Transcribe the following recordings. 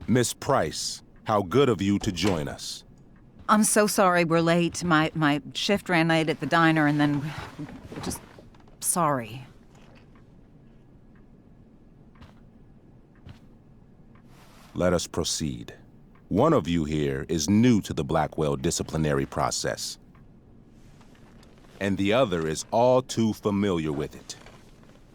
Miss Price, how good of you to join us. I'm so sorry we're late. My shift ran late at the diner and then... just... sorry. Let us proceed. One of you here is new to the Blackwell disciplinary process, and the other is all too familiar with it.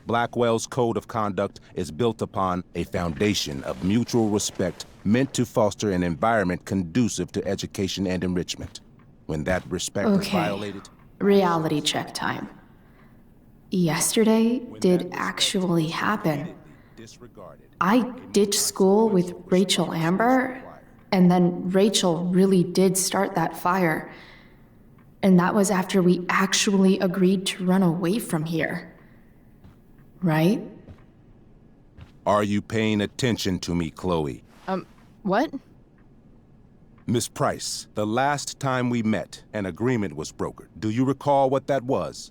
Blackwell's code of conduct is built upon a foundation of mutual respect meant to foster an environment conducive to education and enrichment. When that respect is violated... Reality check time. Yesterday did actually happen. I ditched school with Rachel Amber, and then Rachel really did start that fire. And that was after we actually agreed to run away from here. Right? Are you paying attention to me, Chloe? What? Miss Price, the last time we met, an agreement was brokered. Do you recall what that was?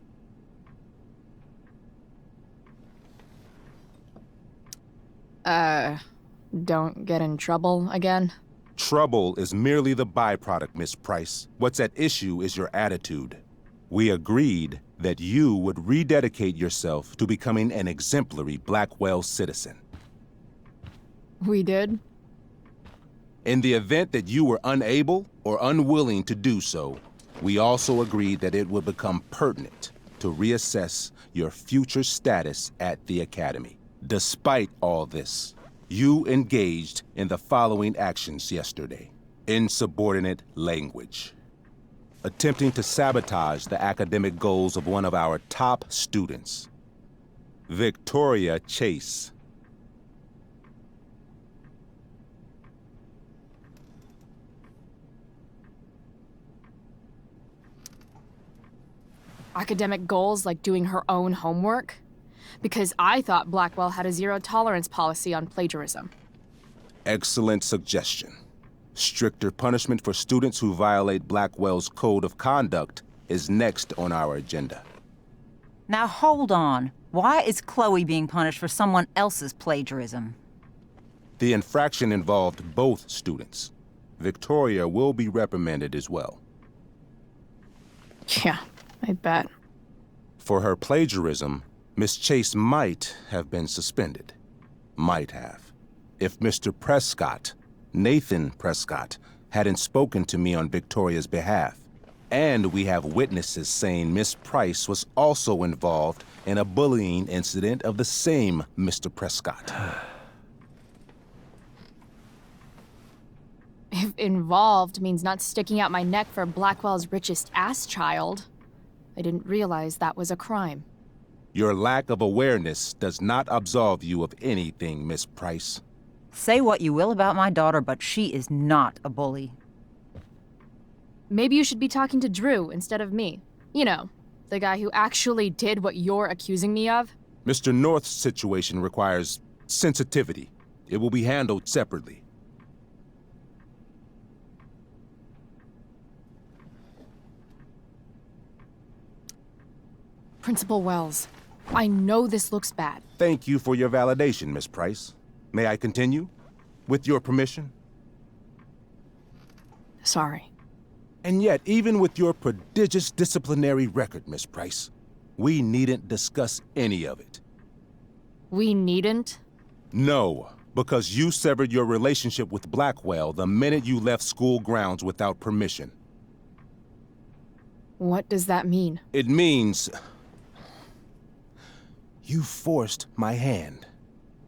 Don't get in trouble again? Trouble is merely the byproduct, Miss Price. What's at issue is your attitude. We agreed that you would rededicate yourself to becoming an exemplary Blackwell citizen. We did? In the event that you were unable or unwilling to do so, we also agreed that it would become pertinent to reassess your future status at the Academy. Despite all this, you engaged in the following actions yesterday. Insubordinate language. Attempting to sabotage the academic goals of one of our top students, Victoria Chase. Academic goals like doing her own homework? Because I thought Blackwell had a zero-tolerance policy on plagiarism. Excellent suggestion. Stricter punishment for students who violate Blackwell's code of conduct is next on our agenda. Now hold on. Why is Chloe being punished for someone else's plagiarism? The infraction involved both students. Victoria will be reprimanded as well. Yeah, I bet. For her plagiarism, Miss Chase might have been suspended. Might have. If Mr. Prescott, Nathan Prescott, hadn't spoken to me on Victoria's behalf. And we have witnesses saying Miss Price was also involved in a bullying incident of the same Mr. Prescott. If involved means not sticking out my neck for Blackwell's richest ass child, I didn't realize that was a crime. Your lack of awareness does not absolve you of anything, Miss Price. Say what you will about my daughter, but she is not a bully. Maybe you should be talking to Drew instead of me. You know, the guy who actually did what you're accusing me of. Mr. North's situation requires sensitivity. It will be handled separately. Principal Wells, I know this looks bad. Thank you for your validation, Miss Price. May I continue? With your permission? Sorry. And yet, even with your prodigious disciplinary record, Miss Price, we needn't discuss any of it. We needn't? No, because you severed your relationship with Blackwell the minute you left school grounds without permission. What does that mean? It means... you forced my hand.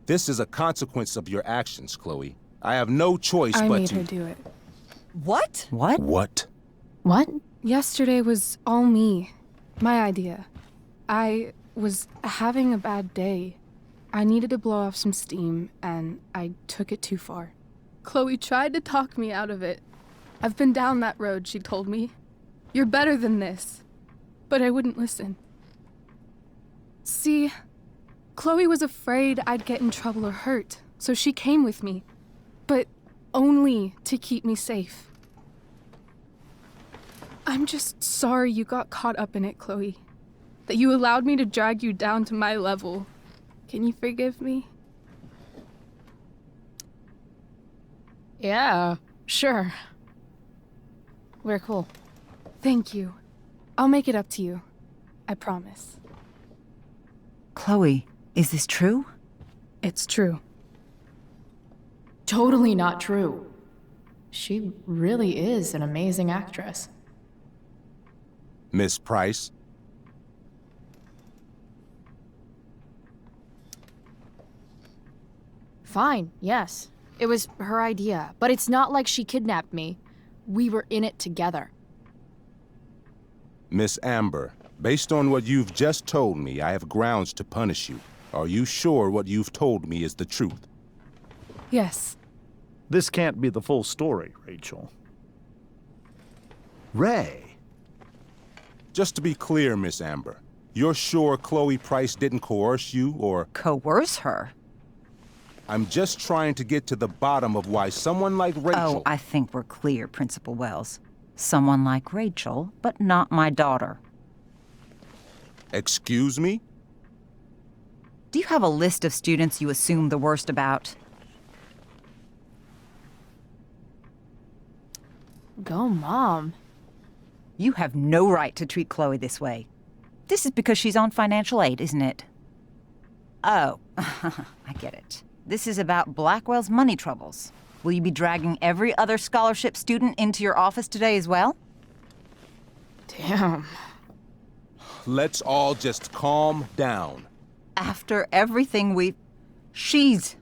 This is a consequence of your actions, Chloe. I have no choice but to... I made her do it. What? What? What? What? Yesterday was all me. My idea. I was having a bad day. I needed to blow off some steam, and I took it too far. Chloe tried to talk me out of it. I've been down that road, she told me. You're better than this. But I wouldn't listen. See, Chloe was afraid I'd get in trouble or hurt, so she came with me. But only to keep me safe. I'm just sorry you got caught up in it, Chloe. That you allowed me to drag you down to my level. Can you forgive me? Yeah, sure. We're cool. Thank you. I'll make it up to you. I promise. Chloe, is this true? It's true. Totally not true. She really is an amazing actress. Miss Price? Fine, yes. It was her idea, but it's not like she kidnapped me. We were in it together. Miss Amber, based on what you've just told me, I have grounds to punish you. Are you sure what you've told me is the truth? Yes. This can't be the full story, Rachel. Ray. Just to be clear, Miss Amber, you're sure Chloe Price didn't coerce you, or... Coerce her? I'm just trying to get to the bottom of why someone like Rachel... Oh, I think we're clear, Principal Wells. Someone like Rachel, but not my daughter. Excuse me? Do you have a list of students you assume the worst about? Go, Mom. You have no right to treat Chloe this way. This is because she's on financial aid, isn't it? Oh, I get it. This is about Blackwell's money troubles. Will you be dragging every other scholarship student into your office today as well? Damn. Let's all just calm down. After everything she's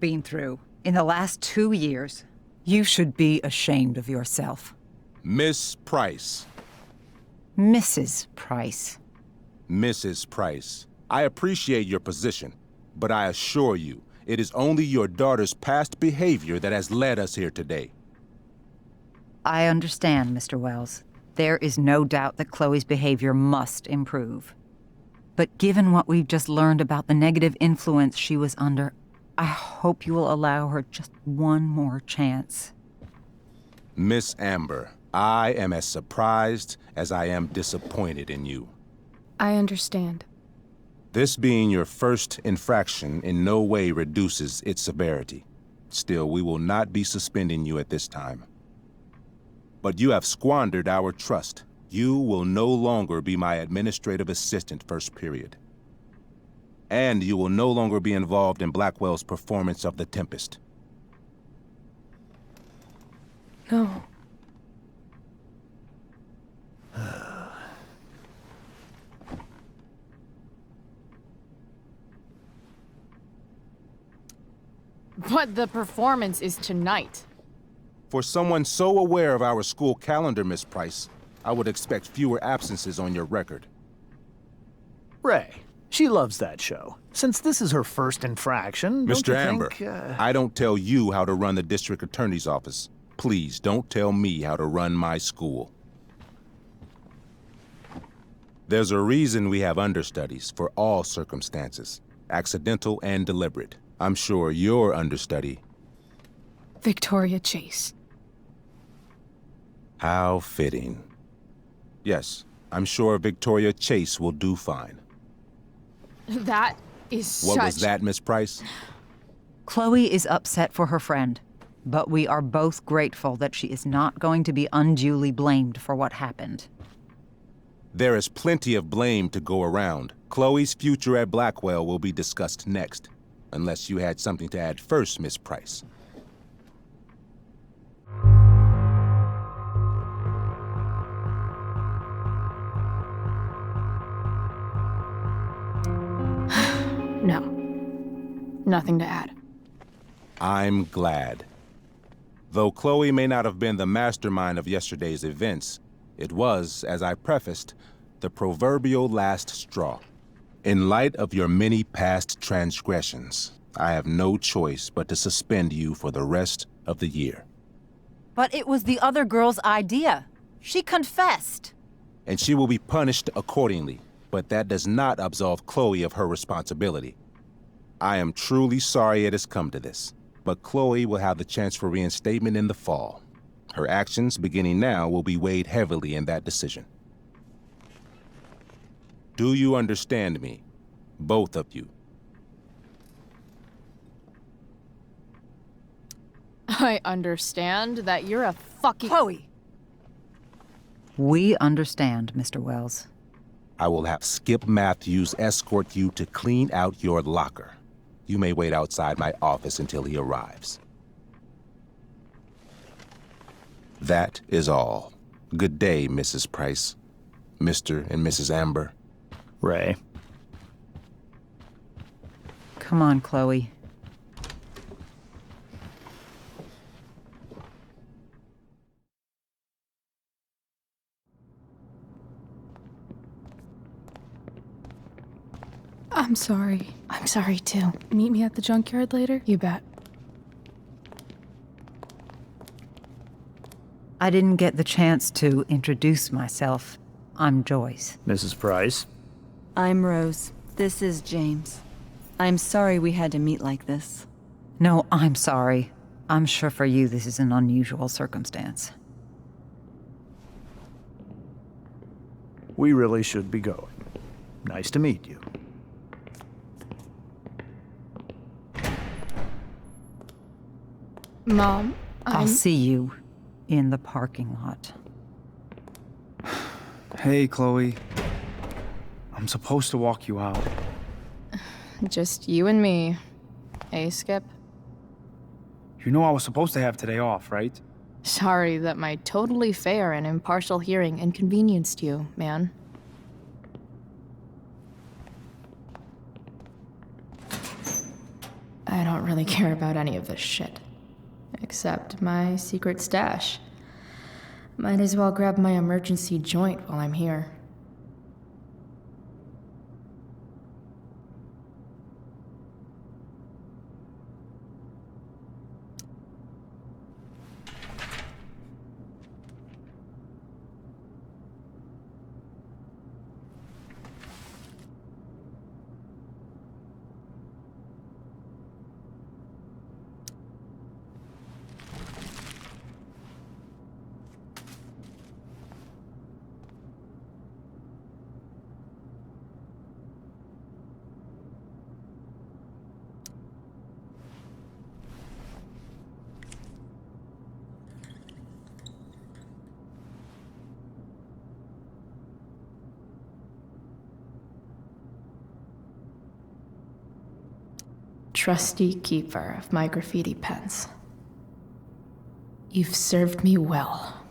been through in the last 2 years, you should be ashamed of yourself. Miss Price. Mrs. Price. Mrs. Price, I appreciate your position, but I assure you, it is only your daughter's past behavior that has led us here today. I understand, Mr. Wells. There is no doubt that Chloe's behavior must improve. But given what we've just learned about the negative influence she was under, I hope you will allow her just one more chance. Miss Amber, I am as surprised as I am disappointed in you. I understand. This being your first infraction in no way reduces its severity. Still, we will not be suspending you at this time. But you have squandered our trust. You will no longer be my administrative assistant first period. And you will no longer be involved in Blackwell's performance of The Tempest. No. But the performance is tonight. For someone so aware of our school calendar, Miss Price, I would expect fewer absences on your record. Ray. She loves that show. Since this is her first infraction, don't Mr. you Amber, think, I don't tell you how to run the district attorney's office. Please don't tell me how to run my school. There's a reason we have understudies for all circumstances, accidental and deliberate. I'm sure your understudy... Victoria Chase. How fitting. Yes, I'm sure Victoria Chase will do fine. That is What such... was that, Miss Price? Chloe is upset for her friend, but we are both grateful that she is not going to be unduly blamed for what happened. There is plenty of blame to go around. Chloe's future at Blackwell will be discussed next. Unless you had something to add first, Miss Price. No. Nothing to add. I'm glad. Though Chloe may not have been the mastermind of yesterday's events, it was, as I prefaced, the proverbial last straw. In light of your many past transgressions, I have no choice but to suspend you for the rest of the year. But it was the other girl's idea. She confessed. And she will be punished accordingly, but that does not absolve Chloe of her responsibility. I am truly sorry it has come to this, but Chloe will have the chance for reinstatement in the fall. Her actions, beginning now, will be weighed heavily in that decision. Do you understand me? Both of you. I understand that you're a fucking— Chloe! We understand, Mr. Wells. I will have Skip Matthews escort you to clean out your locker. You may wait outside my office until he arrives. That is all. Good day, Mrs. Price. Mr. and Mrs. Amber. Ray. Come on, Chloe. I'm sorry. I'm sorry too. Meet me at the junkyard later? You bet. I didn't get the chance to introduce myself. I'm Joyce. Mrs. Price. I'm Rose. This is James. I'm sorry we had to meet like this. No, I'm sorry. I'm sure for you this is an unusual circumstance. We really should be going. Nice to meet you. Mom, I'll see you in the parking lot. Hey, Chloe. I'm supposed to walk you out. Just you and me. Hey, Skip? You know I was supposed to have today off, right? Sorry that my totally fair and impartial hearing inconvenienced you, man. I don't really care about any of this shit. Except my secret stash. Might as well grab my emergency joint while I'm here. Trusty keeper of my graffiti pens. You've served me well.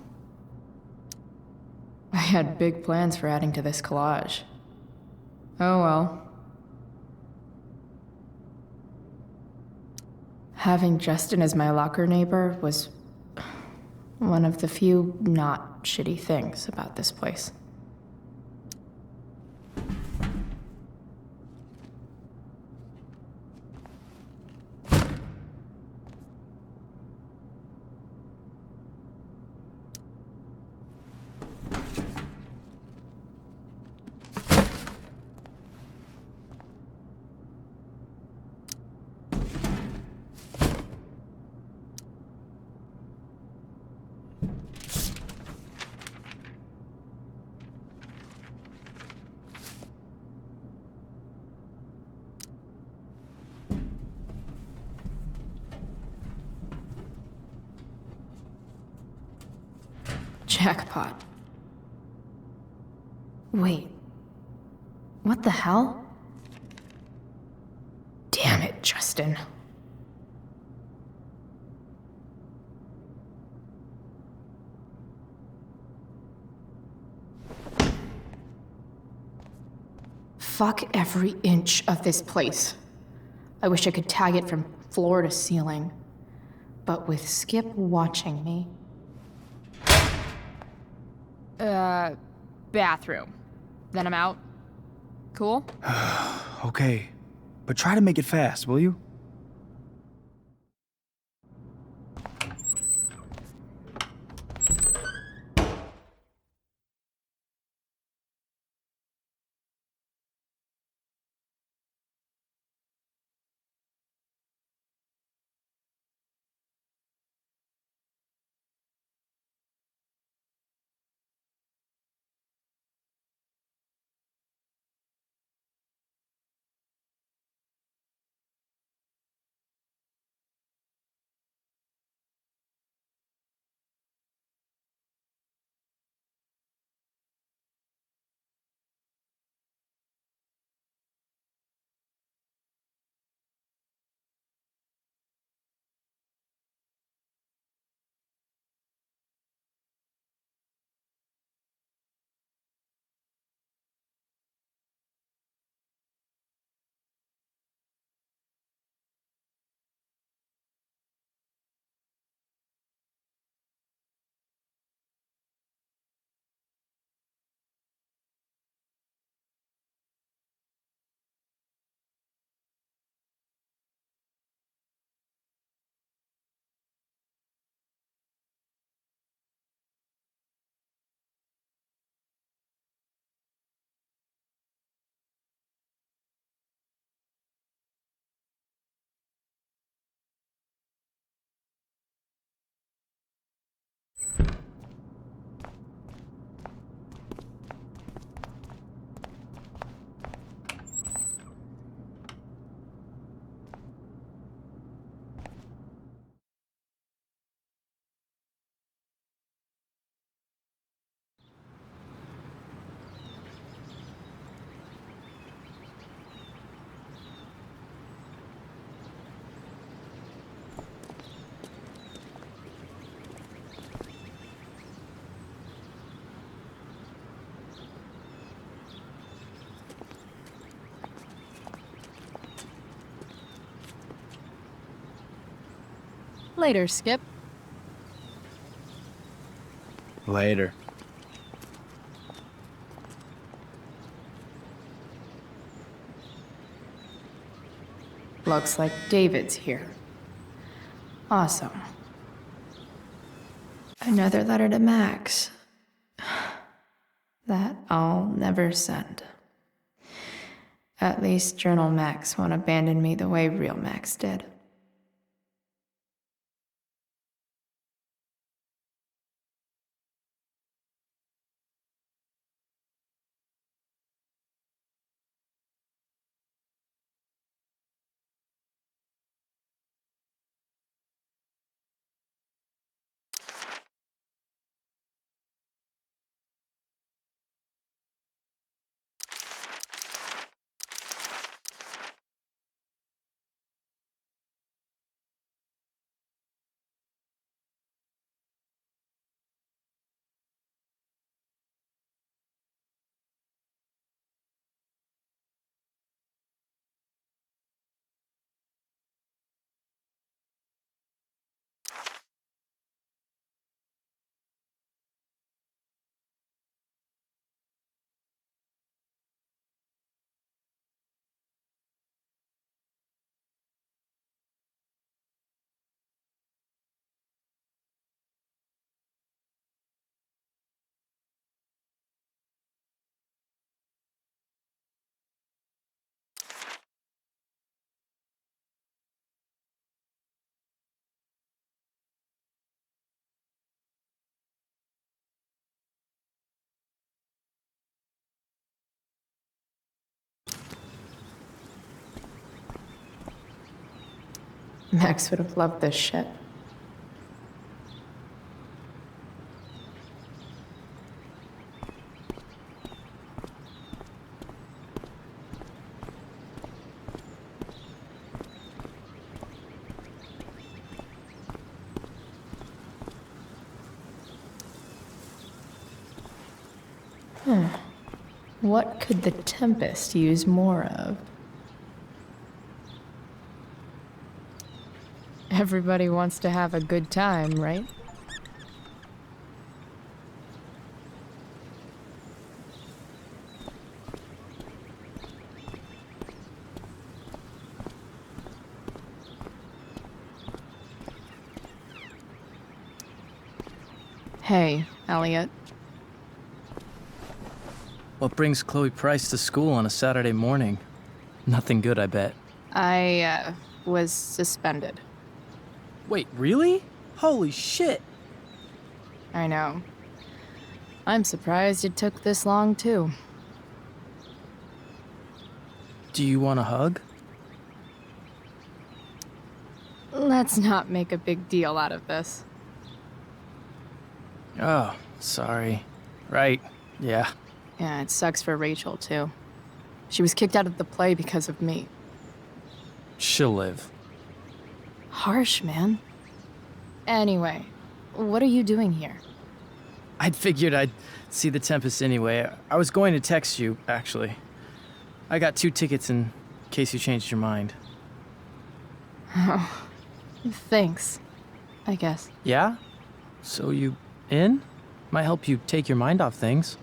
I had big plans for adding to this collage. Oh well. Having Justin as my locker neighbor was one of the few not shitty things about this place. Jackpot. Wait. What the hell? Damn it, Justin. Fuck every inch of this place. I wish I could tag it from floor to ceiling. But with Skip watching me... bathroom. Then I'm out. Cool? Okay. But try to make it fast, will you? Later, Skip. Later. Looks like David's here. Awesome. Another letter to Max. That I'll never send. At least Journal Max won't abandon me the way real Max did. Max would have loved this shit. What could the Tempest use more of? Everybody wants to have a good time, right? Hey, Elliot. What brings Chloe Price to school on a Saturday morning? Nothing good, I bet. I was suspended. Wait, really? Holy shit! I know. I'm surprised it took this long, too. Do you want a hug? Let's not make a big deal out of this. Oh, sorry. Right, yeah. Yeah, it sucks for Rachel, too. She was kicked out of the play because of me. She'll live. Harsh, man. Anyway, what are you doing here? I'd figured I'd see the Tempest anyway. I was going to text you, actually. I got 2 tickets in case you changed your mind. Oh, thanks, I guess. Yeah? So you in? Might help you take your mind off things.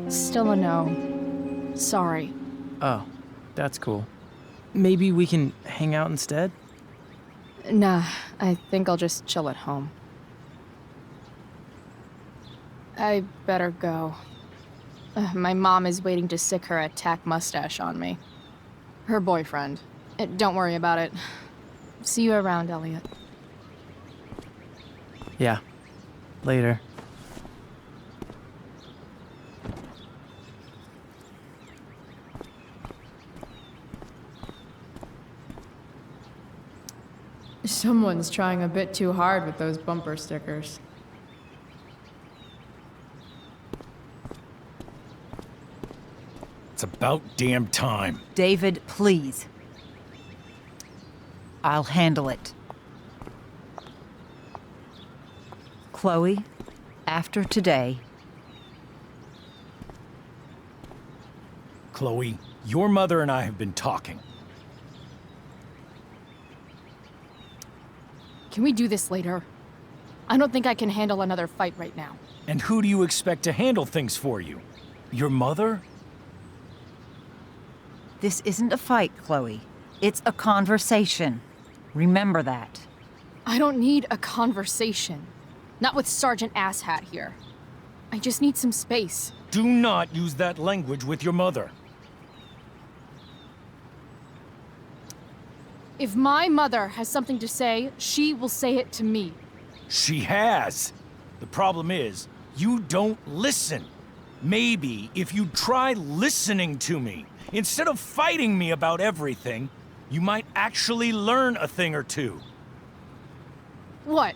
Still a no. Sorry. Oh, that's cool. Maybe we can hang out instead? Nah, I think I'll just chill at home. I better go. My mom is waiting to sick her attack mustache on me. Her boyfriend. Don't worry about it. See you around, Elliot. Yeah. Later. Someone's trying a bit too hard with those bumper stickers. It's about damn time. David, please. I'll handle it. Chloe, after today, Chloe, your mother and I have been talking. Can we do this later? I don't think I can handle another fight right now. And who do you expect to handle things for you? Your mother? This isn't a fight, Chloe. It's a conversation. Remember that. I don't need a conversation. Not with Sergeant Asshat here. I just need some space. Do not use that language with your mother. If my mother has something to say, she will say it to me. She has. The problem is, you don't listen. Maybe if you try listening to me, instead of fighting me about everything, you might actually learn a thing or two. What?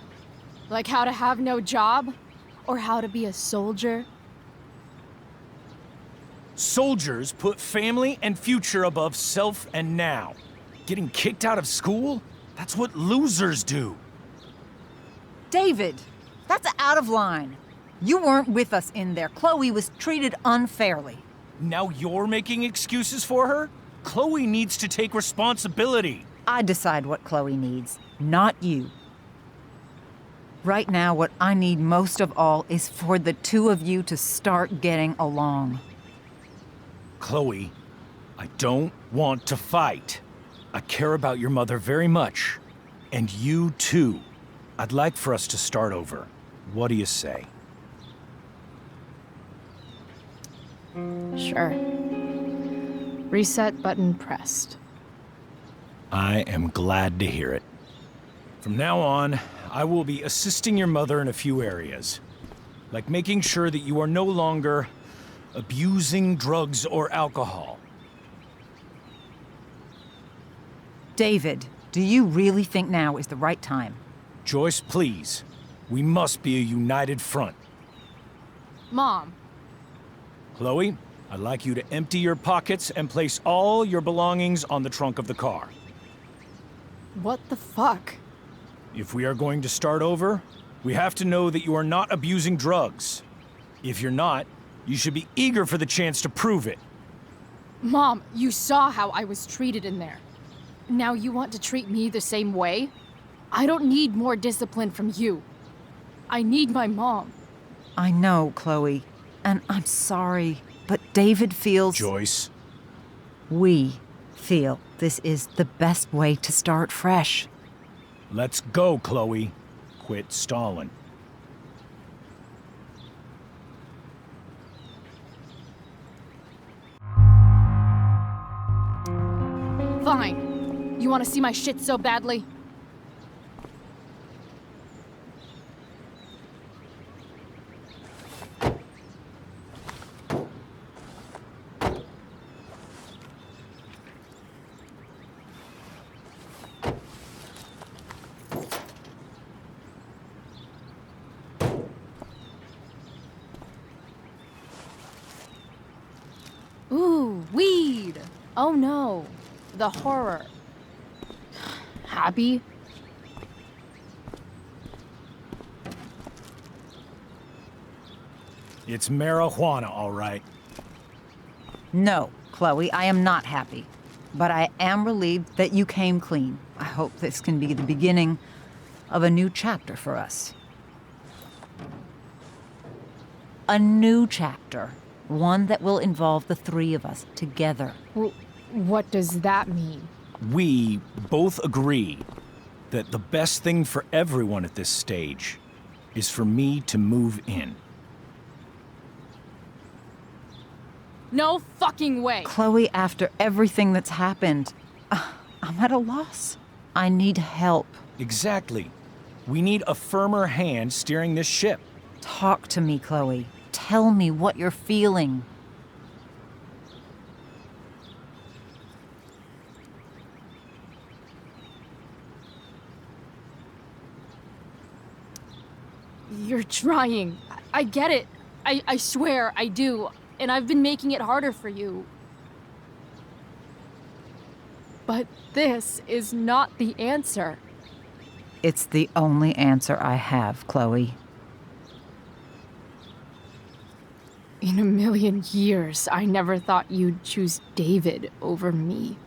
Like how to have no job? Or how to be a soldier? Soldiers put family and future above self and now. Getting kicked out of school? That's what losers do. David, that's out of line. You weren't with us in there. Chloe was treated unfairly. Now you're making excuses for her? Chloe needs to take responsibility. I decide what Chloe needs, not you. Right now, what I need most of all is for the two of you to start getting along. Chloe, I don't want to fight. I care about your mother very much. And you too. I'd like for us to start over. What do you say? Sure. Reset button pressed. I am glad to hear it. From now on, I will be assisting your mother in a few areas. Like making sure that you are no longer abusing drugs or alcohol. David, do you really think now is the right time? Joyce, please. We must be a united front. Mom. Chloe, I'd like you to empty your pockets and place all your belongings on the trunk of the car. What the fuck? If we are going to start over, we have to know that you are not abusing drugs. If you're not, you should be eager for the chance to prove it. Mom, you saw how I was treated in there. Now you want to treat me the same way? I don't need more discipline from you. I need my mom. I know, Chloe, and I'm sorry, but David feels... Joyce. We feel this is the best way to start fresh. Let's go, Chloe. Quit stalling. Fine. You want to see my shit so badly? Ooh, weed! Oh no, the horror. Happy? It's marijuana, all right. No, Chloe, I am not happy. But I am relieved that you came clean. I hope this can be the beginning of a new chapter for us. A new chapter. One that will involve the three of us together. What does that mean? We both agree that the best thing for everyone at this stage is for me to move in. No fucking way! Chloe, after everything that's happened, I'm at a loss. I need help. Exactly. We need a firmer hand steering this ship. Talk to me, Chloe. Tell me what you're feeling. You're trying. I get it. I swear, I do. And I've been making it harder for you. But this is not the answer. It's the only answer I have, Chloe. In a million years, I never thought you'd choose David over me.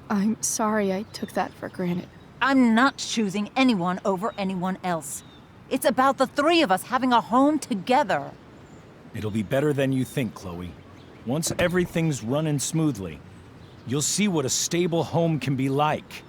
I'm sorry I took that for granted. I'm not choosing anyone over anyone else. It's about the three of us having a home together. It'll be better than you think, Chloe. Once everything's running smoothly, you'll see what a stable home can be like.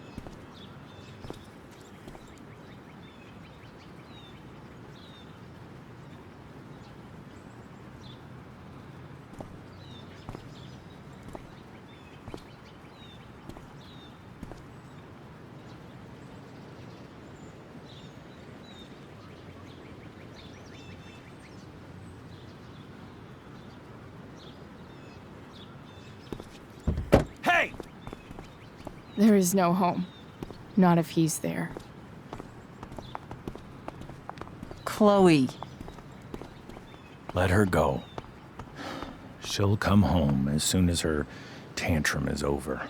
Hey! There is no home. Not if he's there. Chloe. Let her go. She'll come home as soon as her tantrum is over.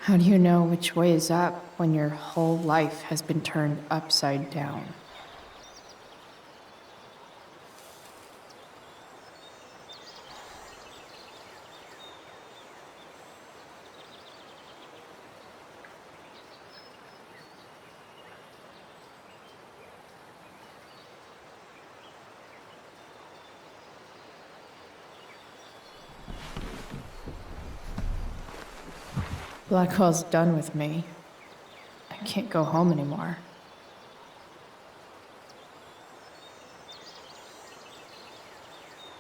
How do you know which way is up when your whole life has been turned upside down? Blackwell's done with me. I can't go home anymore.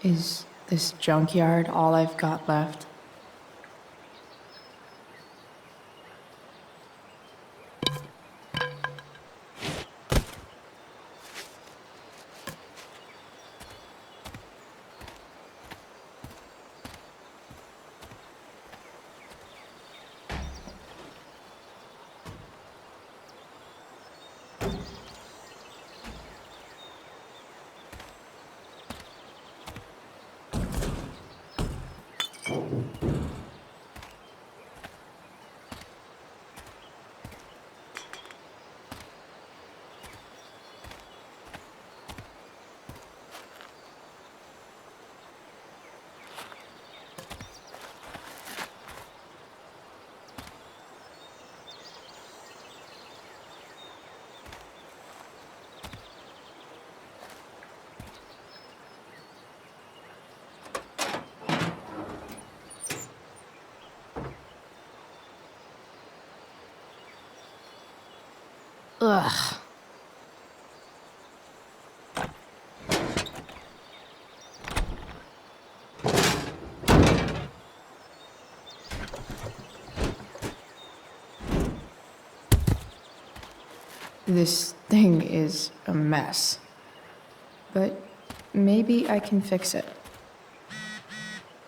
Is this junkyard all I've got left? Ugh. This thing is a mess. But maybe I can fix it.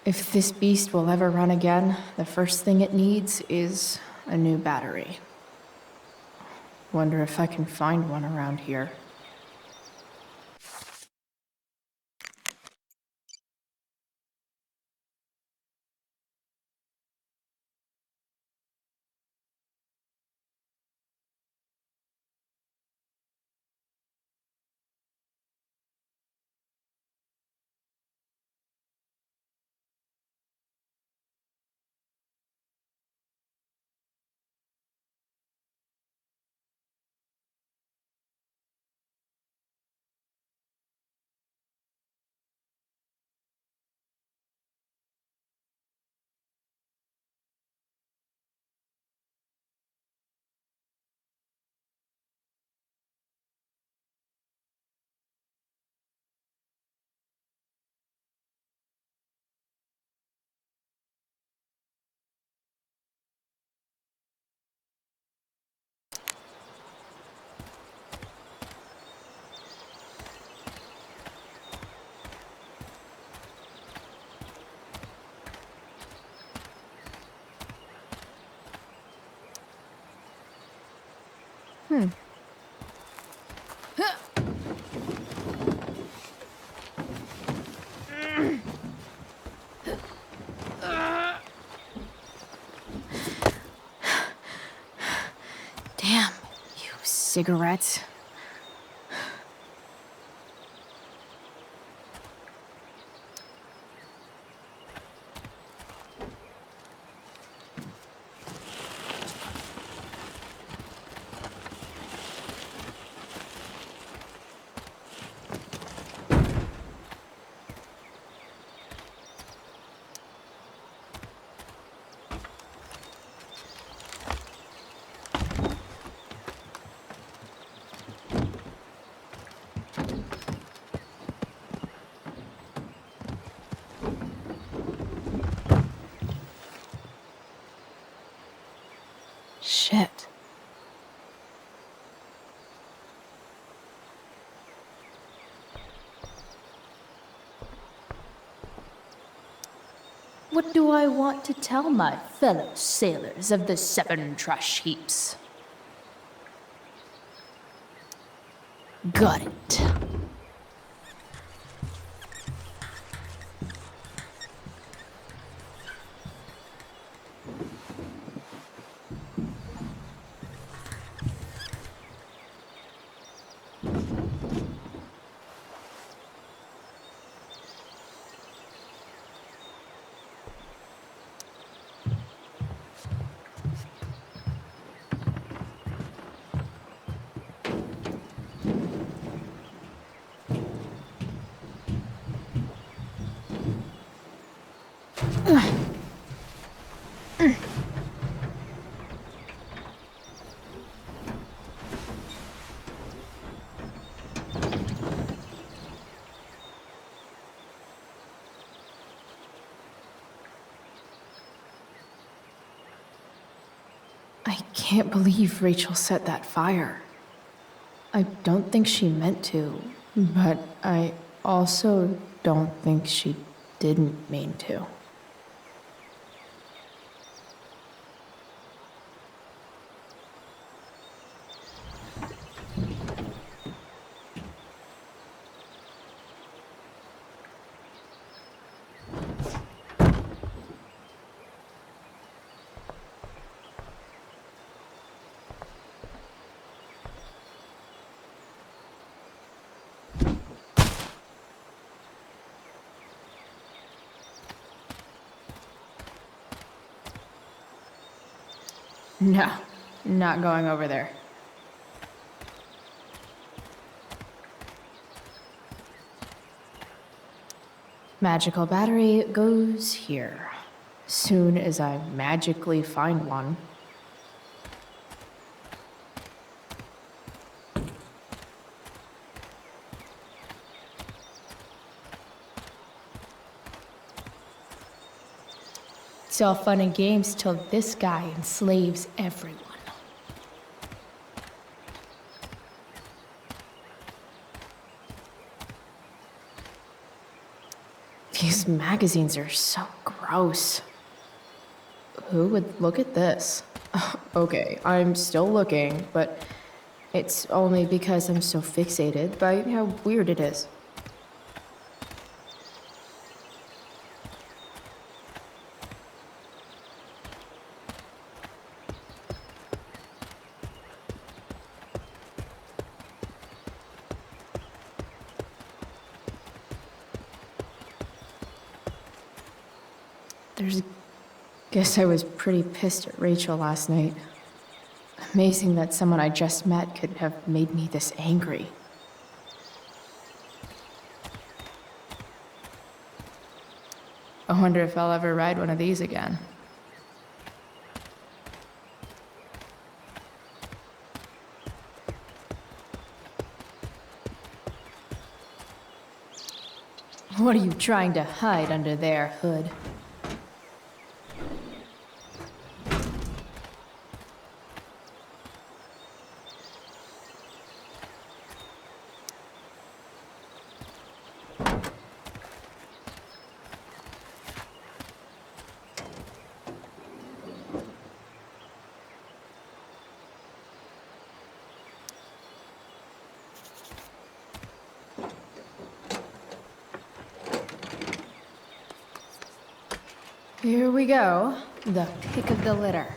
If this beast will ever run again, the first thing it needs is a new battery. Wonder if I can find one around here. cigarettes. Shit. What do I want to tell my fellow sailors of the 7 trash heaps? Got it. I can't believe Rachel set that fire. I don't think she meant to, but I also don't think she didn't mean to. No, not going over there. Magical battery goes here. Soon as I magically find one. It's all fun and games till this guy enslaves everyone. These magazines are so gross. Who would look at this? Okay, I'm still looking, but it's only because I'm so fixated by how weird it is. Guess I was pretty pissed at Rachel last night. Amazing that someone I just met could have made me this angry. I wonder if I'll ever ride one of these again. What are you trying to hide under there, Hood? Here we go. The pick of the litter.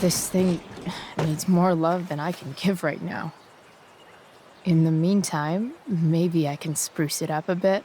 This thing needs more love than I can give right now. In the meantime, maybe I can spruce it up a bit.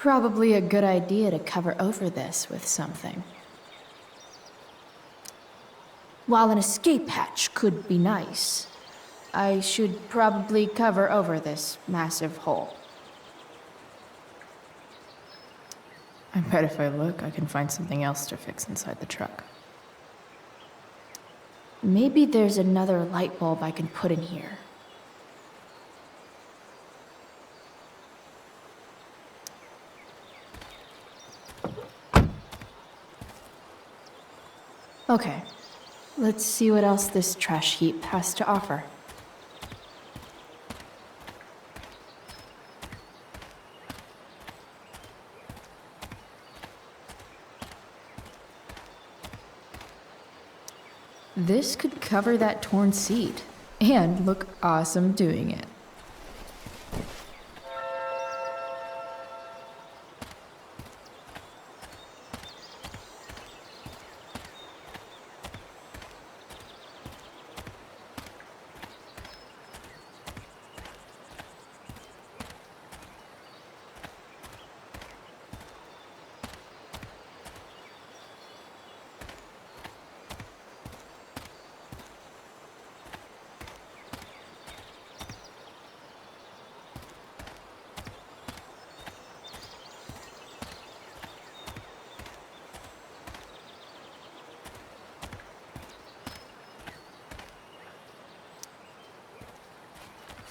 Probably a good idea to cover over this with something. While an escape hatch could be nice, I should probably cover over this massive hole. I bet if I look, I can find something else to fix inside the truck. Maybe there's another light bulb I can put in here. Okay, let's see what else this trash heap has to offer. This could cover that torn seat and look awesome doing it.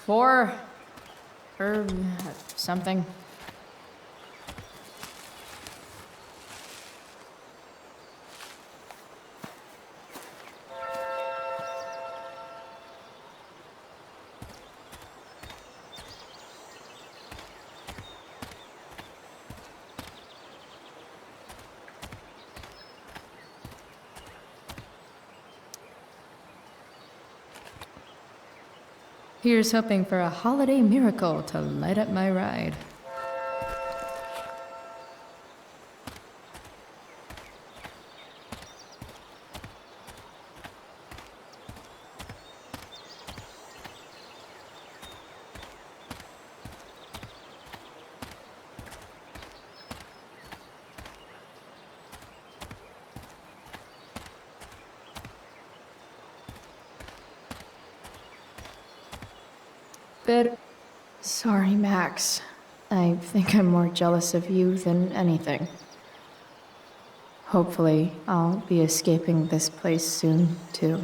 Four, or something. Here's hoping for a holiday miracle to light up my ride. Sorry, Max. I think I'm more jealous of you than anything. Hopefully, I'll be escaping this place soon, too.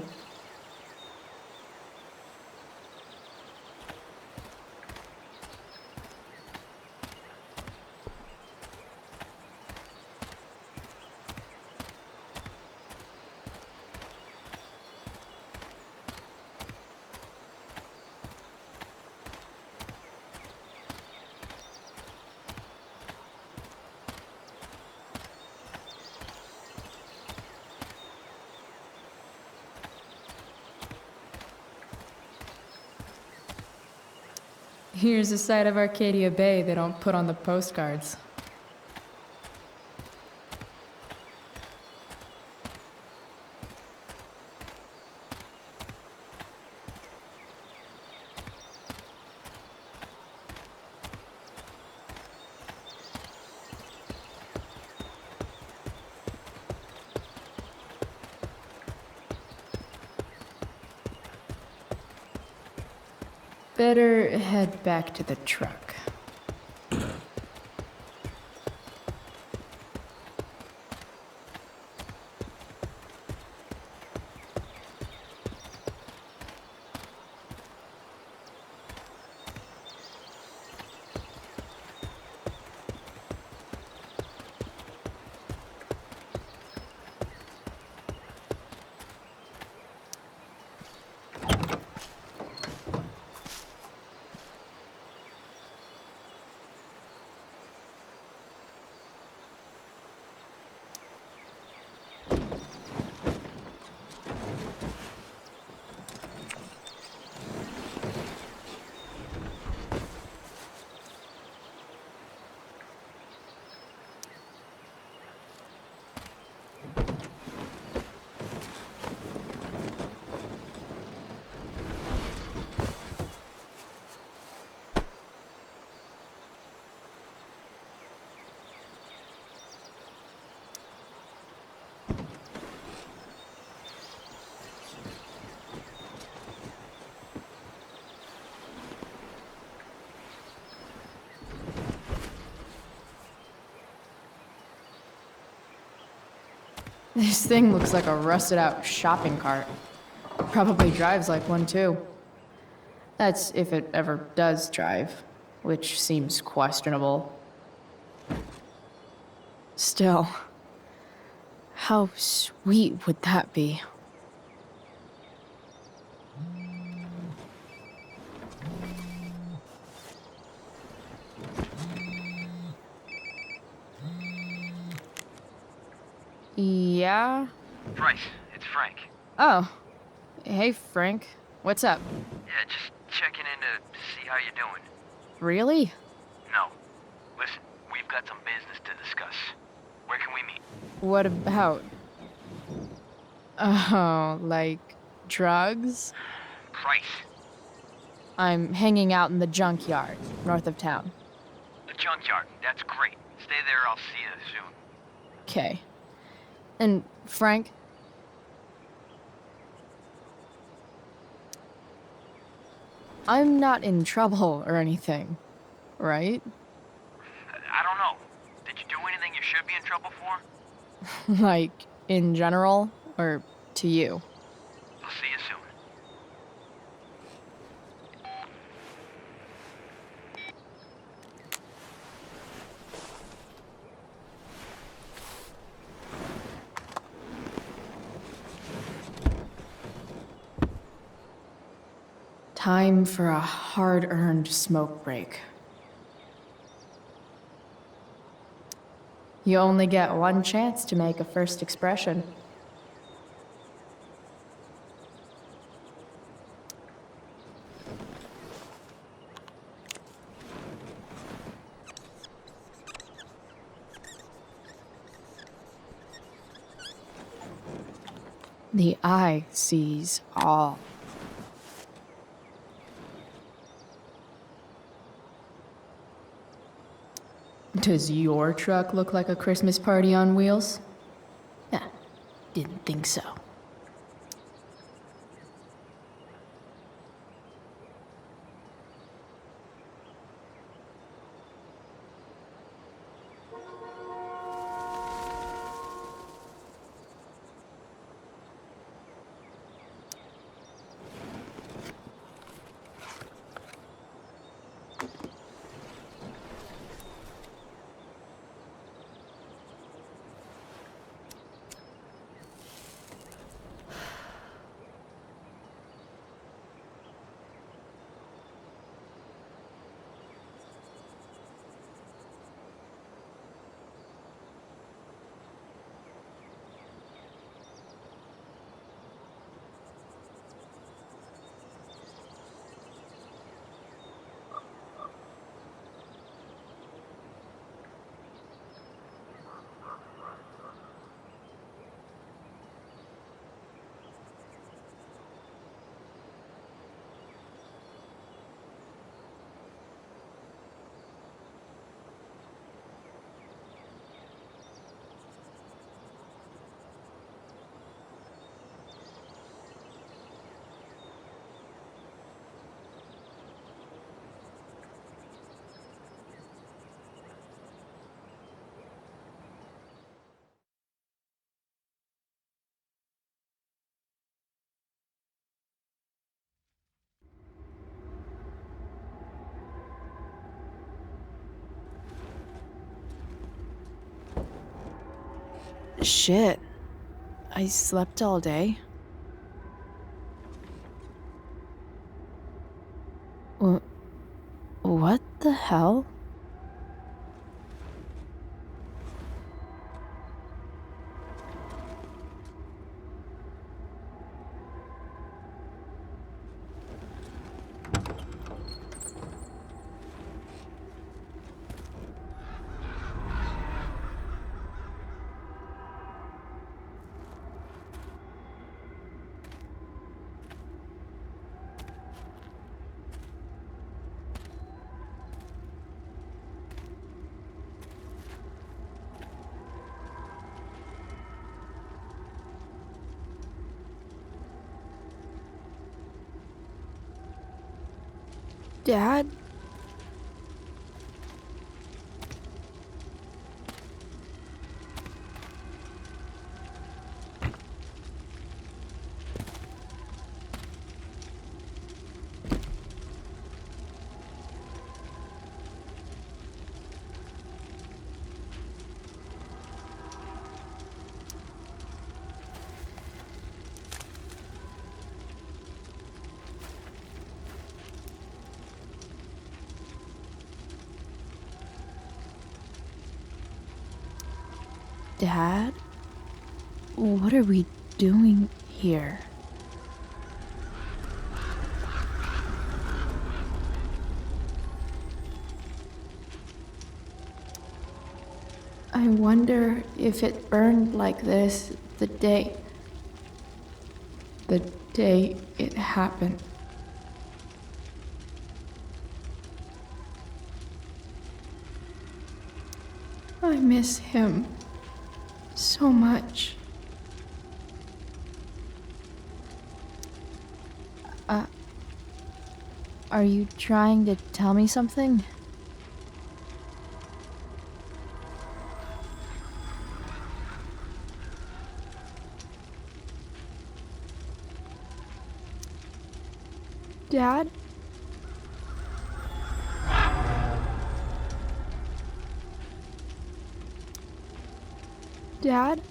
Here's a side of Arcadia Bay they don't put on the postcards. Better head back to the truck. This thing looks like a rusted out shopping cart. Probably drives like one too. That's if it ever does drive, which seems questionable. Still, how sweet would that be? Yeah? Bryce, it's Frank. Oh. Hey, Frank. What's up? Yeah, just checking in to see how you're doing. Really? No. Listen, we've got some business to discuss. Where can we meet? What about? Oh, like drugs? Price. I'm hanging out in the junkyard, north of town. The junkyard. That's great. Stay there, I'll see you soon. Okay. And Frank? I'm not in trouble or anything, right? I don't know. Did you do anything you should be in trouble for? Like, in general, or to you? I'll see you soon. Time for a hard-earned smoke break. You only get one chance to make a first expression. The eye sees all. Does your truck look like a Christmas party on wheels? Didn't think so. Shit. I slept all day. What the hell? Dad? Dad? What are we doing here? I wonder if it burned like this the day it happened. I miss him so much. Are you trying to tell me something? Dad? Dad?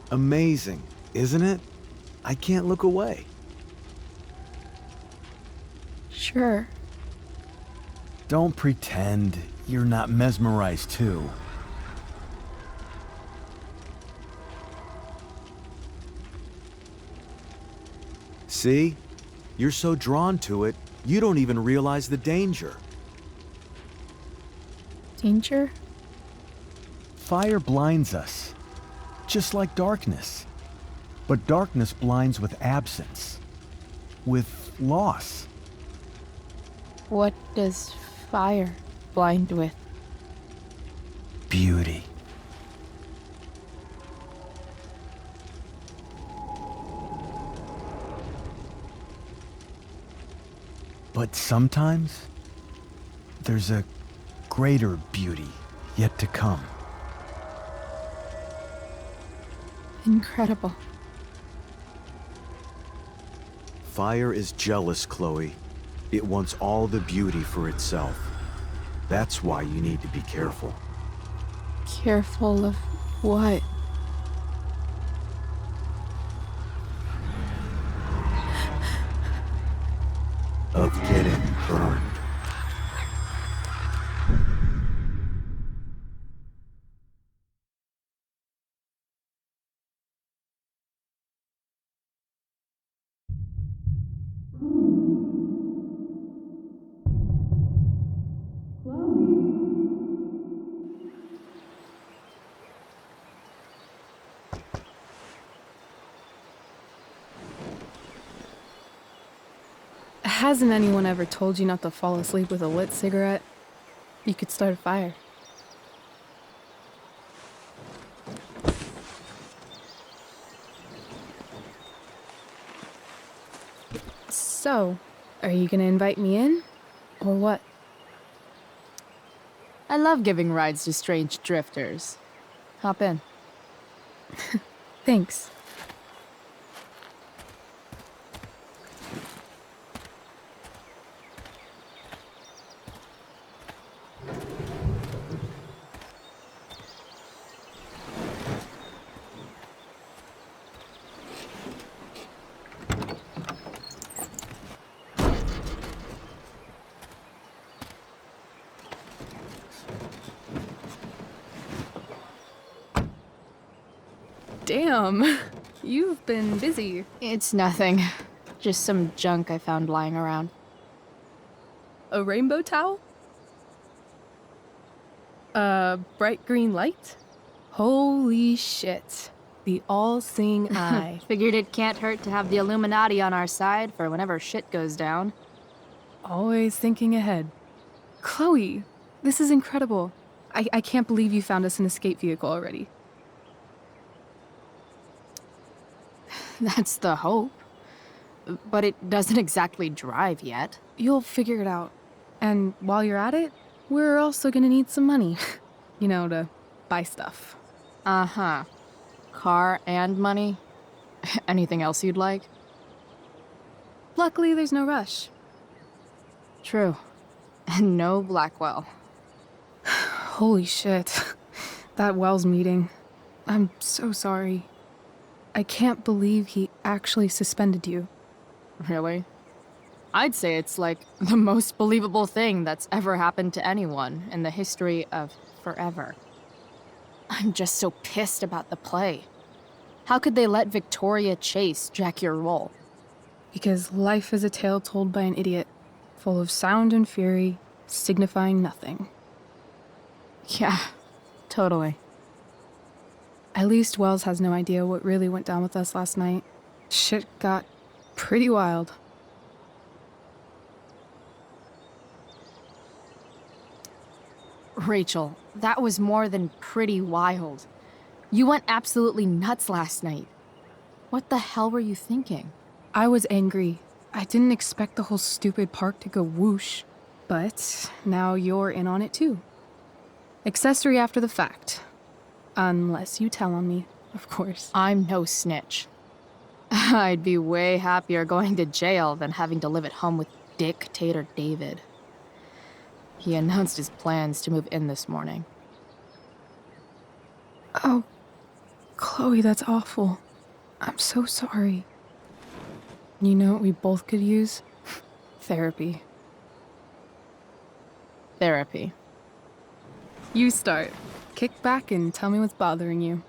Amazing, isn't it? I can't look away. Sure. Don't pretend you're not mesmerized too. See? You're so drawn to it, you don't even realize the danger. Danger? Fire blinds us, just like darkness. But darkness blinds with absence, with loss. What does fire blind with? Beauty. But sometimes, there's a greater beauty yet to come. Incredible. Fire is jealous, Chloe. It wants all the beauty for itself. That's why you need to be careful. Careful of what? Of getting burned. Hasn't anyone ever told you not to fall asleep with a lit cigarette? You could start a fire. So, are you gonna invite me in? Or what? I love giving rides to strange drifters. Hop in. Thanks. Damn, you've been busy. It's nothing. Just some junk I found lying around. A rainbow towel? A bright green light? Holy shit. The all-seeing eye. Figured it can't hurt to have the Illuminati on our side for whenever shit goes down. Always thinking ahead. Chloe, this is incredible. I can't believe you found us an escape vehicle already. That's the hope. But it doesn't exactly drive yet. You'll figure it out. And while you're at it, we're also gonna need some money. You know, to buy stuff. Uh-huh. Car and money? Anything else you'd like? Luckily, there's no rush. True. And no Blackwell. Holy shit. That Wells meeting. I'm so sorry. I can't believe he actually suspended you. Really? I'd say it's like the most believable thing that's ever happened to anyone in the history of forever. I'm just so pissed about the play. How could they let Victoria Chase jack your role? Because life is a tale told by an idiot, full of sound and fury, signifying nothing. Yeah, totally. At least Wells has no idea what really went down with us last night. Shit got pretty wild. Rachel, that was more than pretty wild. You went absolutely nuts last night. What the hell were you thinking? I was angry. I didn't expect the whole stupid park to go whoosh. But now you're in on it too. Accessory after the fact. Unless you tell on me, of course. I'm no snitch. I'd be way happier going to jail than having to live at home with Dictator David. He announced his plans to move in this morning. Oh, Chloe, that's awful. I'm so sorry. You know what we both could use? Therapy. Therapy. You start. Kick back and tell me what's bothering you.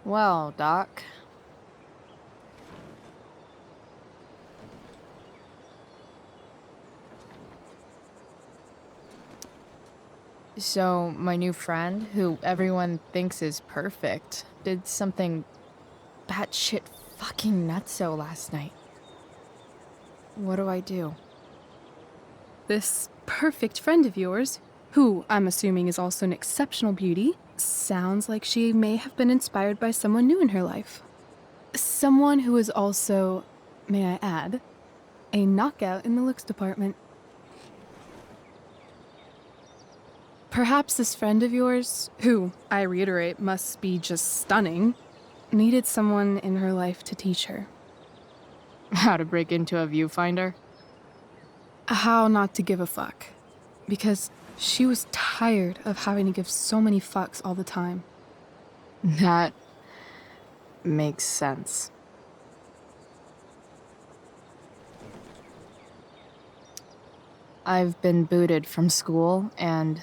Well, Doc. So, my new friend, who everyone thinks is perfect, did something batshit fucking nutso last night. What do I do? This perfect friend of yours, who I'm assuming is also an exceptional beauty, sounds like she may have been inspired by someone new in her life. Someone who is also, may I add, a knockout in the looks department. Perhaps this friend of yours, who, I reiterate, must be just stunning, needed someone in her life to teach her. How to break into a viewfinder? How not to give a fuck. Because she was tired of having to give so many fucks all the time. That makes sense. I've been booted from school, and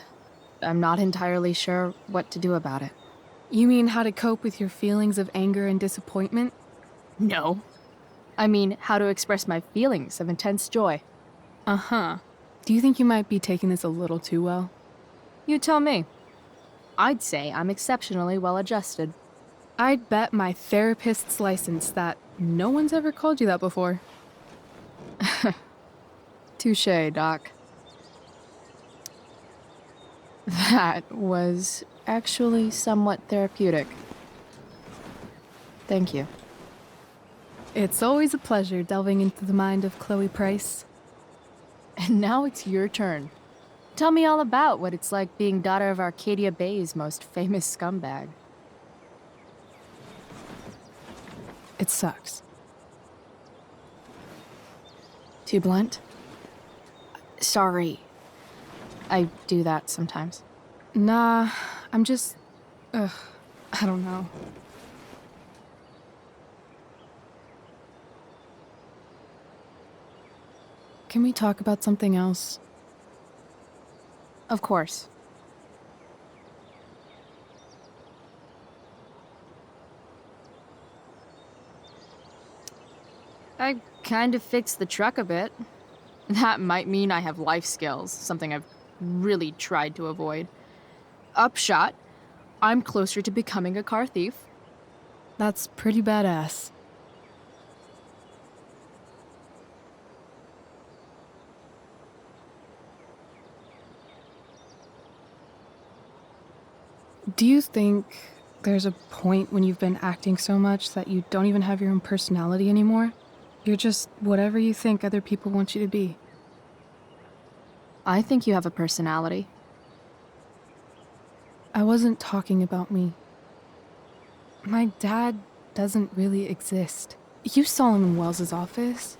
I'm not entirely sure what to do about it. You mean how to cope with your feelings of anger and disappointment? No. I mean, how to express my feelings of intense joy. Uh-huh. Do you think you might be taking this a little too well? You tell me. I'd say I'm exceptionally well adjusted. I'd bet my therapist's license that no one's ever called you that before. Touché, Doc. That was actually somewhat therapeutic. Thank you. It's always a pleasure delving into the mind of Chloe Price. And now it's your turn. Tell me all about what it's like being daughter of Arcadia Bay's most famous scumbag. It sucks. Too blunt? Sorry. I do that sometimes. Nah, I'm just... I don't know. Can we talk about something else? Of course. I kind of fixed the truck a bit. That might mean I have life skills, something I've really tried to avoid. Upshot, I'm closer to becoming a car thief. That's pretty badass. Do you think there's a point when you've been acting so much that you don't even have your own personality anymore? You're just whatever you think other people want you to be. I think you have a personality. I wasn't talking about me. My dad doesn't really exist. You saw him in Wells's office.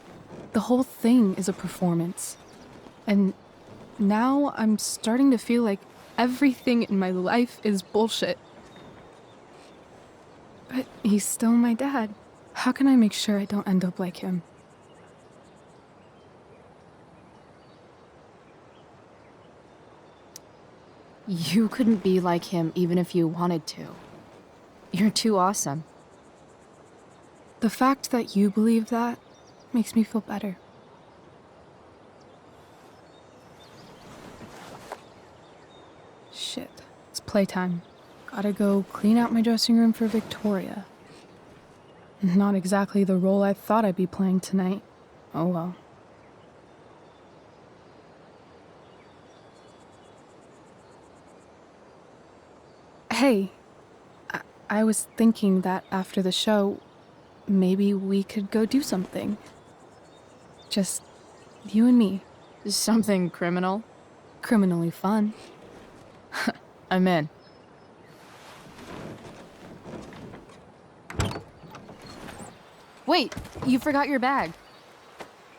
The whole thing is a performance. And now I'm starting to feel like everything in my life is bullshit. But he's still my dad. How can I make sure I don't end up like him? You couldn't be like him even if you wanted to. You're too awesome. The fact that you believe that makes me feel better. Shit, it's playtime. Gotta go clean out my dressing room for Victoria. Not exactly the role I thought I'd be playing tonight. Oh well. Hey, I was thinking that after the show, maybe we could go do something. Just you and me. Something criminal? Criminally fun. I'm in. Wait, you forgot your bag.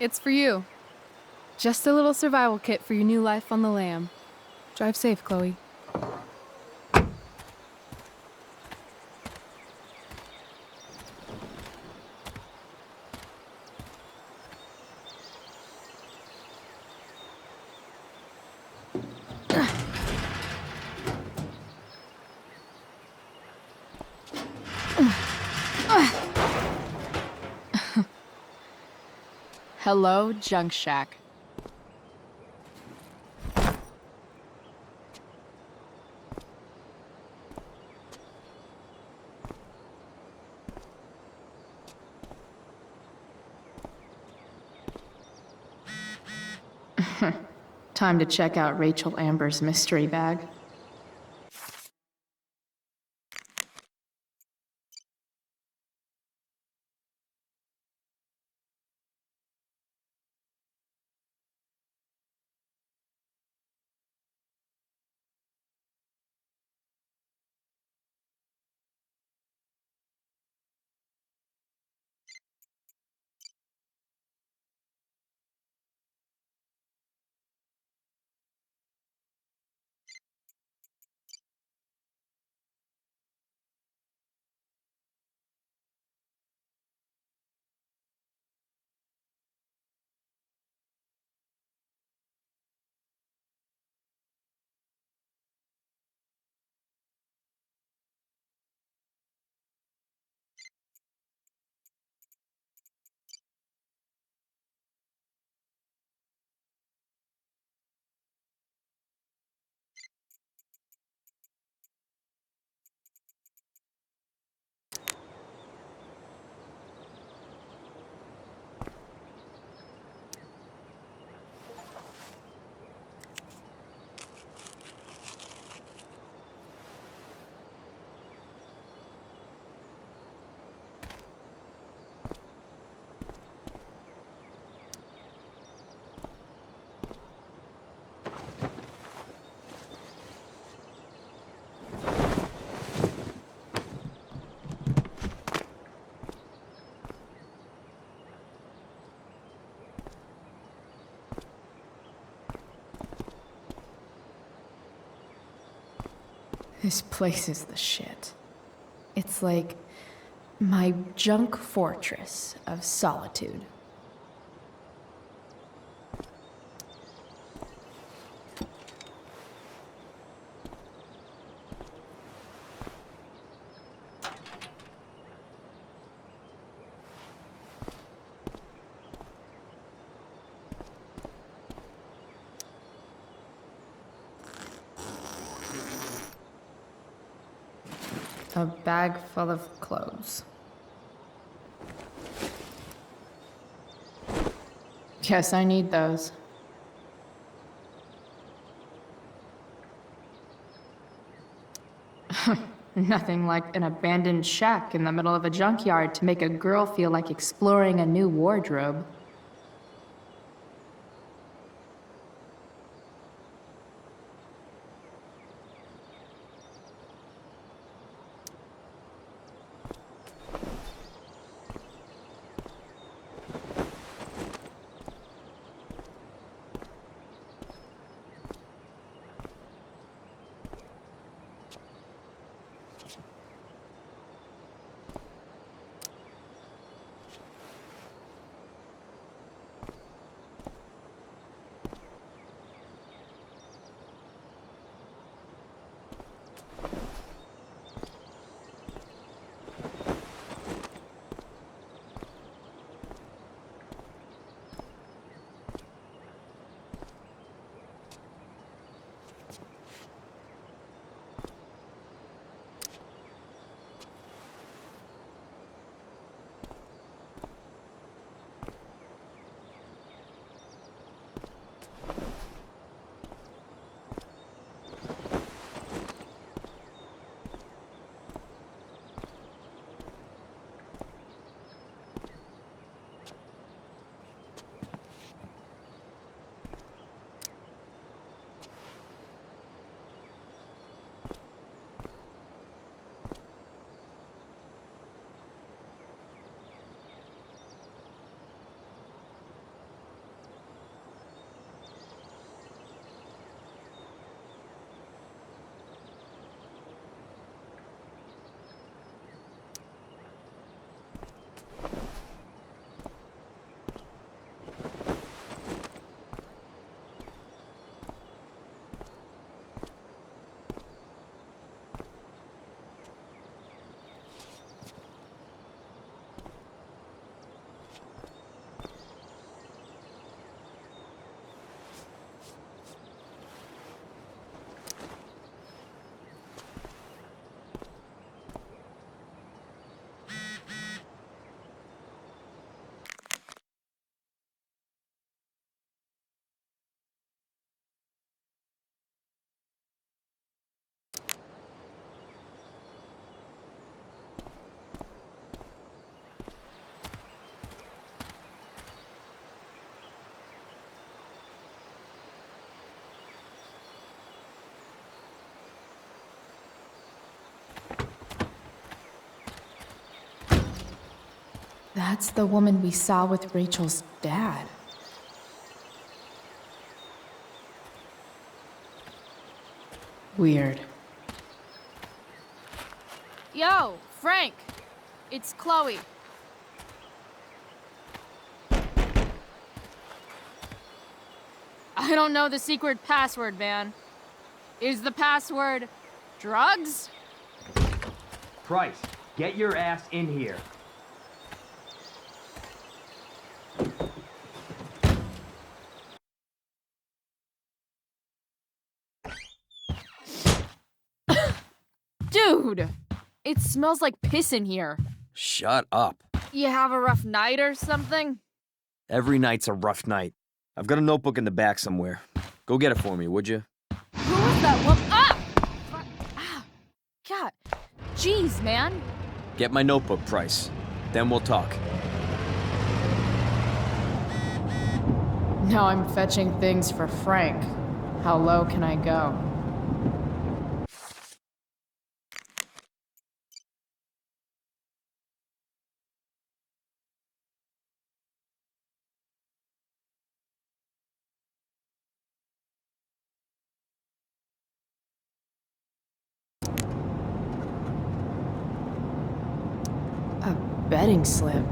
It's for you. Just a little survival kit for your new life on the lam. Drive safe, Chloe. Hello, Junk Shack. Time to check out Rachel Amber's mystery bag. This place is the shit. It's like my junk fortress of solitude. A bag full of clothes. Yes, I need those. Nothing like an abandoned shack in the middle of a junkyard to make a girl feel like exploring a new wardrobe. That's the woman we saw with Rachel's dad. Weird. Yo, Frank! It's Chloe. I don't know the secret password, man. Is the password drugs? Price, get your ass in here. Dude! It smells like piss in here. Shut up. You have a rough night or something? Every night's a rough night. I've got a notebook in the back somewhere. Go get it for me, would you? Who is that woman? Ah! Ah! God. Jeez, man. Get my notebook, Price. Then we'll talk. Now I'm fetching things for Frank. How low can I go? betting slip.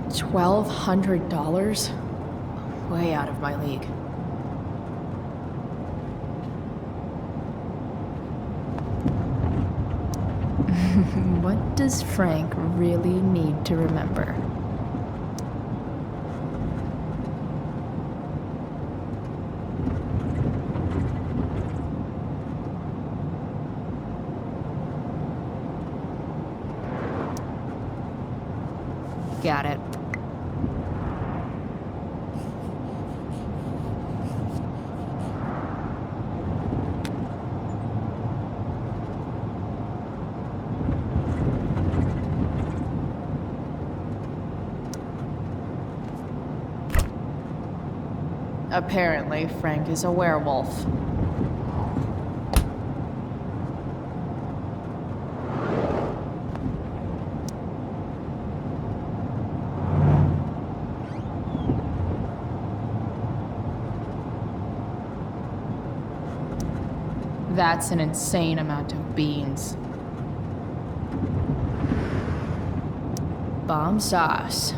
$1,200? Way out of my league. What does Frank really need to remember? Got it. Apparently, Frank is a werewolf. That's an insane amount of beans. Bomb sauce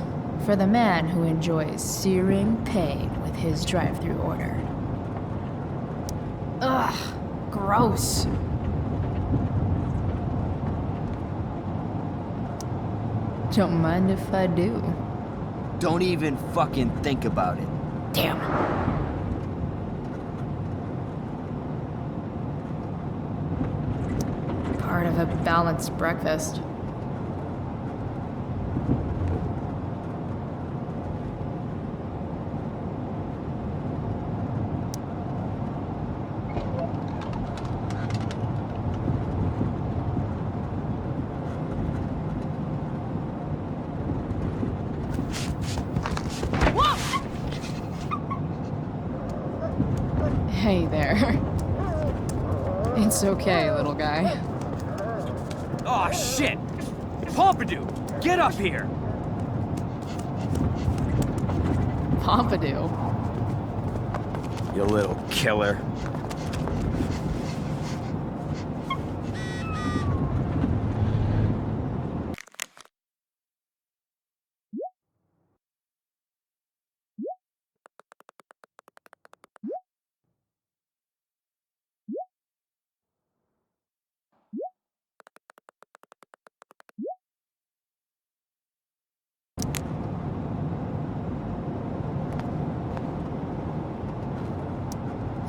for the man who enjoys searing pain with his drive-thru order. Ugh, gross. Don't mind if I do. Don't even fucking think about it. Damn. Part of a balanced breakfast. Hey there. It's okay, little guy. Oh shit! Pompidou, get up here! Pompidou? You little killer.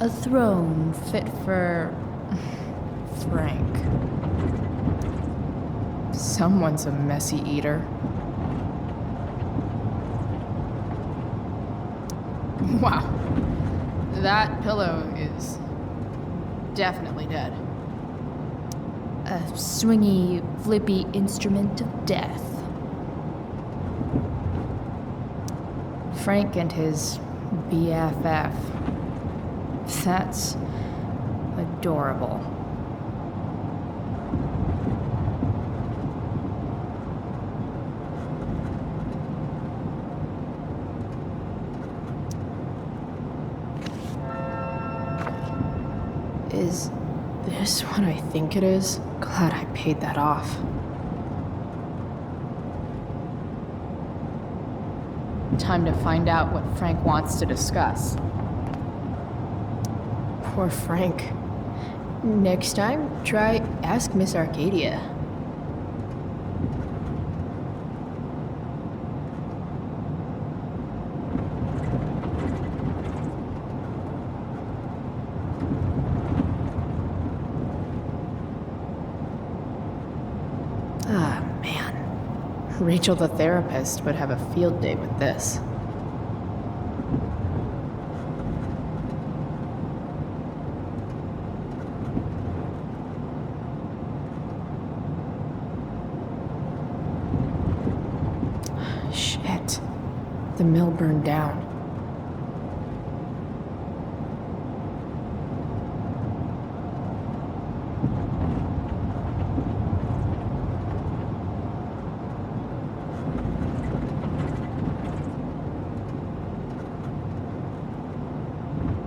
A throne fit for Frank. Someone's a messy eater. Wow. That pillow is definitely dead. A swingy, flippy instrument of death. Frank and his BFF. That's adorable. Is this what I think it is? Glad I paid that off. Time to find out what Frank wants to discuss. Poor Frank. Next time, try Ask Miss Arcadia. Ah, man. Rachel the therapist would have a field day with this. Shit. The mill burned down.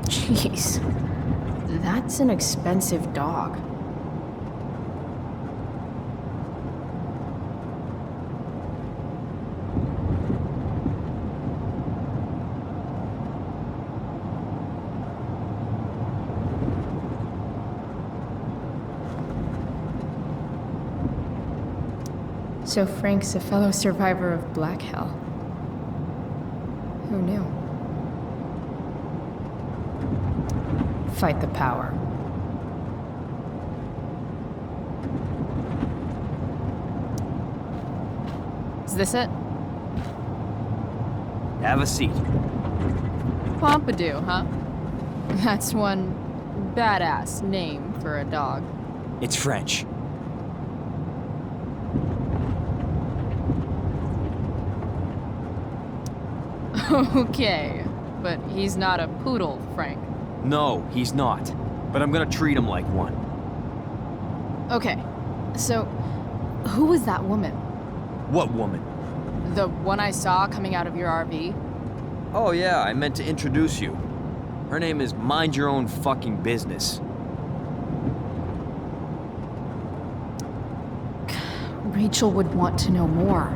Jeez. That's an expensive dog. So Frank's a fellow survivor of Black Hell. Who knew? Fight the power. Is this it? Have a seat. Pompidou, huh? That's one badass name for a dog. It's French. Okay, but he's not a poodle, Frank. No, he's not. But I'm gonna treat him like one. Okay, so who was that woman? What woman? The one I saw coming out of your RV? Oh yeah, I meant to introduce you. Her name is Mind Your Own Fucking Business. Rachel would want to know more.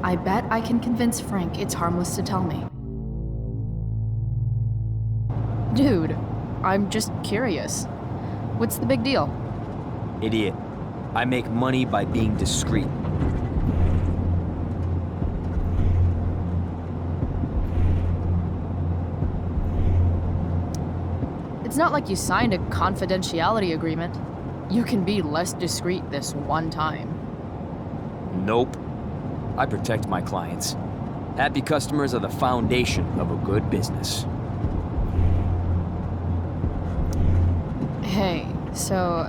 I bet I can convince Frank it's harmless to tell me. Dude, I'm just curious. What's the big deal? Idiot. I make money by being discreet. It's not like you signed a confidentiality agreement. You can be less discreet this one time. Nope. I protect my clients. Happy customers are the foundation of a good business. Hey, so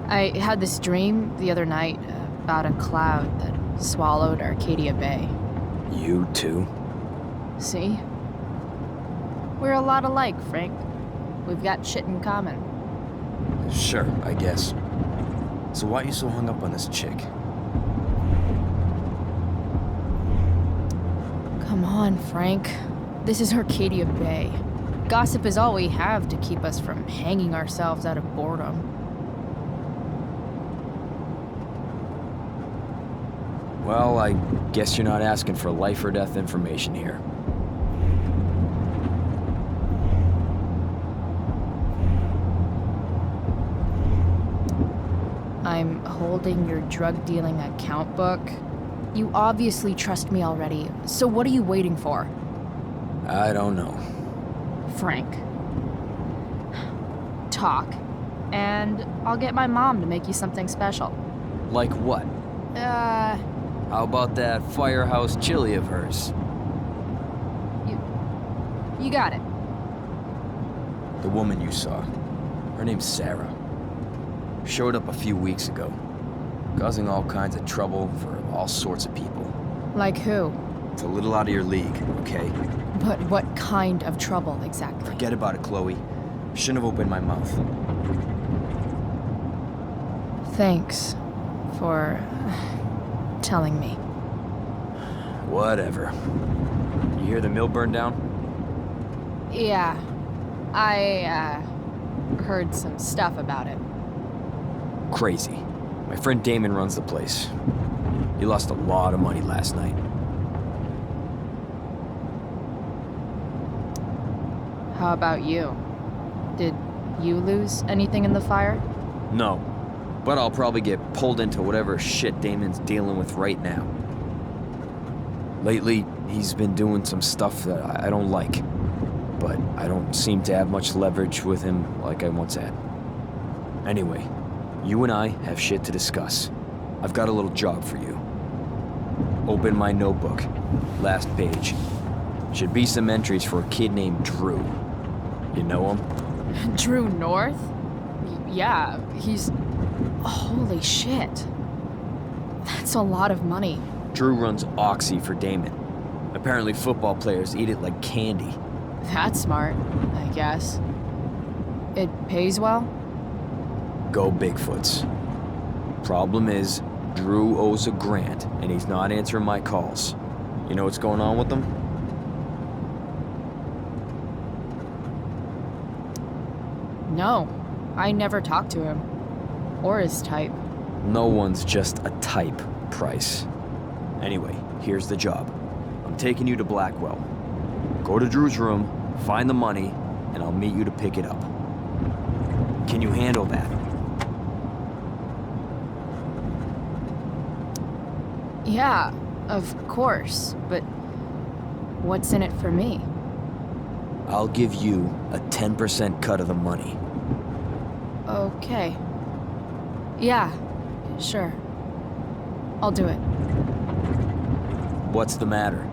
I had this dream the other night about a cloud that swallowed Arcadia Bay. You too? See? We're a lot alike, Frank. We've got shit in common. Sure, I guess. So why are you so hung up on this chick? Come on, Frank. This is Arcadia Bay. Gossip is all we have to keep us from hanging ourselves out of boredom. Well, I guess you're not asking for life or death information here. I'm holding your drug-dealing account book. You obviously trust me already, so what are you waiting for? I don't know. Frank. Talk, and I'll get my mom to make you something special. Like what? How about that firehouse chili of hers? You got it. The woman you saw. Her name's Sarah. Showed up a few weeks ago, causing all kinds of trouble for all sorts of people. Like who? It's a little out of your league, okay? But what kind of trouble, exactly? Forget about it, Chloe. Shouldn't have opened my mouth. Thanks for telling me. Whatever. You hear the mill burn down? Yeah, I heard some stuff about it. Crazy. My friend Damon runs the place. He lost a lot of money last night. How about you? Did you lose anything in the fire? No. But I'll probably get pulled into whatever shit Damon's dealing with right now. Lately, he's been doing some stuff that I don't like. But I don't seem to have much leverage with him like I once had. Anyway, you and I have shit to discuss. I've got a little job for you. Open my notebook. Last page. Should be some entries for a kid named Drew. You know him? Drew North? Yeah, he's... Holy shit. That's a lot of money. Drew runs Oxy for Damon. Apparently football players eat it like candy. That's smart, I guess. It pays well? Go Bigfoots. Problem is, Drew owes a grant, and he's not answering my calls. You know what's going on with them? No, I never talked to him. Or his type. No one's just a type, Price. Anyway, here's the job. I'm taking you to Blackwell. Go to Drew's room, find the money, and I'll meet you to pick it up. Can you handle that? Yeah, of course, but what's in it for me? I'll give you a 10% cut of the money. Okay. Yeah, sure. I'll do it. What's the matter?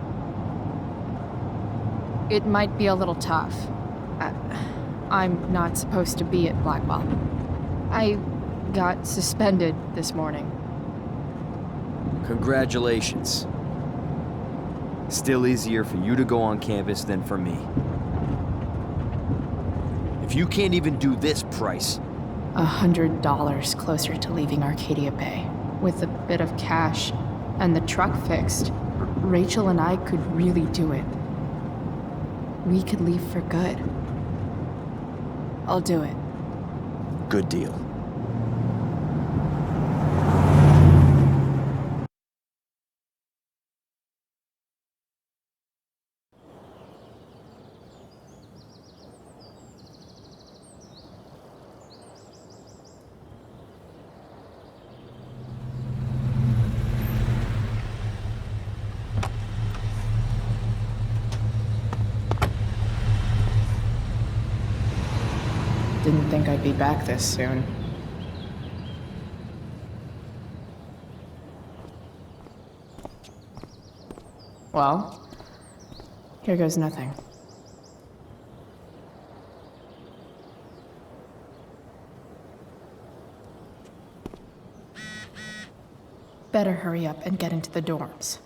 It might be a little tough. I'm not supposed to be at Blackwell. I got suspended this morning. Congratulations. Still easier for you to go on campus than for me. If you can't even do this price... $100 closer to leaving Arcadia Bay. With a bit of cash and the truck fixed, Rachel and I could really do it. We could leave for good. I'll do it. Good deal. Didn't think I'd be back this soon. Well, here goes nothing. Better hurry up and get into the dorms.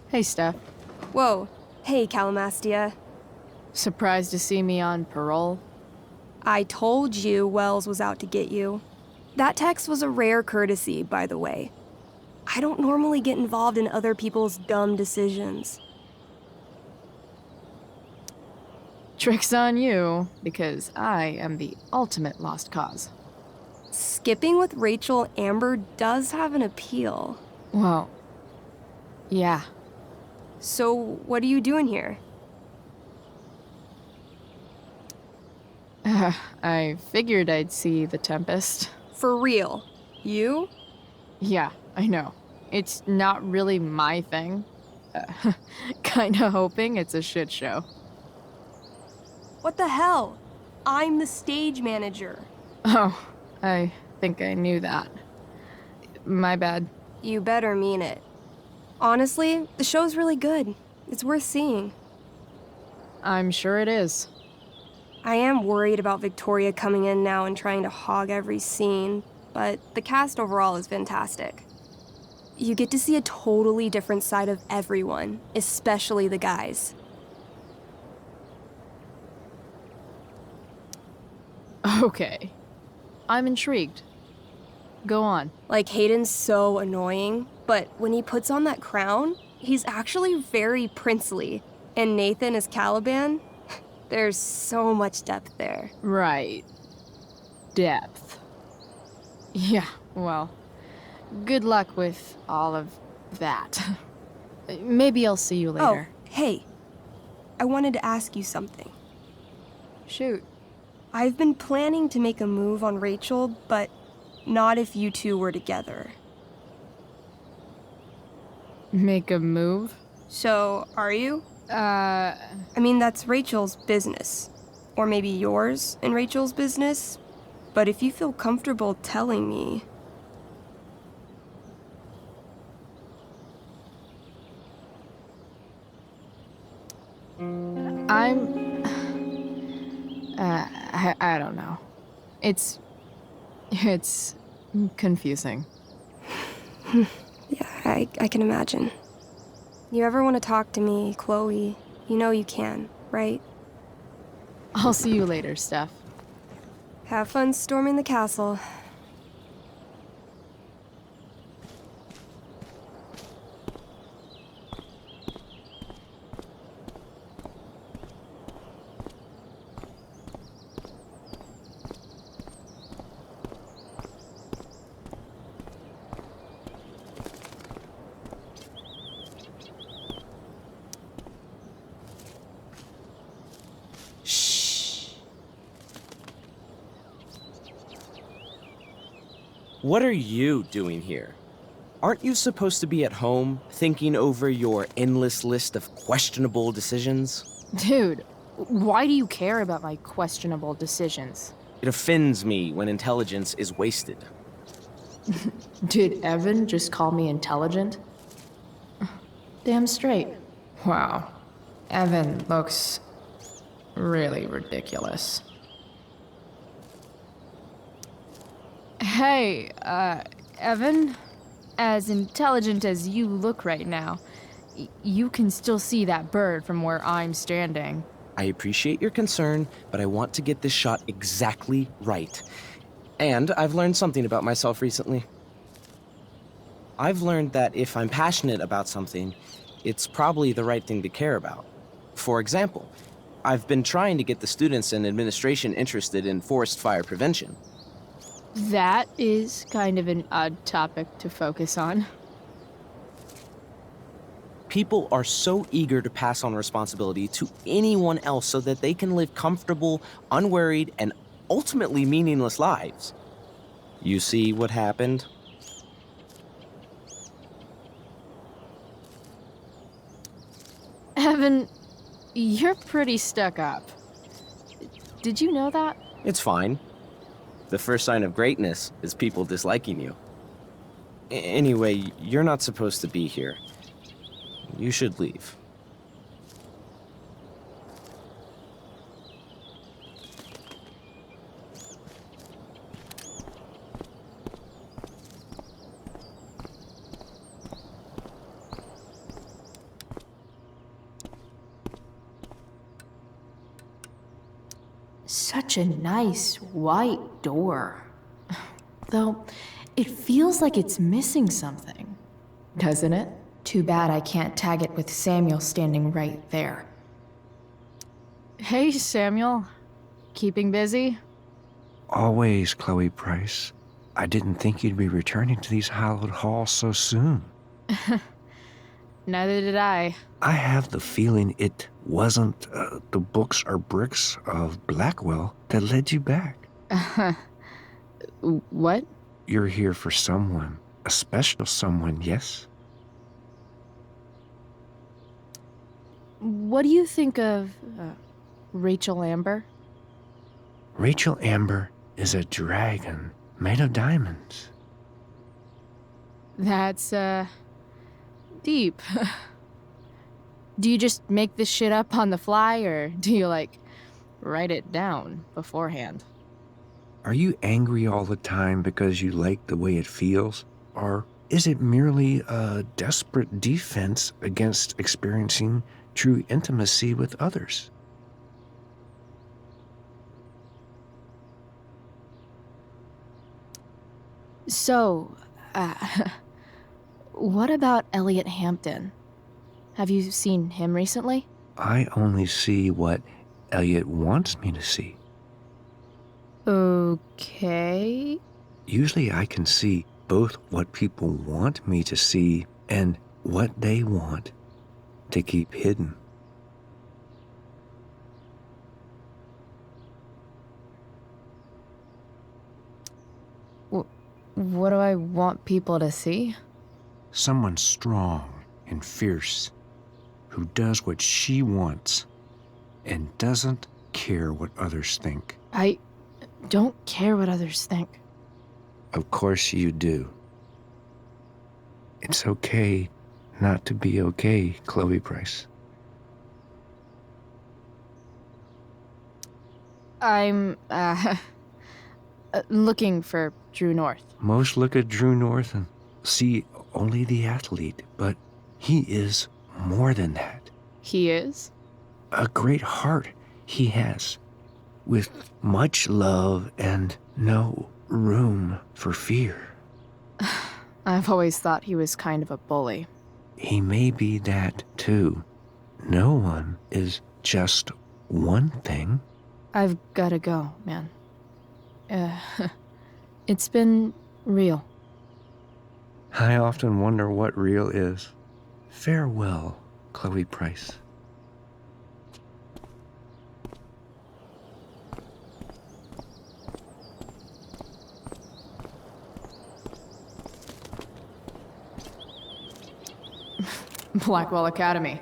Hey, Steph. Whoa. Hey, Calamastia. Surprised to see me on parole? I told you Wells was out to get you. That text was a rare courtesy, by the way. I don't normally get involved in other people's dumb decisions. Trick's on you, because I am the ultimate lost cause. Skipping with Rachel Amber does have an appeal. Well, yeah. So, what are you doing here? I figured I'd see the Tempest. For real? You? Yeah, I know. It's not really my thing. Kinda hoping it's a shit show. What the hell? I'm the stage manager. Oh, I think I knew that. My bad. You better mean it. Honestly, the show's really good. It's worth seeing. I'm sure it is. I am worried about Victoria coming in now and trying to hog every scene, but the cast overall is fantastic. You get to see a totally different side of everyone, especially the guys. Okay. I'm intrigued. Go on. Like, Hayden's so annoying, but when he puts on that crown, he's actually very princely. And Nathan is Caliban. There's so much depth there. Right. Depth. Yeah, well, good luck with all of that. Maybe I'll see you later. Oh, hey. I wanted to ask you something. Shoot. I've been planning to make a move on Rachel, but not if you two were together. Make a move? So, are you? I mean, that's Rachel's business. Or maybe yours and Rachel's business. But if you feel comfortable telling me... I don't know. It's confusing. Yeah, I can imagine. You ever want to talk to me, Chloe, you know you can, right? I'll see you later, Steph. Have fun storming the castle. What are you doing here? Aren't you supposed to be at home, thinking over your endless list of questionable decisions? Dude, why do you care about my questionable decisions? It offends me when intelligence is wasted. Did Evan just call me intelligent? Damn straight. Wow. Evan looks really ridiculous. Hey, Evan? As intelligent as you look right now, you can still see that bird from where I'm standing. I appreciate your concern, but I want to get this shot exactly right. And I've learned something about myself recently. I've learned that if I'm passionate about something, it's probably the right thing to care about. For example, I've been trying to get the students and administration interested in forest fire prevention. That is kind of an odd topic to focus on. People are so eager to pass on responsibility to anyone else so that they can live comfortable, unworried, and ultimately meaningless lives. You see what happened? Evan, you're pretty stuck up. Did you know that? It's fine. The first sign of greatness is people disliking you. Anyway, you're not supposed to be here. You should leave. Such a nice white door. Though, it feels like it's missing something. Doesn't it? Too bad I can't tag it with Samuel standing right there. Hey, Samuel. Keeping busy? Always, Chloe Price. I didn't think you'd be returning to these hallowed halls so soon. Neither did I. I have the feeling it wasn't the books or bricks of Blackwell that led you back. What? You're here for someone, a special someone, yes? What do you think of Rachel Amber? Rachel Amber is a dragon made of diamonds. That's, deep. Do you just make this shit up on the fly, or do you, like, write it down beforehand? Are you angry all the time because you like the way it feels? Or is it merely a desperate defense against experiencing true intimacy with others? So, what about Elliot Hampton? Have you seen him recently? I only see what Elliot wants me to see. Okay. Usually I can see both what people want me to see and what they want to keep hidden. What do I want people to see? Someone strong and fierce who does what she wants and doesn't care what others think. I don't care what others think. Of course you do. It's okay not to be okay, Chloe Price. I'm, looking for Drew North. Most look at Drew North and see only the athlete, but he is more than that. He is? A great heart he has, with much love and no room for fear. I've always thought he was kind of a bully. He may be that too. No one is just one thing. I've gotta go, man. It's been real. I often wonder what real is. Farewell, Chloe Price. Blackwell Academy.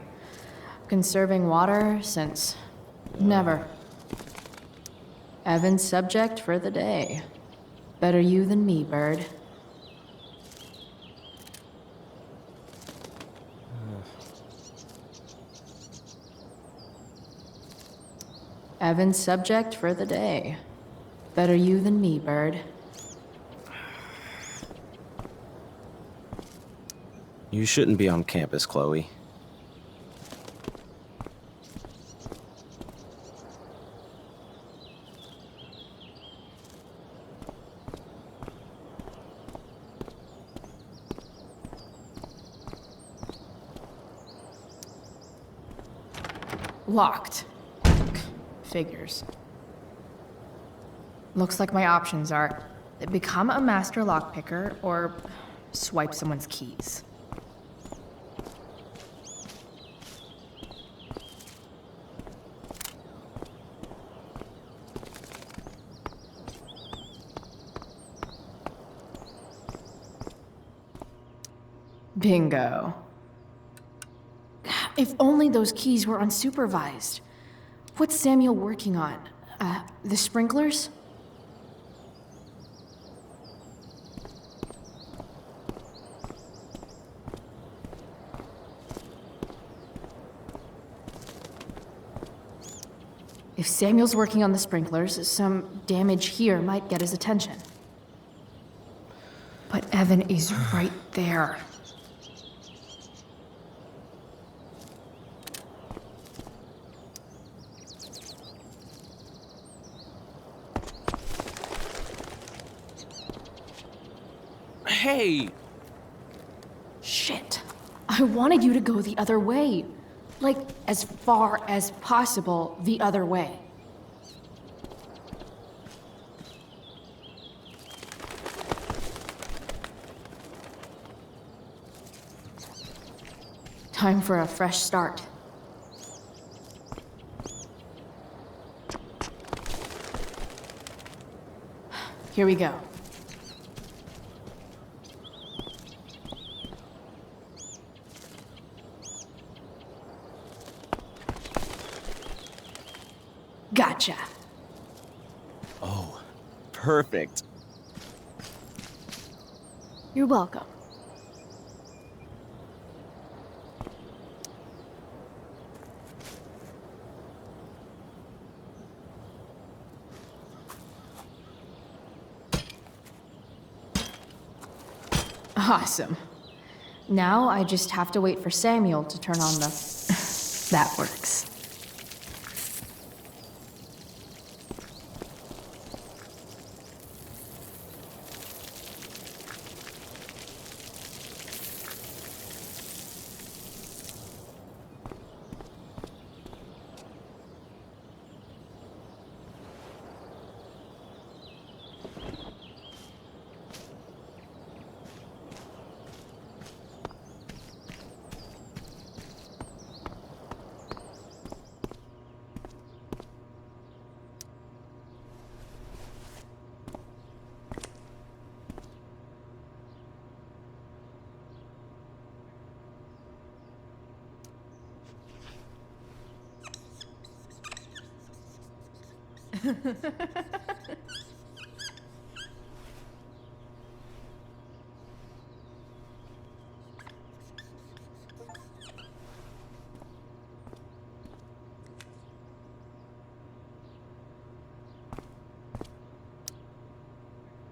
Conserving water since never. Evan's subject for the day. Better you than me, bird. Evan's subject for the day. Better you than me, bird. You shouldn't be on campus, Chloe. Locked. Figures. Looks like my options are become a master lockpicker or swipe someone's keys. Bingo. If only those keys were unsupervised. What's Samuel working on? The sprinklers? If Samuel's working on the sprinklers, some damage here might get his attention. But Evan is right there. Hey! Shit. I wanted you to go the other way. Like, as far as possible the other way. Time for a fresh start. Here we go. Gotcha. Oh, perfect. You're welcome. Awesome. Now I just have to wait for Samuel to turn on the... That works.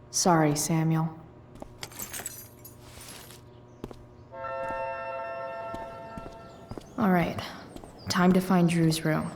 Sorry, Samuel. time to find Drew's room.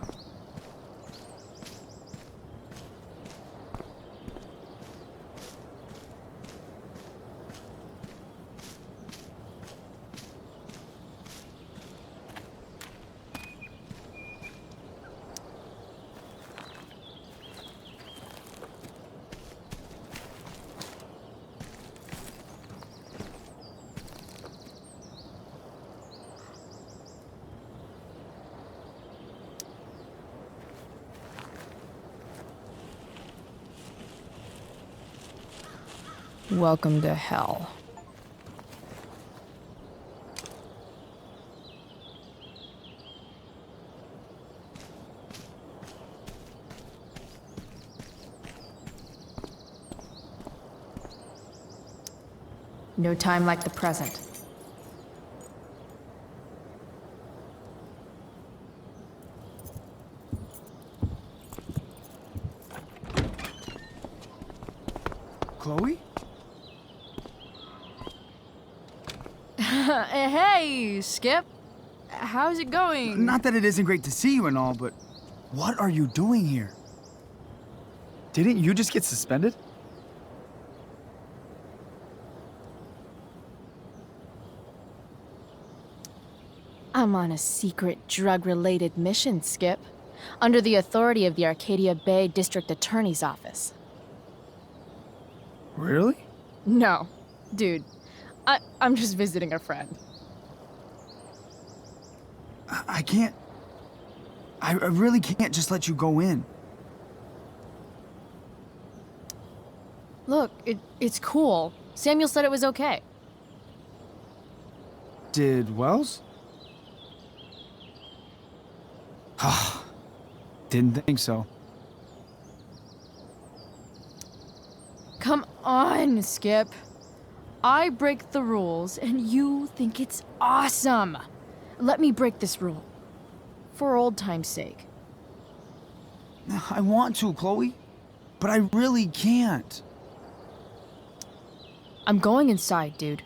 Welcome to hell. No time like the present. Chloe? Hey, Skip. How's it going? Not that it isn't great to see you and all, but what are you doing here? Didn't you just get suspended? I'm on a secret drug-related mission, Skip. Under the authority of the Arcadia Bay District Attorney's Office. Really? No. Dude, I'm just visiting a friend. I can't... I really can't just let you go in. Look, it's cool. Samuel said it was okay. Did Wells? Didn't think so. Come on, Skip. I break the rules, and you think it's awesome. Let me break this rule. For old time's sake. I want to, Chloe, but I really can't. I'm going inside, dude.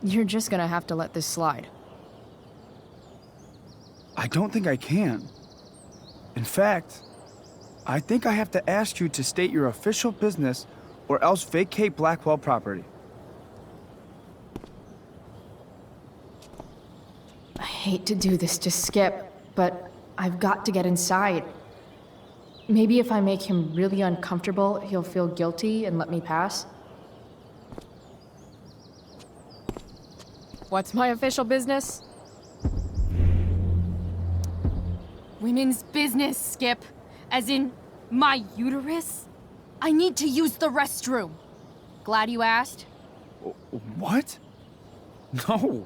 You're just gonna have to let this slide. I don't think I can. In fact, I think I have to ask you to state your official business or else vacate Blackwell property. I hate to do this to Skip, but I've got to get inside. Maybe if I make him really uncomfortable, he'll feel guilty and let me pass. What's my official business? Women's business, Skip. As in, my uterus? I need to use the restroom. Glad you asked. What? No.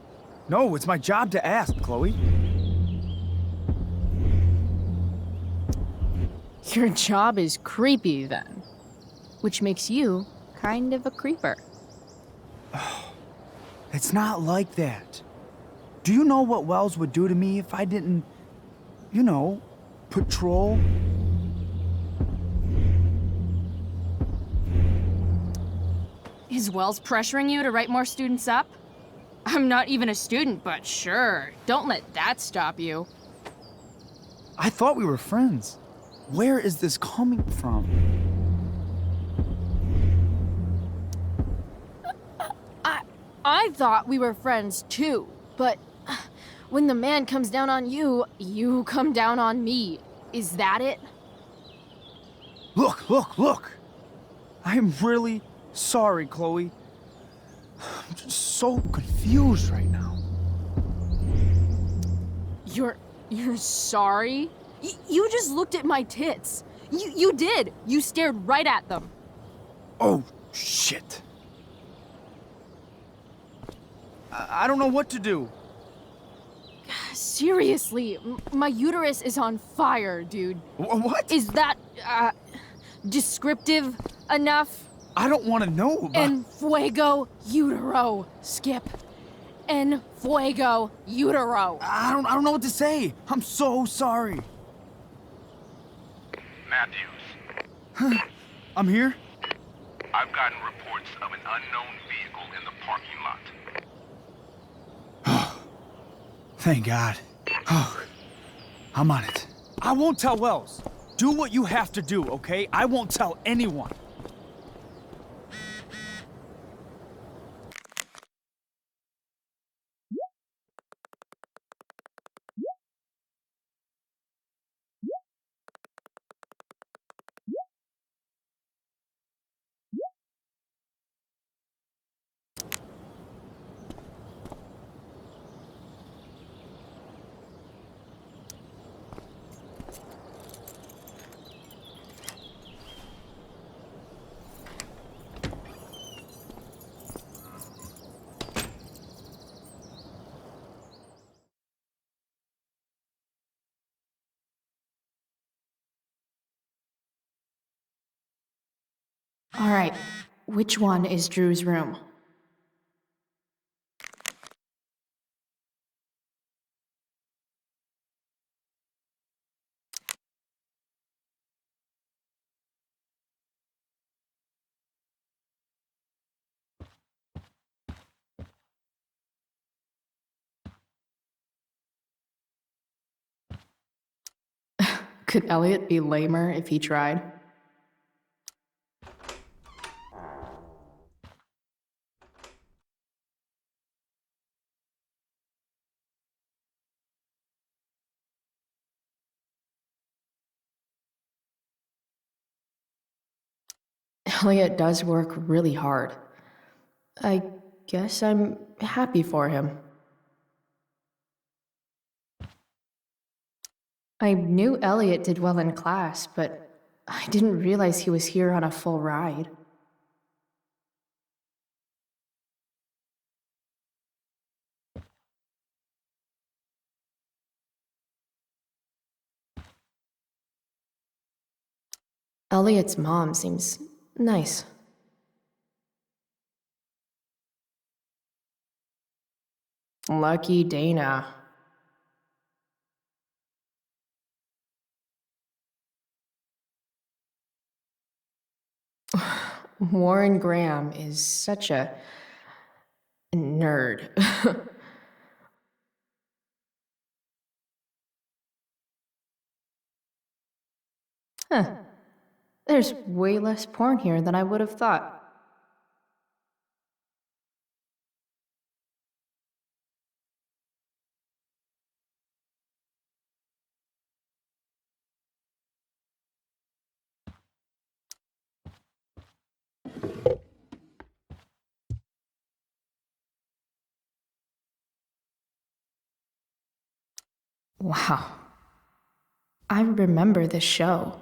No, it's my job to ask, Chloe. Your job is creepy, then. Which makes you kind of a creeper. It's not like that. Do you know what Wells would do to me if I didn't, you know, patrol? Is Wells pressuring you to write more students up? I'm not even a student, but sure. Don't let that stop you. I thought we were friends. Where is this coming from? I thought we were friends too, but when the man comes down on you, you come down on me. Is that it? Look! I'm really sorry, Chloe. I'm just so confused right now. You're sorry? You just looked at my tits. You did. You stared right at them. Oh, shit. I don't know what to do. Seriously, my uterus is on fire, dude. What? Is that, descriptive enough? I don't want to know, but... En fuego utero, Skip. En fuego utero. I don't know what to say. I'm so sorry. Matthews. I'm here? I've gotten reports of an unknown vehicle in the parking lot. Thank God. Oh, I'm on it. I won't tell Wells. Do what you have to do, okay? I won't tell anyone. All right, which one is Drew's room? Could Elliot be lamer if he tried? Elliot does work really hard. I guess I'm happy for him. I knew Elliot did well in class, but I didn't realize he was here on a full ride. Elliot's mom seems nice. Lucky Dana. Warren Graham is such a nerd. Huh. There's way less porn here than I would have thought. Wow. I remember this show.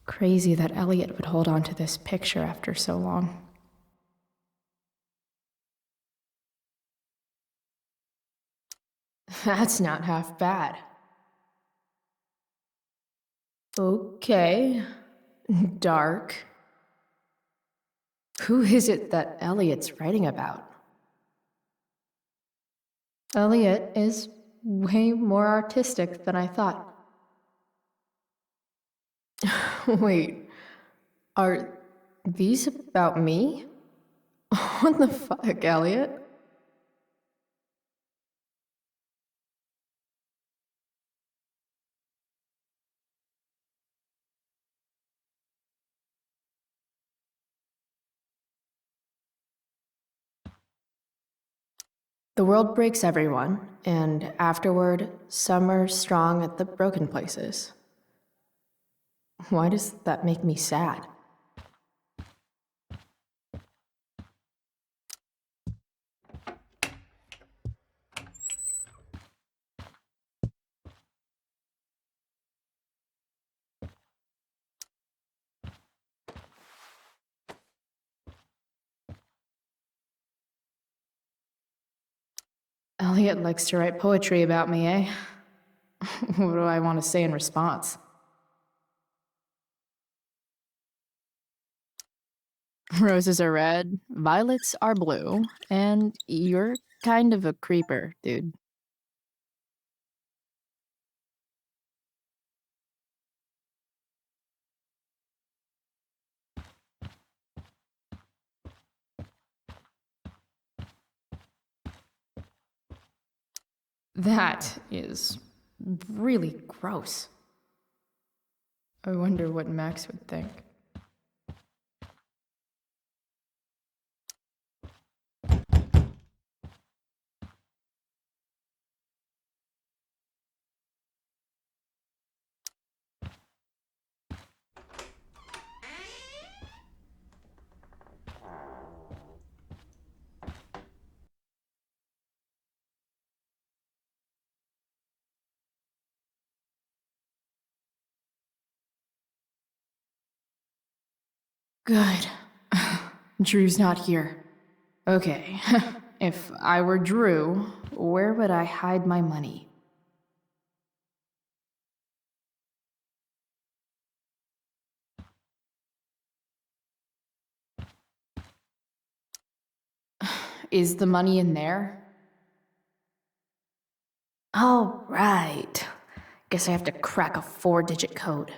Crazy that Elliot would hold on to this picture after so long. That's not half bad. Okay. Dark. Who is it that Elliot's writing about? Elliot is way more artistic than I thought. Wait, are these about me? What the fuck, Elliot? The world breaks everyone, and afterward, some are strong at the broken places. Why does that make me sad? Elliot likes to write poetry about me, eh? What do I want to say in response? Roses are red, violets are blue, and you're kind of a creeper, dude. That is really gross. I wonder what Max would think. Good. Drew's not here. Okay, if I were Drew, where would I hide my money? Is the money in there? Oh, right. Guess I have to crack a 4-digit code.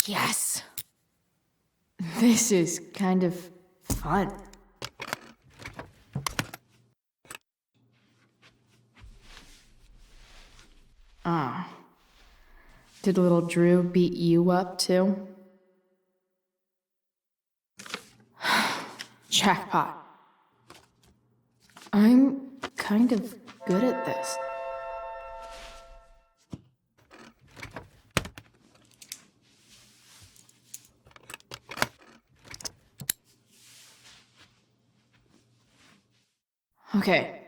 Yes! This is kind of fun. Ah. Did little Drew beat you up too? Jackpot. I'm kind of good at this. Okay,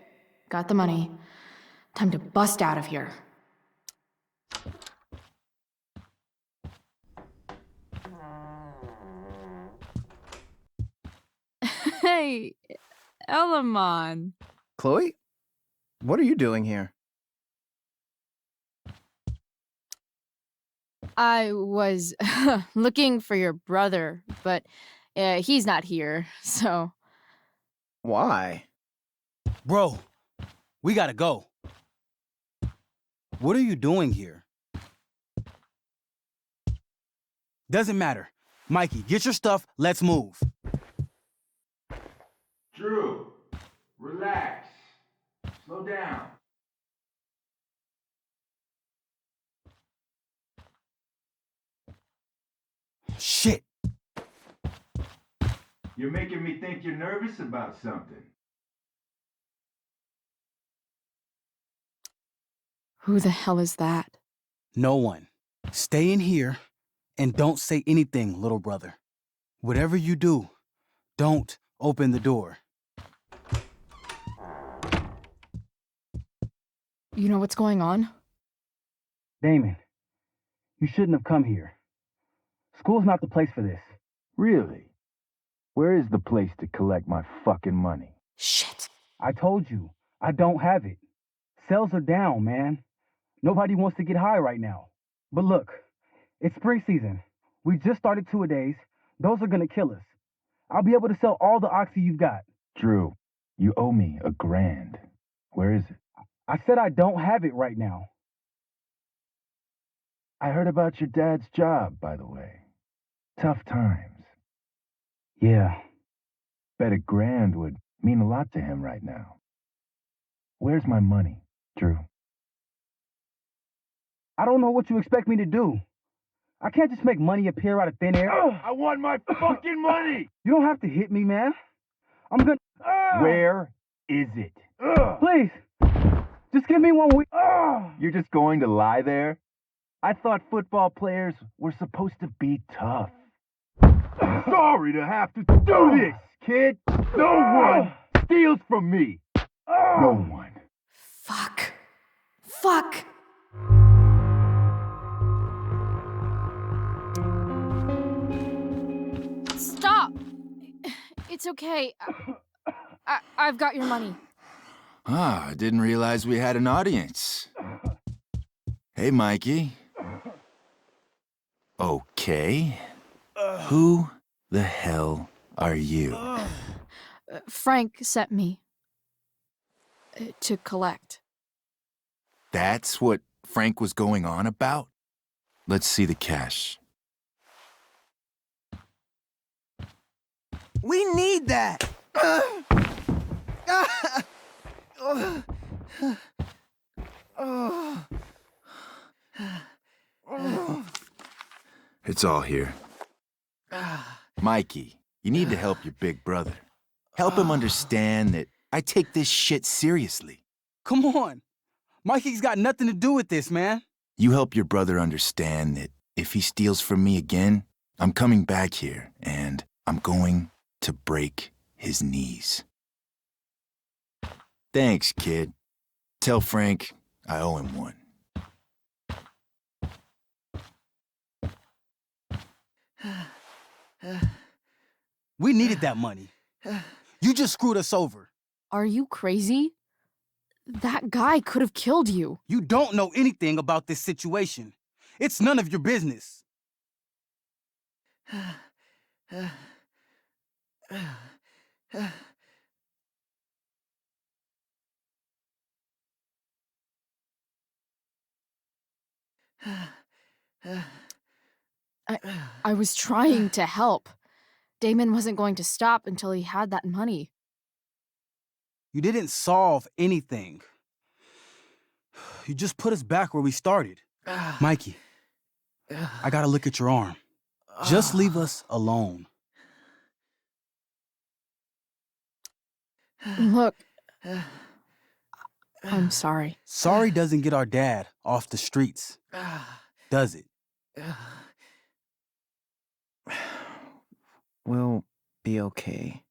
got the money. Time to bust out of here. Hey, Elamon. Chloe? What are you doing here? I was looking for your brother, but he's not here, so... Why? Bro, we gotta go. What are you doing here? Doesn't matter. Mikey, get your stuff, let's move. Drew, relax. Slow down. Shit. You're making me think you're nervous about something. Who the hell is that? No one. Stay in here and don't say anything, little brother. Whatever you do, don't open the door. You know what's going on? Damon, you shouldn't have come here. School's not the place for this. Really? Where is the place to collect my fucking money? Shit. I told you, I don't have it. Sales are down, man. Nobody wants to get high right now. But look, it's spring season. We just started two-a-days. Those are gonna kill us. I'll be able to sell all the oxy you've got. Drew, you owe me $1,000. Where is it? I said I don't have it right now. I heard about your dad's job, by the way. Tough times. Yeah. Bet $1,000 would mean a lot to him right now. Where's my money, Drew? I don't know what you expect me to do. I can't just make money appear out of thin air. I want my fucking money! You don't have to hit me, man. I'm gonna... Where is it? Please, just give me 1 week. You're just going to lie there? I thought football players were supposed to be tough. Sorry to have to do this, kid. No one steals from me. No one. Fuck. Fuck. Stop! It's okay. I've got your money. Ah, I didn't realize we had an audience. Hey, Mikey. Okay. Who the hell are you? Frank sent me to collect. That's what Frank was going on about? Let's see the cash. We need that! It's all here. Mikey, you need to help your big brother. Help him understand that I take this shit seriously. Come on. Mikey's got nothing to do with this, man. You help your brother understand that if he steals from me again, I'm coming back here and I'm going to break his knees. Thanks, kid. Tell Frank I owe him one. We needed that money. You just screwed us over. Are you crazy? That guy could have killed you. You don't know anything about this situation. It's none of your business. I was trying to help. Damon wasn't going to stop until he had that money. You didn't solve anything. You just put us back where we started. Mikey, I gotta look at your arm. Just leave us alone. Look, I'm sorry. Sorry doesn't get our dad off the streets, does it? We'll be okay.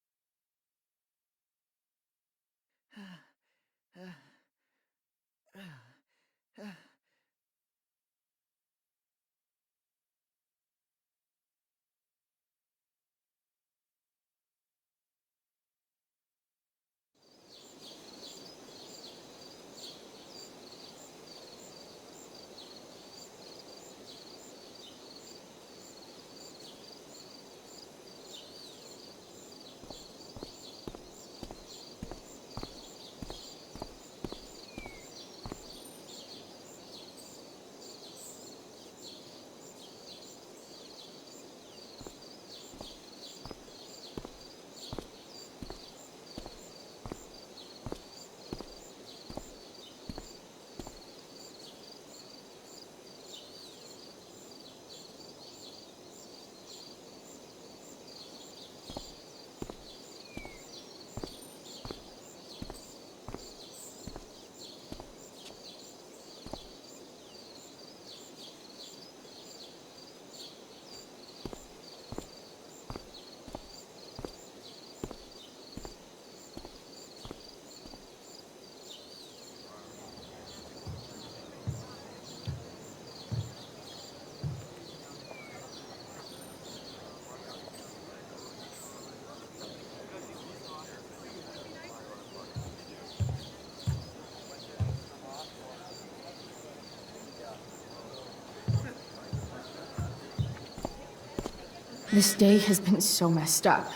This day has been so messed up.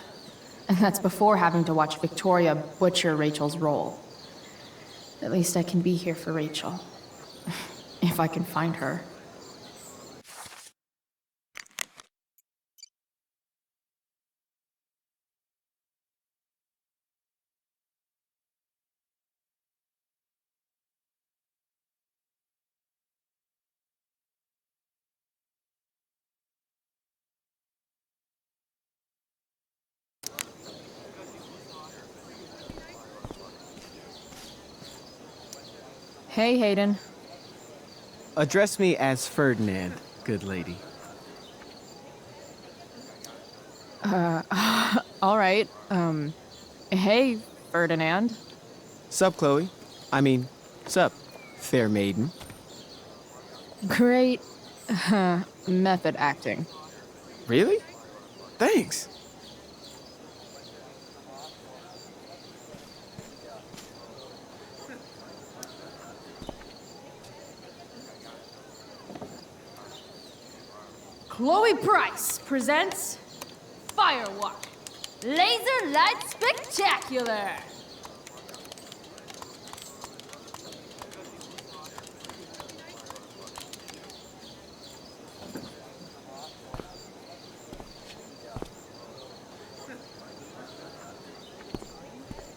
And that's before having to watch Victoria butcher Rachel's role. At least I can be here for Rachel. If I can find her. Hey, Hayden. Address me as Ferdinand, good lady. All right. Hey, Ferdinand. Sup, Chloe? I mean, sup, fair maiden. Great method acting. Really? Thanks. Chloe Price presents Firewalk Laser Light Spectacular.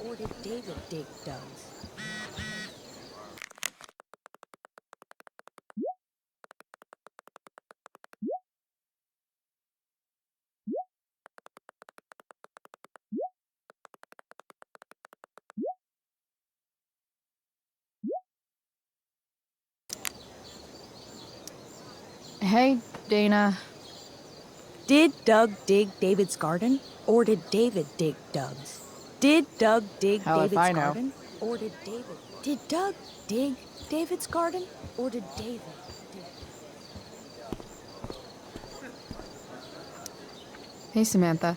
Or did David dig Doug's? Hey, Dana. Did Doug dig David's garden? Or did David dig Doug's? Did Doug dig Hell if David's I know. garden? Or did Doug dig David's garden? Or did David dig? Hey, Samantha.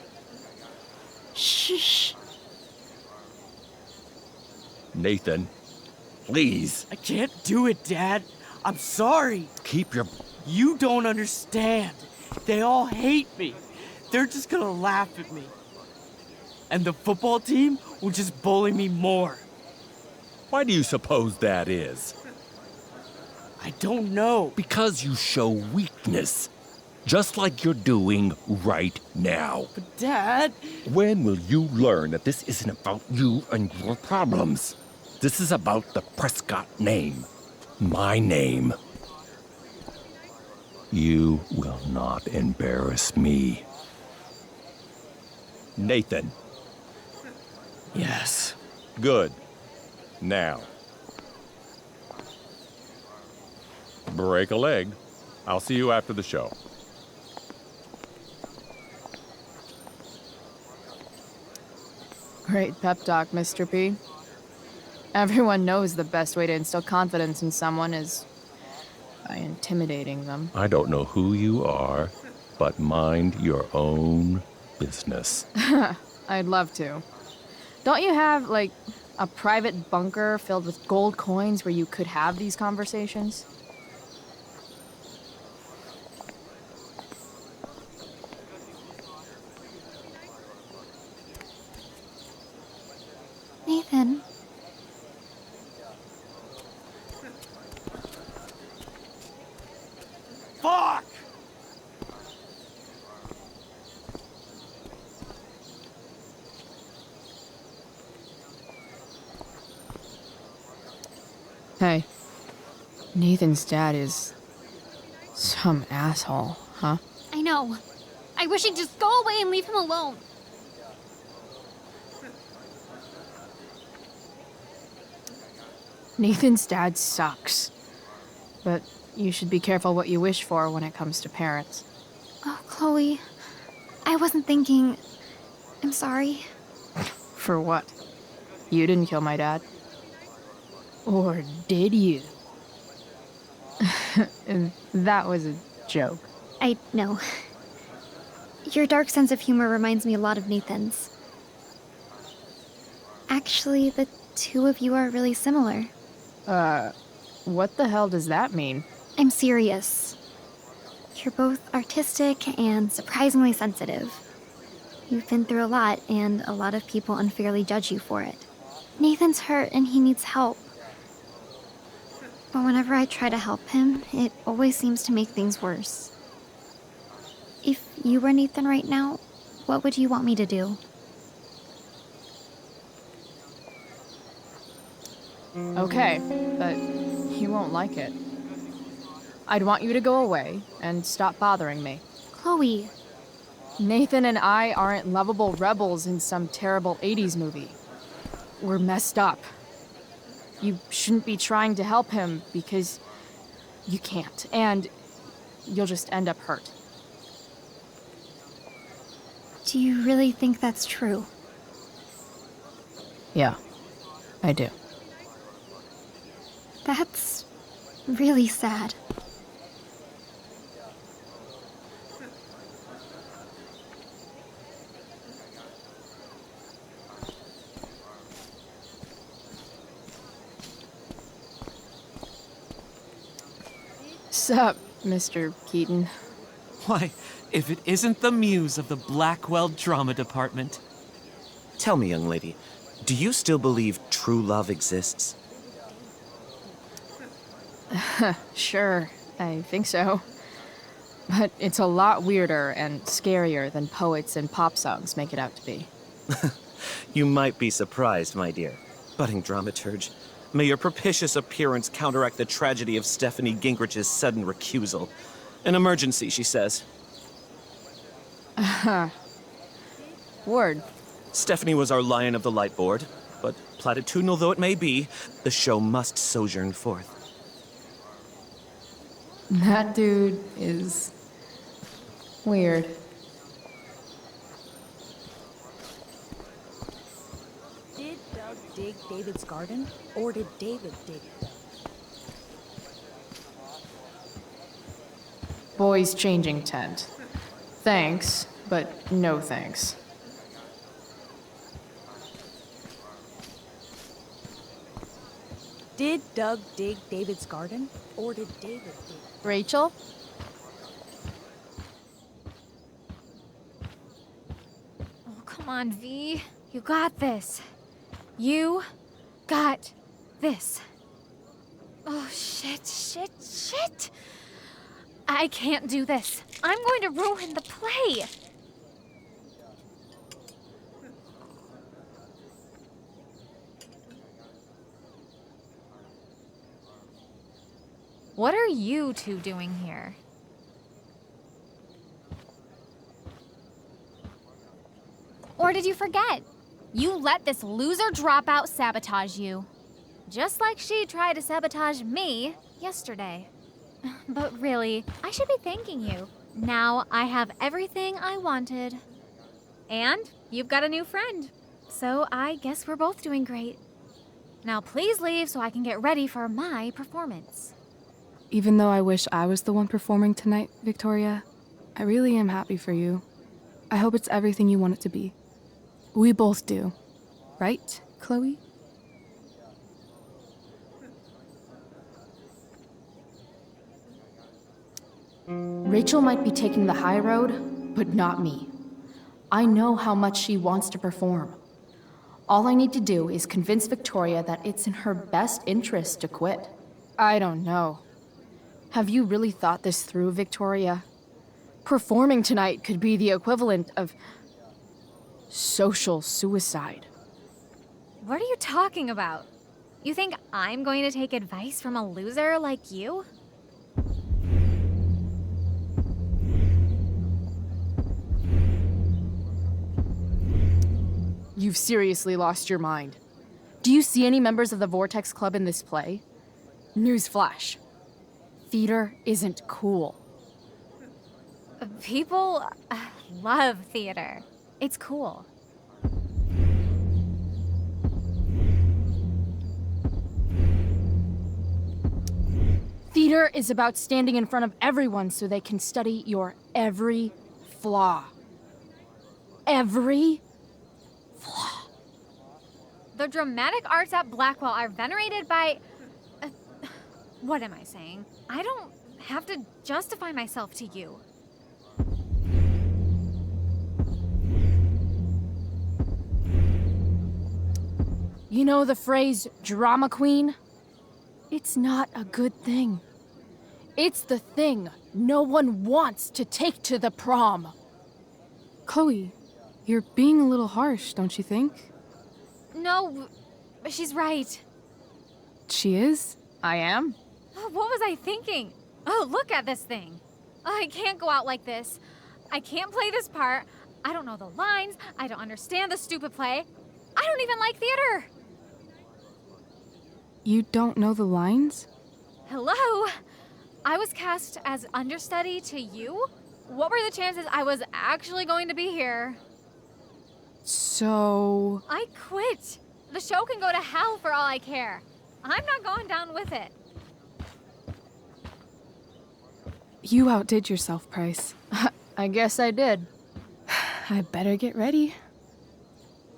Shh. Nathan, please. I can't do it, Dad. I'm sorry. Keep your... You don't understand. They all hate me. They're just gonna laugh at me. And the football team will just bully me more. Why do you suppose that is? I don't know. Because you show weakness. Just like you're doing right now. But Dad... When will you learn that this isn't about you and your problems? This is about the Prescott name. My name. You will not embarrass me. Nathan. Yes. Good. Now. Break a leg. I'll see you after the show. Great pep talk, Mr. P. Everyone knows the best way to instill confidence in someone is by intimidating them. I don't know who you are, but mind your own business. I'd love to. Don't you have, like, a private bunker filled with gold coins where you could have these conversations? Nathan. Fuck! Hey. Nathan's dad is some asshole, huh? I know. I wish he'd just go away and leave him alone. Nathan's dad sucks. But you should be careful what you wish for when it comes to parents. Oh, Chloe. I wasn't thinking. I'm sorry. For what? You didn't kill my dad. Or did you? That was a joke. I know. Your dark sense of humor reminds me a lot of Nathan's. Actually, the two of you are really similar. What the hell does that mean? I'm serious. You're both artistic and surprisingly sensitive. You've been through a lot, and a lot of people unfairly judge you for it. Nathan's hurt and he needs help. But whenever I try to help him, it always seems to make things worse. If you were Nathan right now, what would you want me to do? Okay, but you won't like it. I'd want you to go away and stop bothering me. Chloe. Nathan and I aren't lovable rebels in some terrible 80s movie. We're messed up. You shouldn't be trying to help him because you can't, and you'll just end up hurt. Do you really think that's true? Yeah, I do. That's really sad. Sup, Mr. Keaton? Why, if it isn't the muse of the Blackwell Drama Department. Tell me, young lady, do you still believe true love exists? Sure, I think so. But it's a lot weirder and scarier than poets and pop songs make it out to be. You might be surprised, my dear. Budding dramaturge, may your propitious appearance counteract the tragedy of Stephanie Gingrich's sudden recusal. An emergency, she says. Word. Stephanie was our lion of the light board, but platitudinal though it may be, the show must sojourn forth. That dude is weird. Did Doug dig David's garden, or did David dig Doug? Boys changing tent. Thanks, but no thanks. Did Doug dig David's garden, or did David dig? Rachel? Oh, come on, V. You got this. You got this. Oh, shit. I can't do this. I'm going to ruin the play. What are you two doing here? Or did you forget? You let this loser dropout sabotage you. Just like she tried to sabotage me yesterday. But really, I should be thanking you. Now I have everything I wanted. And you've got a new friend. So I guess we're both doing great. Now please leave so I can get ready for my performance. Even though I wish I was the one performing tonight, Victoria, I really am happy for you. I hope it's everything you want it to be. We both do. Right, Chloe? Rachel might be taking the high road, but not me. I know how much she wants to perform. All I need to do is convince Victoria that it's in her best interest to quit. I don't know. Have you really thought this through, Victoria? Performing tonight could be the equivalent of social suicide. What are you talking about? You think I'm going to take advice from a loser like you? You've seriously lost your mind. Do you see any members of the Vortex Club in this play? Newsflash. Theater isn't cool. People love theater. It's cool. Theater is about standing in front of everyone so they can study your every flaw. Every flaw. The dramatic arts at Blackwell are venerated by... what am I saying? I don't have to justify myself to you. You know the phrase, drama queen? It's not a good thing. It's the thing no one wants to take to the prom. Chloe, you're being a little harsh, don't you think? No, she's right. She is? I am? What was I thinking? Oh, look at this thing. I can't go out like this. I can't play this part. I don't know the lines. I don't understand the stupid play. I don't even like theater. You don't know the lines? Hello? I was cast as understudy to you? What were the chances I was actually going to be here? So... I quit. The show can go to hell for all I care. I'm not going down with it. You outdid yourself, Price. I guess I did. I better get ready.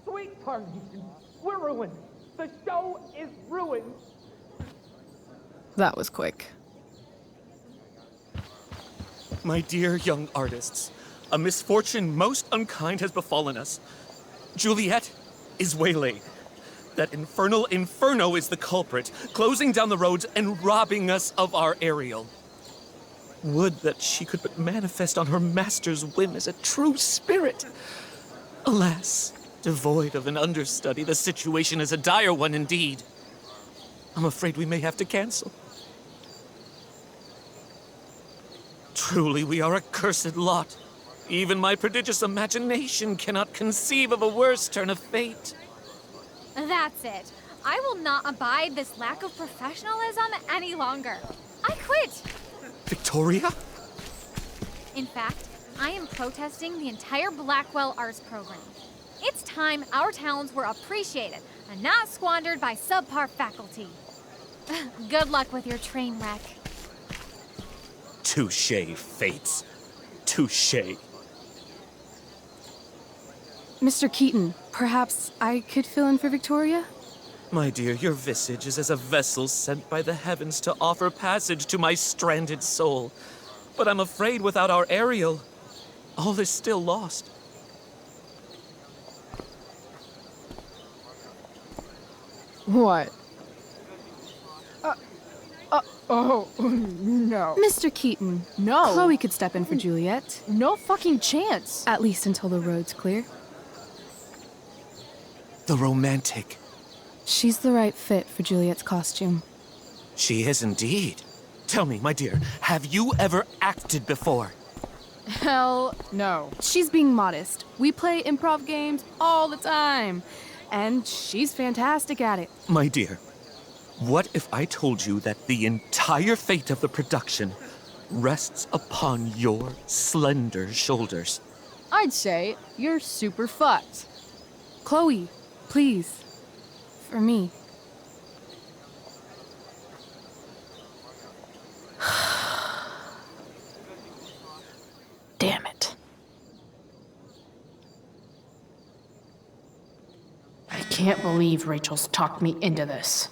Sweetheart, we're ruined. The show is ruined. That was quick. My dear young artists, a misfortune most unkind has befallen us. Juliet is waylaid. That infernal inferno is the culprit, closing down the roads and robbing us of our Ariel. Would that she could but manifest on her master's whim as a true spirit. Alas, devoid of an understudy, the situation is a dire one indeed. I'm afraid we may have to cancel. Truly, we are a cursed lot. Even my prodigious imagination cannot conceive of a worse turn of fate. That's it. I will not abide this lack of professionalism any longer. I quit. Victoria? In fact, I am protesting the entire Blackwell Arts program. It's time our talents were appreciated and not squandered by subpar faculty. Good luck with your train wreck. Touché, Fates. Touché. Mr. Keaton, perhaps I could fill in for Victoria? My dear, your visage is as a vessel sent by the heavens to offer passage to my stranded soul. But I'm afraid without our Ariel, all is still lost. What? Oh, no. Mr. Keaton. No. Chloe could step in for Juliet. No fucking chance. At least until the road's clear. The romantic. She's the right fit for Juliet's costume. She is indeed. Tell me, my dear, have you ever acted before? Hell no. She's being modest. We play improv games all the time. And she's fantastic at it. My dear, what if I told you that the entire fate of the production rests upon your slender shoulders? I'd say you're super fucked. Chloe, please. For me. Damn it. I can't believe Rachel's talked me into this.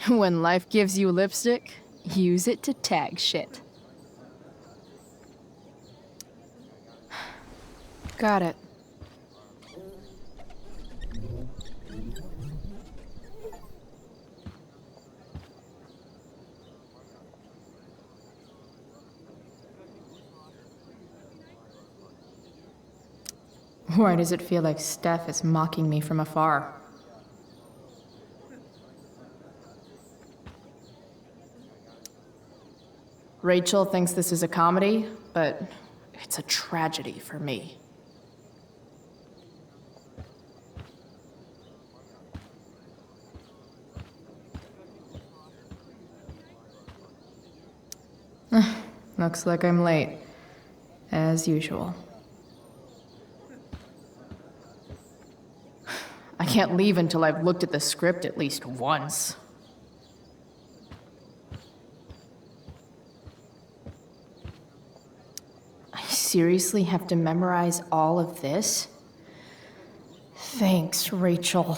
When life gives you lipstick, use it to tag shit. Got it. Why does it feel like Steph is mocking me from afar? Rachel thinks this is a comedy, but it's a tragedy for me. Looks like I'm late, as usual. I can't leave until I've looked at the script at least once. I seriously have to memorize all of this? Thanks, Rachel.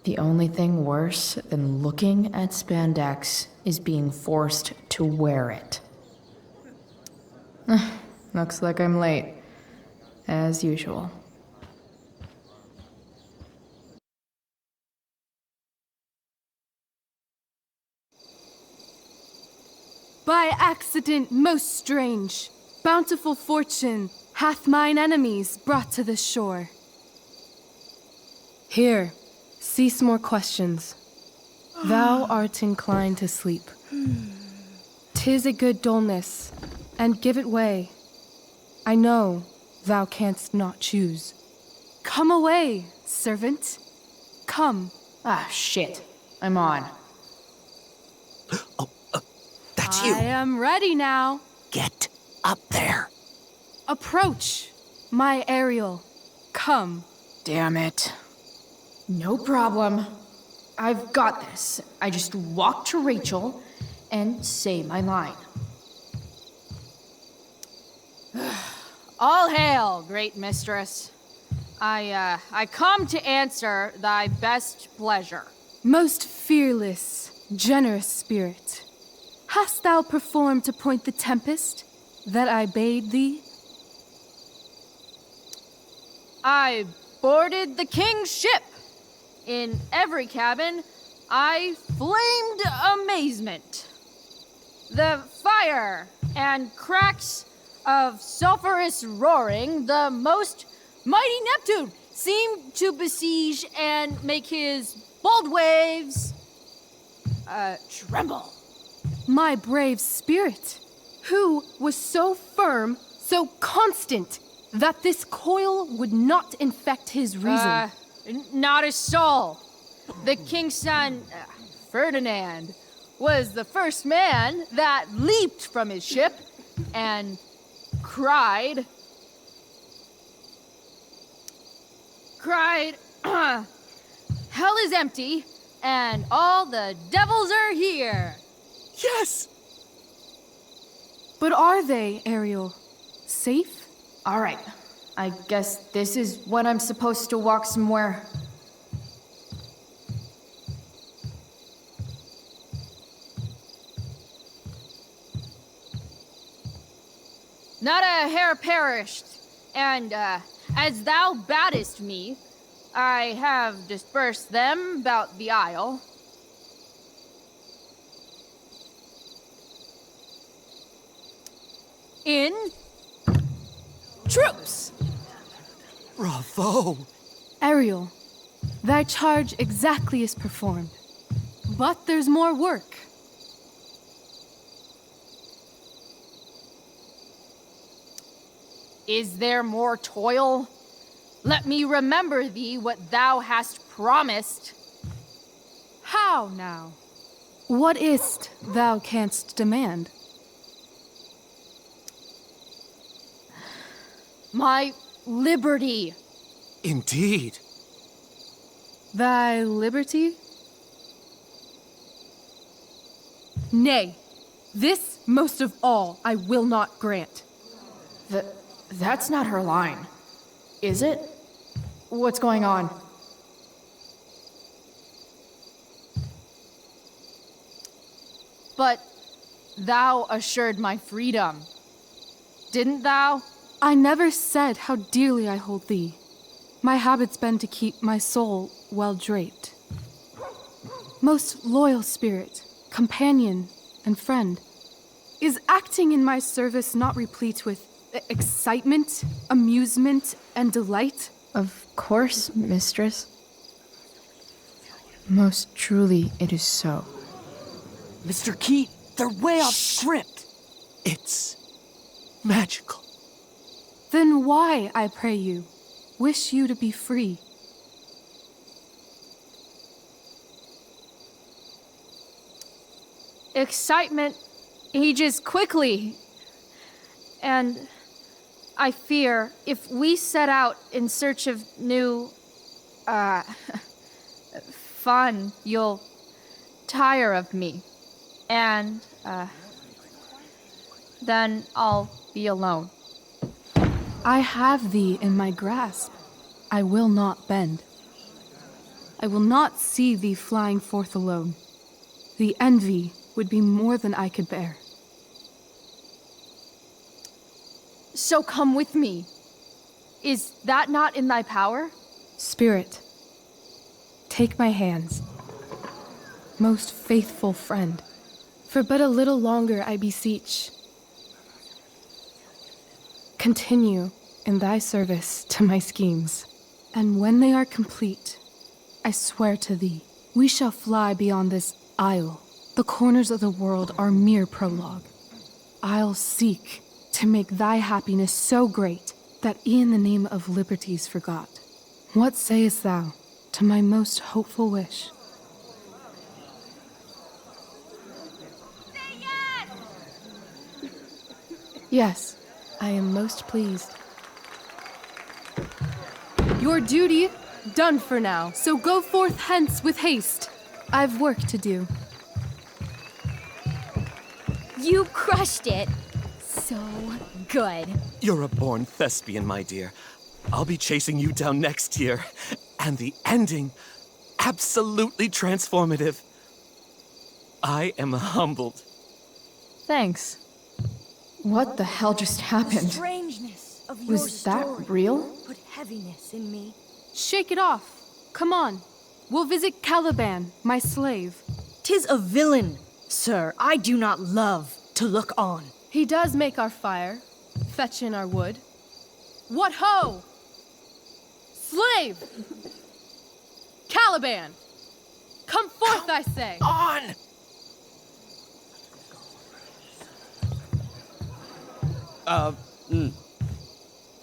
The only thing worse than looking at spandex is being forced to wear it. Looks like I'm late, as usual. By accident most strange, bountiful fortune hath mine enemies brought to this shore. Here, cease more questions. Thou art inclined to sleep. 'Tis a good dullness, and give it way. I know thou canst not choose. Come away, servant. Come. Ah, shit. I'm on. That's you. I am ready now. Get up there. Approach, my Ariel. Come. Damn it. No problem. I've got this. I just walk to Rachel and say my line. All hail, great mistress. I come to answer thy best pleasure. Most fearless, generous spirit, hast thou performed to point the tempest that I bade thee? I boarded the king's ship. In every cabin, I flamed amazement. The fire and cracks of sulphurous roaring, the most mighty Neptune seemed to besiege and make his bold waves tremble. My brave spirit, who was so firm, so constant, that this coil would not infect his reason. Not a soul. The king's son, Ferdinand, was the first man that leaped from his ship and cried, hell is empty and all the devils are here. Yes! But are they, Ariel? Safe? All right. I guess this is when I'm supposed to walk somewhere. Not a hair perished, and as thou badest me, I have dispersed them about the isle. In troops! Bravo! Ariel, thy charge exactly is performed. But there's more work. Is there more toil? Let me remember thee what thou hast promised. How now? What is't thou canst demand? My liberty. Indeed. Thy liberty? Nay, this most of all I will not grant. That's not her line. Is it? What's going on? But thou assured my freedom, didn't thou? I never said how dearly I hold thee. My habit's been to keep my soul well draped. Most loyal spirit, companion, and friend, is acting in my service not replete with excitement, amusement, and delight? Of course, mistress. Most truly, it is so. Mr. Keat, they're way off script. It's magical. Then why, I pray you, wish you to be free? Excitement ages quickly. And I fear if we set out in search of new, fun, you'll tire of me. And, then I'll be alone. I have thee in my grasp. I will not bend. I will not see thee flying forth alone. The envy would be more than I could bear. So come with me. Is that not in thy power? Spirit, take my hands. Most faithful friend, for but a little longer I beseech. Continue in thy service to my schemes, and when they are complete, I swear to thee, we shall fly beyond this isle. The corners of the world are mere prologue. I'll seek to make thy happiness so great that e'en the name of liberty's forgot. What sayest thou to my most hopeful wish? Yes, I am most pleased. Your duty done for now, so go forth hence with haste. I've work to do. You crushed it. So good. You're a born thespian, my dear. I'll be chasing you down next year. And the ending, absolutely transformative. I am humbled. Thanks. What the hell just The happened? strangeness of your Was that story real? put heaviness in me. Shake it off. Come on. We'll visit Caliban, my slave. 'Tis a villain, sir, I do not love to look on. He does make our fire, fetch in our wood. What ho! Slave! Caliban! Come forth, I say! On!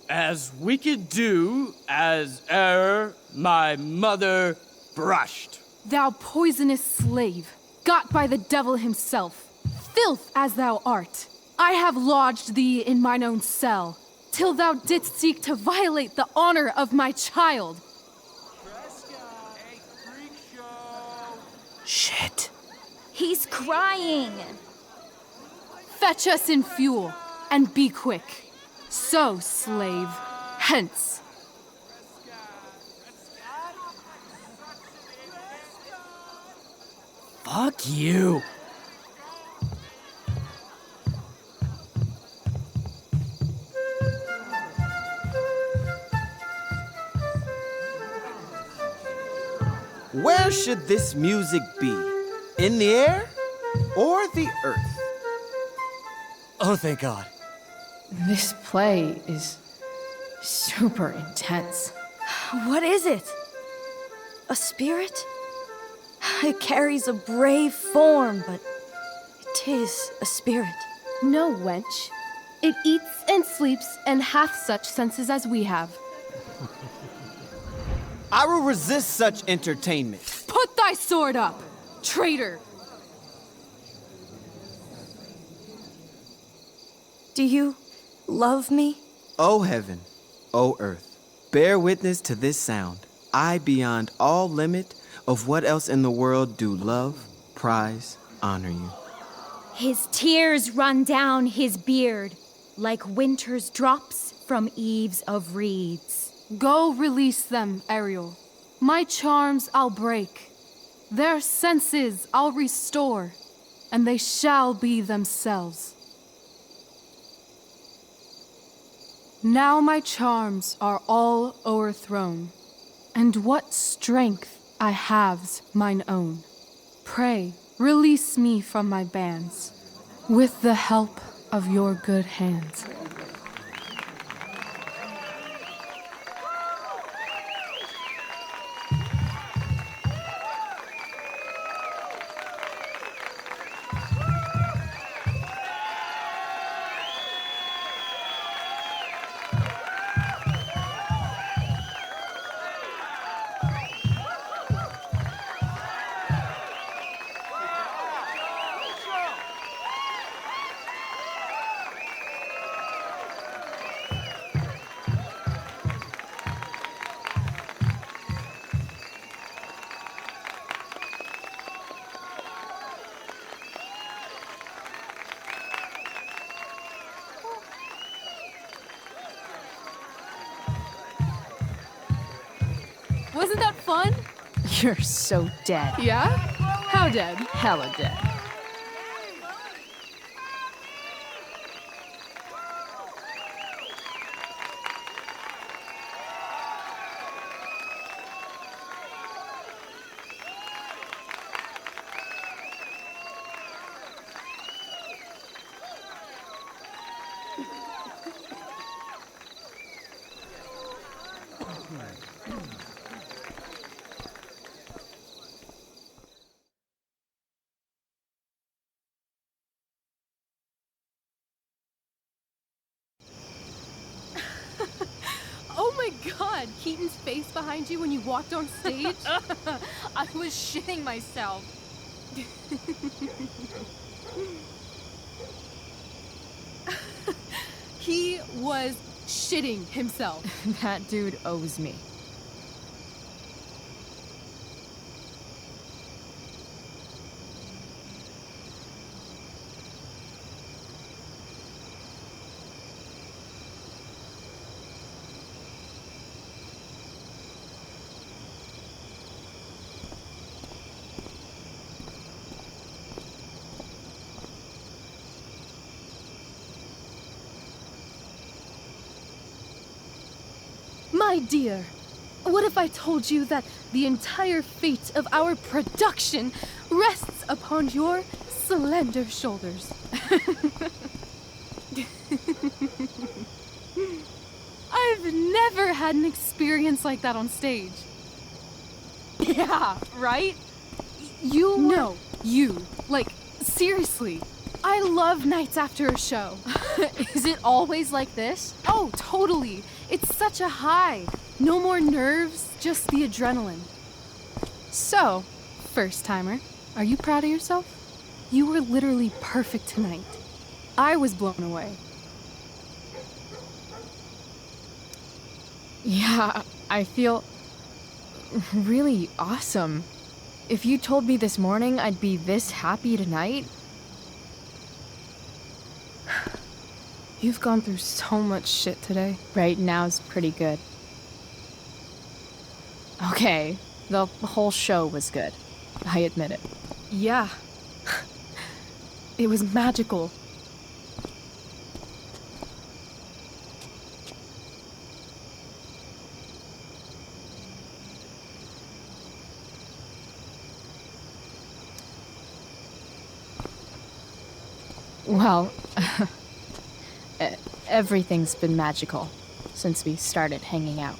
As we could do as e'er my mother brushed. Thou poisonous slave, got by the devil himself, filth as thou art, I have lodged thee in mine own cell, till thou didst seek to violate the honor of my child. Shit. He's crying. Fetch us in fuel, and be quick. So, slave, hence. Fuck you. Where should this music be? In the air or the earth? Oh, thank God. This play is super intense. What is it? A spirit? It carries a brave form, but 'tis a spirit. No, wench. It eats and sleeps and hath such senses as we have. I will resist such entertainment. Put thy sword up, traitor! Do you love me? O heaven, O earth, bear witness to this sound. I, beyond all limit of what else in the world, do love, prize, honor you. His tears run down his beard like winter's drops from eaves of reeds. Go release them, Ariel. My charms I'll break. Their senses I'll restore, and they shall be themselves. Now my charms are all o'erthrown, and what strength I have's mine own. Pray, release me from my bands, with the help of your good hands. Wasn't that fun? You're so dead. Yeah? How dead? Hella dead. God, Keaton's face behind you when you walked on stage? I was shitting myself. He was shitting himself. That dude owes me. My dear, what if I told you that the entire fate of our production rests upon your slender shoulders? I've never had an experience like that on stage. Yeah, right? No, you. Like, seriously. I love nights after a show. Is it always like this? Oh, totally. It's such a high. No more nerves, just the adrenaline. So, first timer, are you proud of yourself? You were literally perfect tonight. I was blown away. Yeah, I feel really awesome. If you told me this morning I'd be this happy tonight. You've gone through so much shit today. Right now's pretty good. Okay, the whole show was good. I admit it. Yeah. It was magical. Well, everything's been magical since we started hanging out.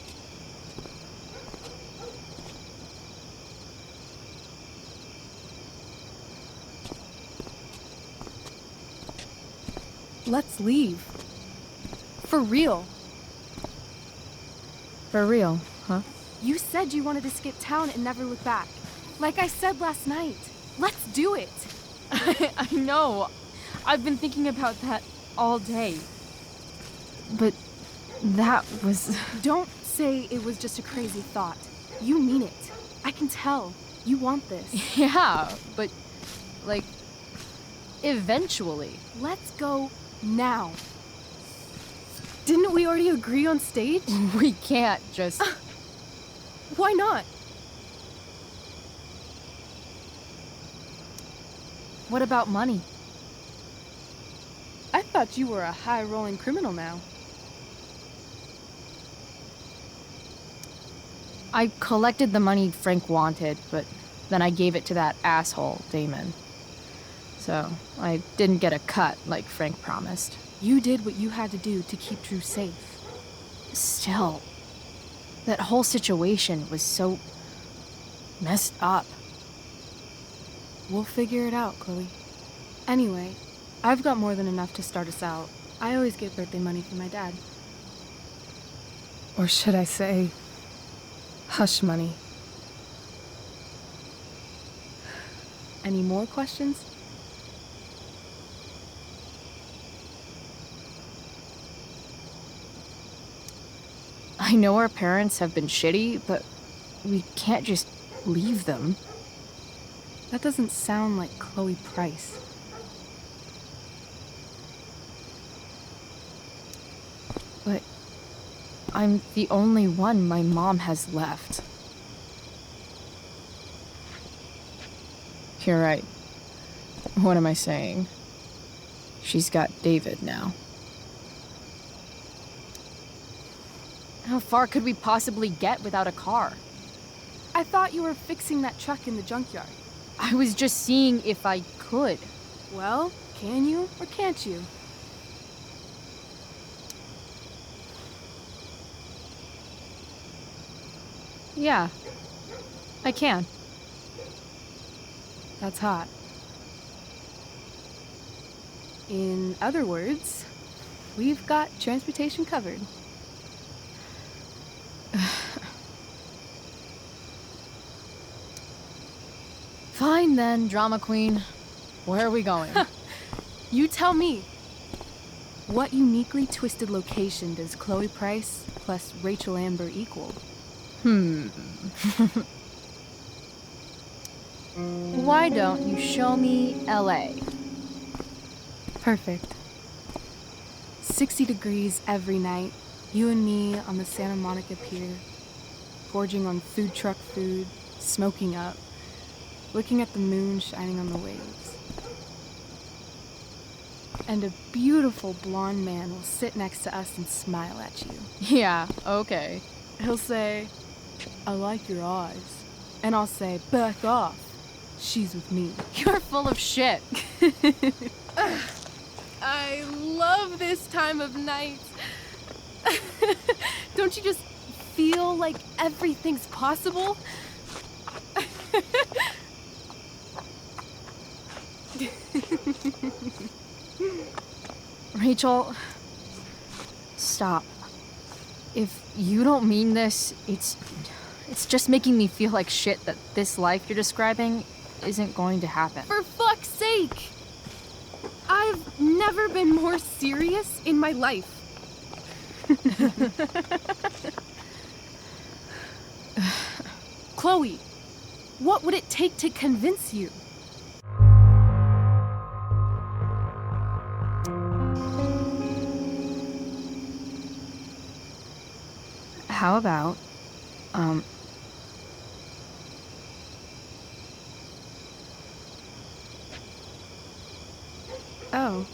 Let's leave. For real. For real, huh? You said you wanted to skip town and never look back. Like I said last night. Let's do it. I know. I've been thinking about that all day. But that was... Don't say it was just a crazy thought. You mean it. I can tell. You want this. Yeah, but, like, eventually. Let's go now. Didn't we already agree on stage? We can't just... Why not? What about money? I thought you were a high-rolling criminal now. I collected the money Frank wanted, but then I gave it to that asshole, Damon. So, I didn't get a cut like Frank promised. You did what you had to do to keep Drew safe. Still, that whole situation was so messed up. We'll figure it out, Chloe. Anyway, I've got more than enough to start us out. I always get birthday money from my dad. Or should I say, hush money. Any more questions? I know our parents have been shitty, but we can't just leave them. That doesn't sound like Chloe Price. But I'm the only one my mom has left. You're right. What am I saying? She's got David now. How far could we possibly get without a car? I thought you were fixing that truck in the junkyard. I was just seeing if I could. Well, can you or can't you? Yeah, I can. That's hot. In other words, we've got transportation covered. Fine then, drama queen. Where are we going? You tell me. What uniquely twisted location does Chloe Price plus Rachel Amber equal? Why don't you show me LA? Perfect. 60 degrees every night. You and me on the Santa Monica Pier, gorging on food truck food, smoking up, looking at the moon shining on the waves. And a beautiful blonde man will sit next to us and smile at you. Yeah, okay. He'll say, "I like your eyes." And I'll say, "Back off. She's with me." You're full of shit. I love this time of night. Don't you just feel like everything's possible? Rachel, stop. If you don't mean this, it's just making me feel like shit that this life you're describing isn't going to happen. For fuck's sake! I've never been more serious in my life. Chloe, what would it take to convince you? How about, Oh.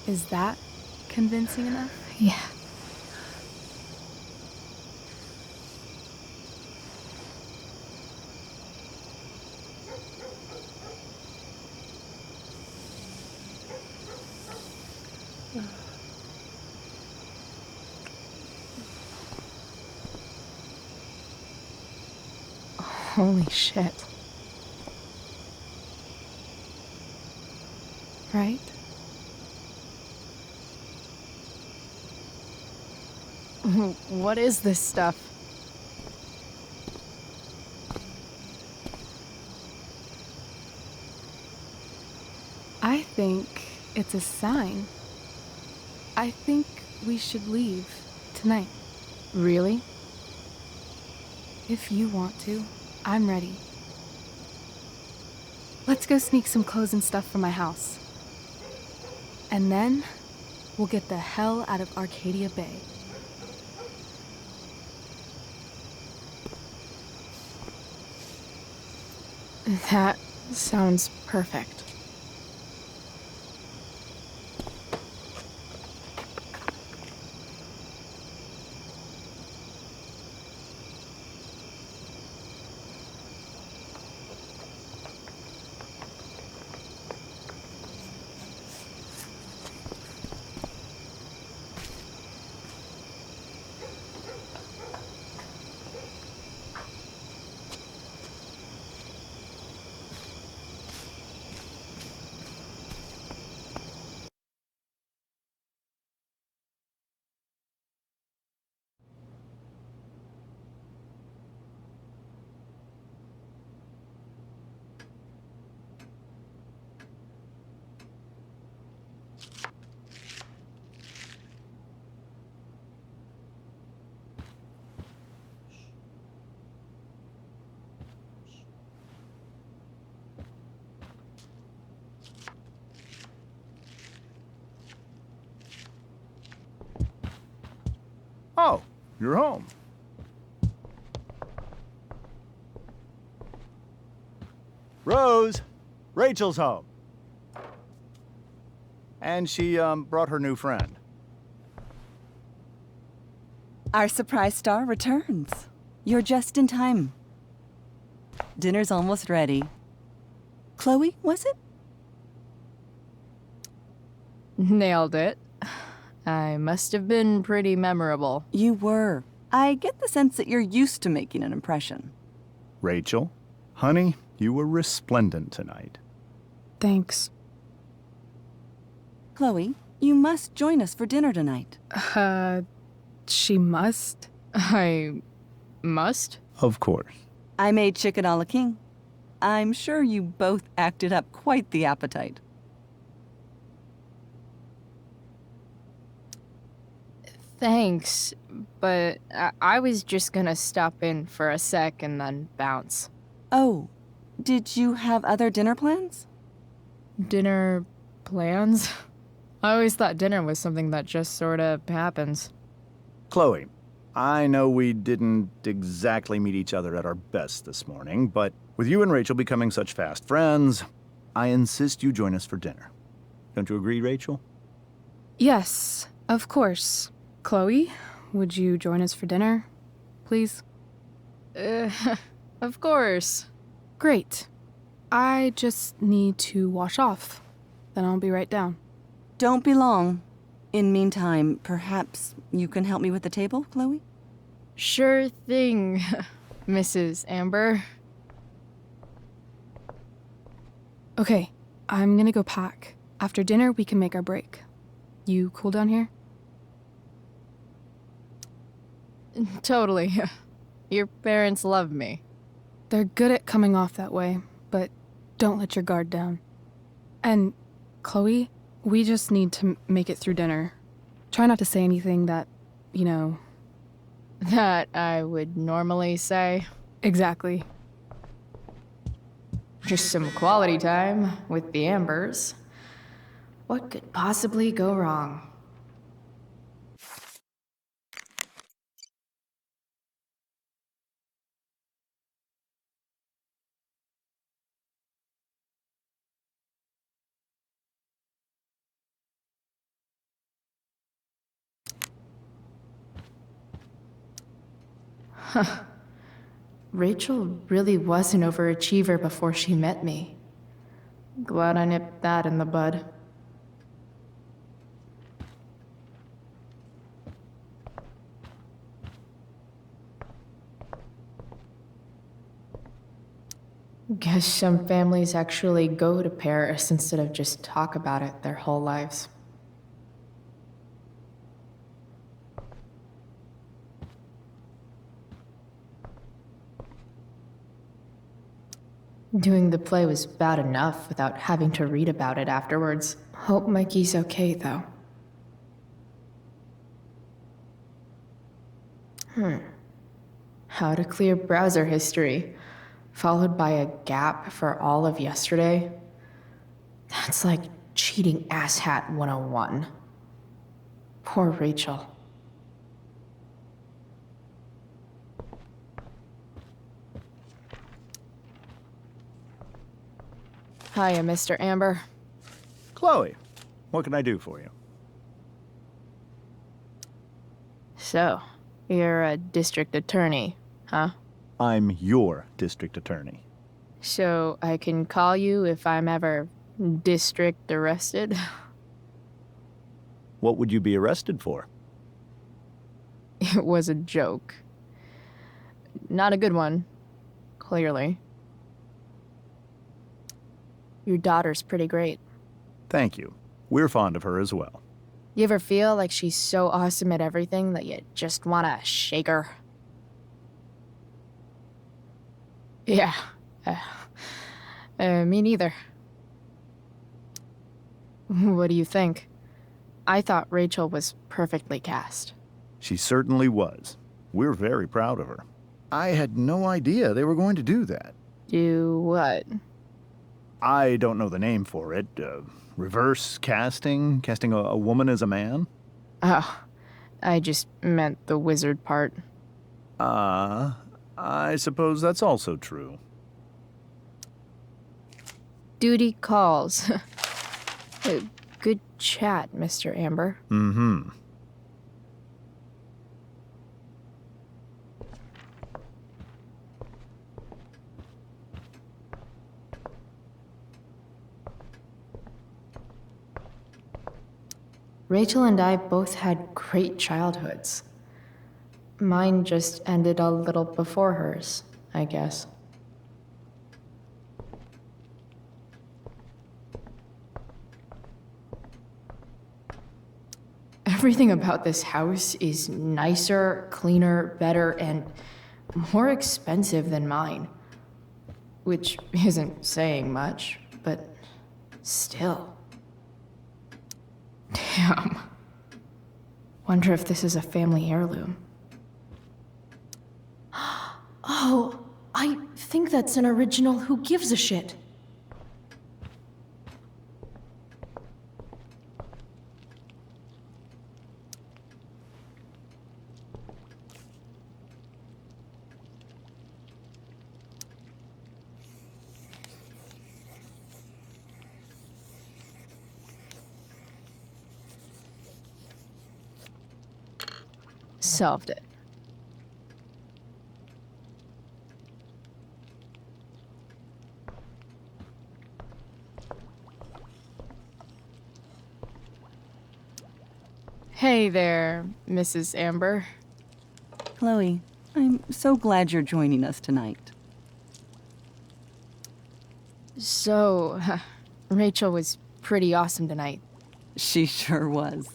Is that convincing enough? Yeah. Holy shit. Right? What is this stuff? I think it's a sign. I think we should leave tonight. Really? If you want to, I'm ready. Let's go sneak some clothes and stuff from my house. And then, we'll get the hell out of Arcadia Bay. That sounds perfect. Oh, you're home. Rose, Rachel's home. And she, brought her new friend. Our surprise star returns. You're just in time. Dinner's almost ready. Chloe, was it? Nailed it. I must have been pretty memorable. You were. I get the sense that you're used to making an impression. Rachel, honey, you were resplendent tonight. Thanks. Chloe, you must join us for dinner tonight. She must? I must? Of course. I made chicken a la king. I'm sure you both acted up quite the appetite. Thanks, but I was just gonna stop in for a sec and then bounce. Oh, did you have other dinner plans? Dinner plans? I always thought dinner was something that just sorta happens. Chloe, I know we didn't exactly meet each other at our best this morning, but with you and Rachel becoming such fast friends, I insist you join us for dinner. Don't you agree, Rachel? Yes, of course. Chloe, would you join us for dinner, please? Of course. Great. I just need to wash off. Then I'll be right down. Don't be long. In meantime, perhaps you can help me with the table, Chloe? Sure thing, Mrs. Amber. Okay, I'm gonna go pack. After dinner, we can make our break. You cool down here? Totally. Your parents love me. They're good at coming off that way, but don't let your guard down. And, Chloe, we just need to make it through dinner. Try not to say anything that, you know... That I would normally say. Exactly. Just some quality time with the Ambers. What could possibly go wrong? Huh. Rachel really was an overachiever before she met me. Glad I nipped that in the bud. Guess some families actually go to Paris instead of just talk about it their whole lives. Doing the play was bad enough without having to read about it afterwards. Hope Mikey's okay, though. How to clear browser history, followed by a gap for all of yesterday? That's like cheating asshat 101. Poor Rachel. Hiya, Mr. Amber. Chloe, what can I do for you? So, you're a district attorney, huh? I'm your district attorney. So, I can call you if I'm ever district arrested? What would you be arrested for? It was a joke. Not a good one, clearly. Your daughter's pretty great. Thank you. We're fond of her as well. You ever feel like she's so awesome at everything that you just wanna shake her? Yeah. Me neither. What do you think? I thought Rachel was perfectly cast. She certainly was. We're very proud of her. I had no idea they were going to do that. Do what? I don't know the name for it. Reverse casting? Casting a woman as a man? Oh, I just meant the wizard part. I suppose that's also true. Duty calls. Good chat, Mr. Amber. Mm-hmm. Rachel and I both had great childhoods. Mine just ended a little before hers, I guess. Everything about this house is nicer, cleaner, better, and more expensive than mine. Which isn't saying much, but still. Damn. Wonder if this is a family heirloom. Oh, I think that's an original Who Gives a Shit. Solved it. Hey there, Mrs. Amber. Chloe, I'm so glad you're joining us tonight. So, Rachel was pretty awesome tonight. She sure was.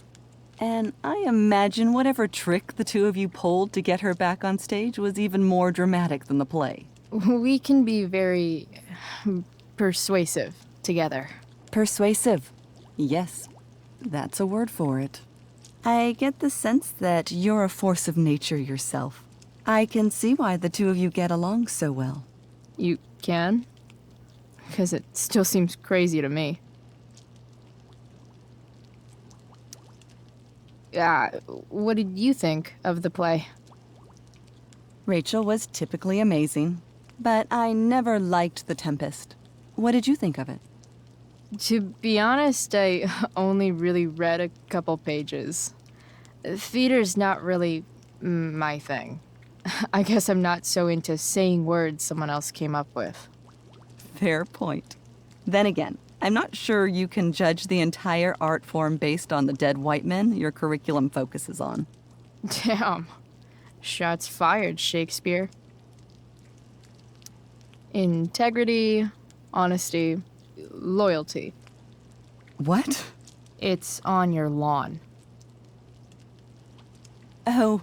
And I imagine whatever trick the two of you pulled to get her back on stage was even more dramatic than the play. We can be very persuasive together. Persuasive. Yes, that's a word for it. I get the sense that you're a force of nature yourself. I can see why the two of you get along so well. You can? Because it still seems crazy to me. What did you think of the play? Rachel was typically amazing, but I never liked The Tempest. What did you think of it? To be honest, I only really read a couple pages. Theater's not really my thing. I guess I'm not so into saying words someone else came up with. Fair point. Then again, I'm not sure you can judge the entire art form based on the dead white men your curriculum focuses on. Damn. Shots fired, Shakespeare. Integrity, honesty, loyalty. What? It's on your lawn. Oh,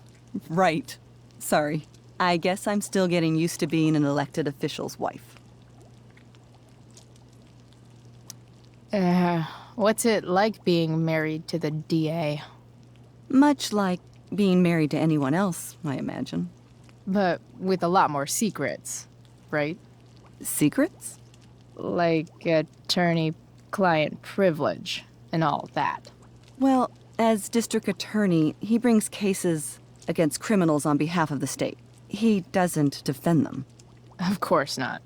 right. Sorry. I guess I'm still getting used to being an elected official's wife. What's it like being married to the DA? Much like being married to anyone else, I imagine. But with a lot more secrets, right? Secrets? Like attorney-client privilege and all that. Well, as district attorney, he brings cases against criminals on behalf of the state. He doesn't defend them. Of course not.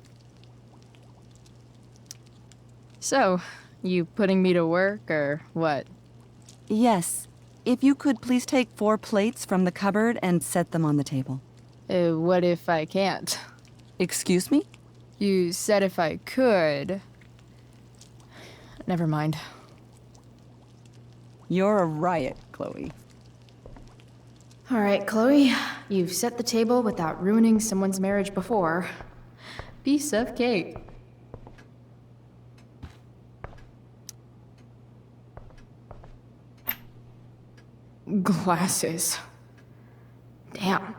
So, you putting me to work, or what? Yes. If you could please take 4 plates from the cupboard and set them on the table. What if I can't? Excuse me? You said if I could. Never mind. You're a riot, Chloe. All right, Chloe. You've set the table without ruining someone's marriage before. Piece of cake. Glasses. Damn.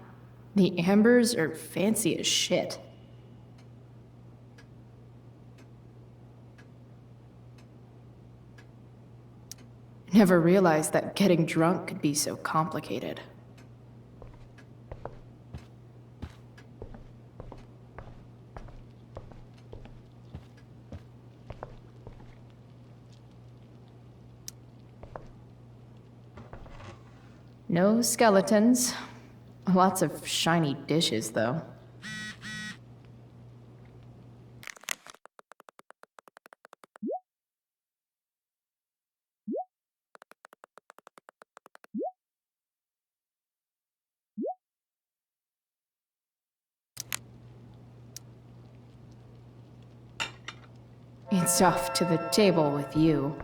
The ambers are fancy as shit. Never realized that getting drunk could be so complicated. No skeletons. Lots of shiny dishes, though. It's off to the table with you.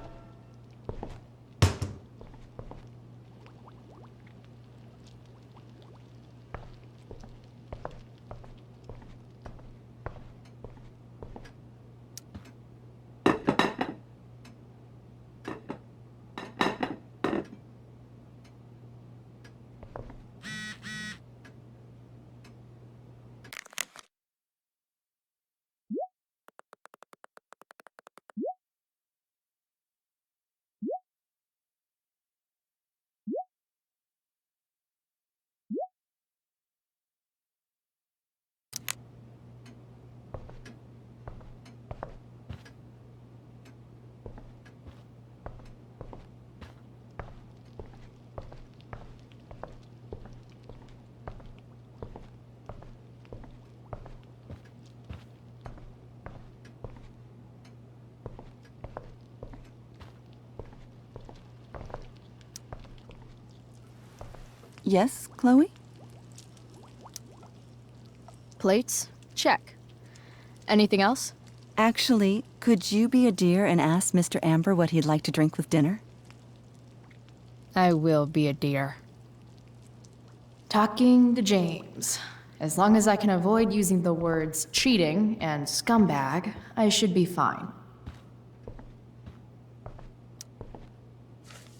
Yes, Chloe? Plates? Check. Anything else? Actually, could you be a dear and ask Mr. Amber what he'd like to drink with dinner? I will be a dear. Talking to James. As long as I can avoid using the words cheating and scumbag, I should be fine.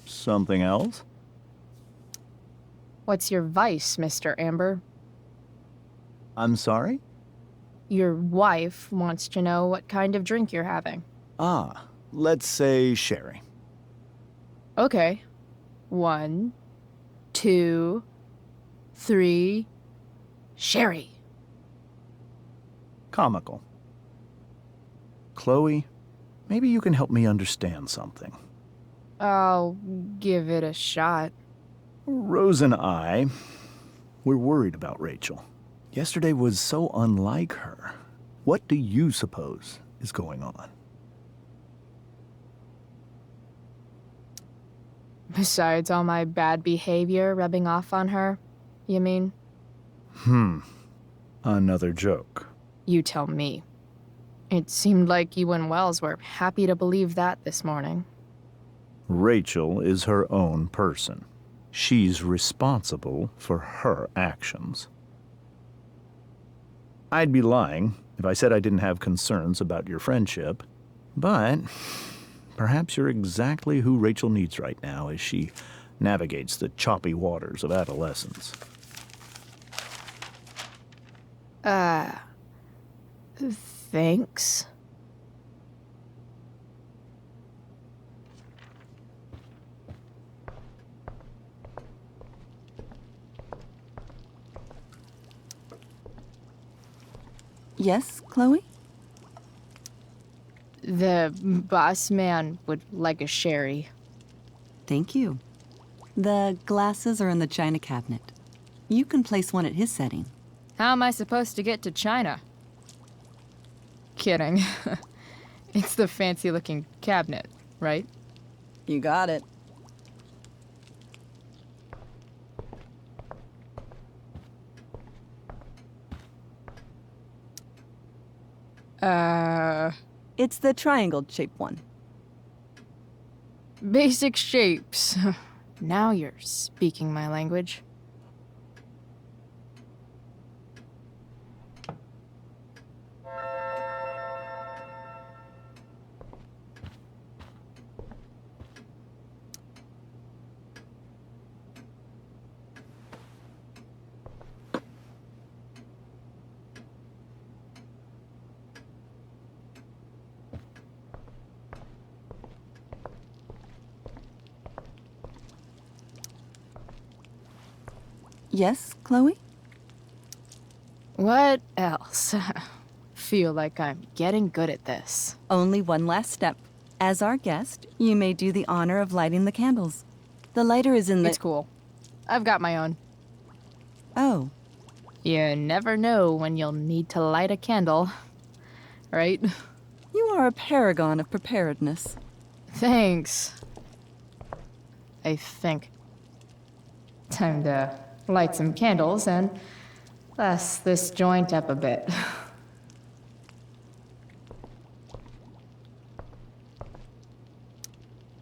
Something else? What's your vice, Mr. Amber? I'm sorry? Your wife wants to know what kind of drink you're having. Ah, let's say sherry. Okay. 1, 2, 3. Sherry. Comical. Chloe, maybe you can help me understand something. I'll give it a shot. Rose and I, we're worried about Rachel. Yesterday was so unlike her. What do you suppose is going on? Besides all my bad behavior rubbing off on her, you mean? Another joke. You tell me. It seemed like you and Wells were happy to believe that this morning. Rachel is her own person. She's responsible for her actions. I'd be lying if I said I didn't have concerns about your friendship, but perhaps you're exactly who Rachel needs right now as she navigates the choppy waters of adolescence. Thanks. Yes, Chloe? The boss man would like a sherry. Thank you. The glasses are in the china cabinet. You can place one at his setting. How am I supposed to get to China? Kidding. It's the fancy-looking cabinet, right? You got it. It's the triangle-shaped one. Basic shapes. Now you're speaking my language. Yes, Chloe? What else? Feel like I'm getting good at this. Only one last step. As our guest, you may do the honor of lighting the candles. The lighter is in the— It's cool. I've got my own. Oh. You never know when you'll need to light a candle, right? You are a paragon of preparedness. Thanks. I think. Time to light some candles and bless this joint up a bit.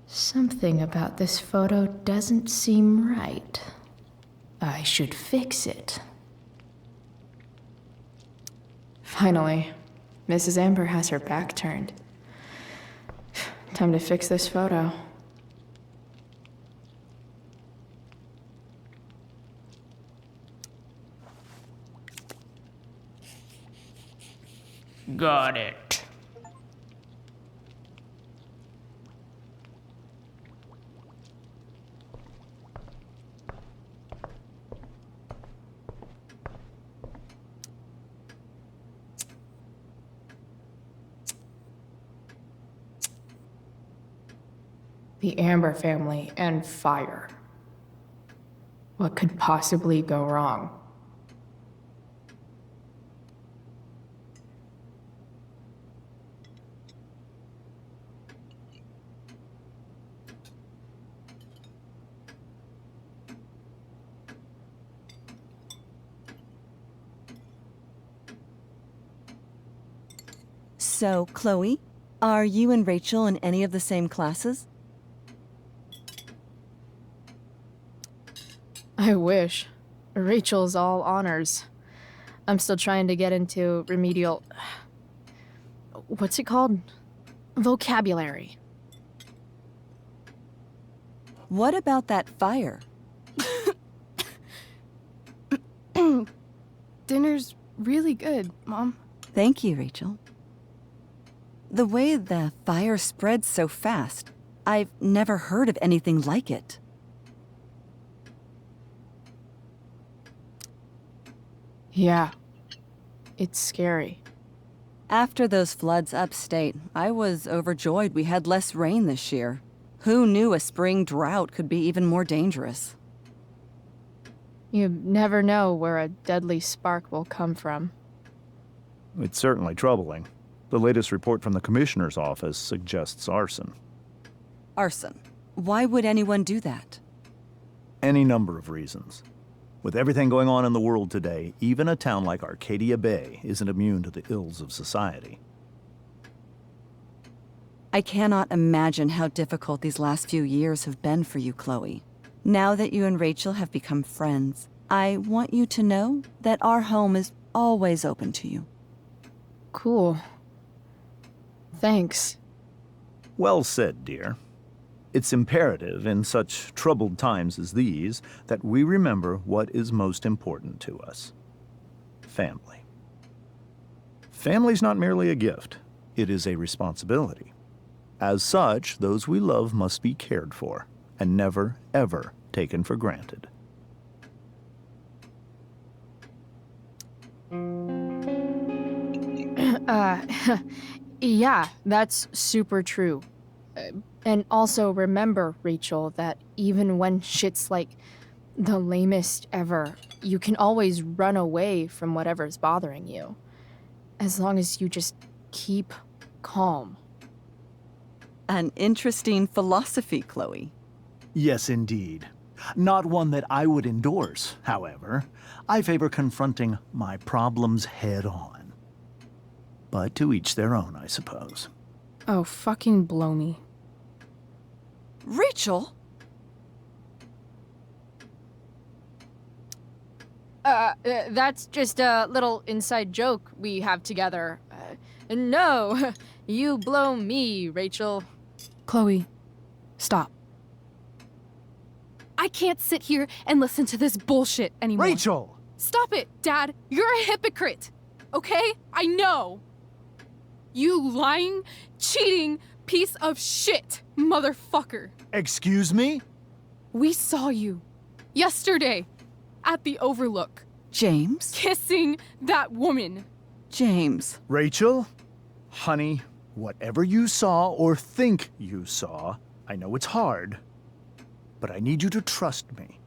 Something about this photo doesn't seem right. I should fix it. Finally, Mrs. Amber has her back turned. Time to fix this photo. Got it. The Amber family and fire. What could possibly go wrong? So, Chloe, are you and Rachel in any of the same classes? I wish. Rachel's all honors. I'm still trying to get into remedial... What's it called? Vocabulary. What about that fire? Dinner's really good, Mom. Thank you, Rachel. The way the fire spreads so fast, I've never heard of anything like it. Yeah. It's scary. After those floods upstate, I was overjoyed we had less rain this year. Who knew a spring drought could be even more dangerous? You never know where a deadly spark will come from. It's certainly troubling. The latest report from the Commissioner's office suggests arson. Arson? Why would anyone do that? Any number of reasons. With everything going on in the world today, even a town like Arcadia Bay isn't immune to the ills of society. I cannot imagine how difficult these last few years have been for you, Chloe. Now that you and Rachel have become friends, I want you to know that our home is always open to you. Cool. Thanks. Well said, dear. It's imperative in such troubled times as these that we remember what is most important to us. Family. Family's not merely a gift, it is a responsibility. As such, those we love must be cared for and never, ever taken for granted. Yeah, that's super true. And also remember, Rachel, that even when shit's like the lamest ever, you can always run away from whatever's bothering you. As long as you just keep calm. An interesting philosophy, Chloe. Yes, indeed. Not one that I would endorse, however. I favor confronting my problems head on. But to each their own, I suppose. Oh, fucking blow me. Rachel? That's just a little inside joke we have together. No, you blow me, Rachel. Chloe, stop. I can't sit here and listen to this bullshit anymore. Rachel! Stop it, Dad. You're a hypocrite. Okay? I know. You lying, cheating piece of shit, motherfucker. Excuse me? We saw you yesterday at the Overlook. James? Kissing that woman. James. Rachel? Honey, whatever you saw or think you saw, I know it's hard, but I need you to trust me.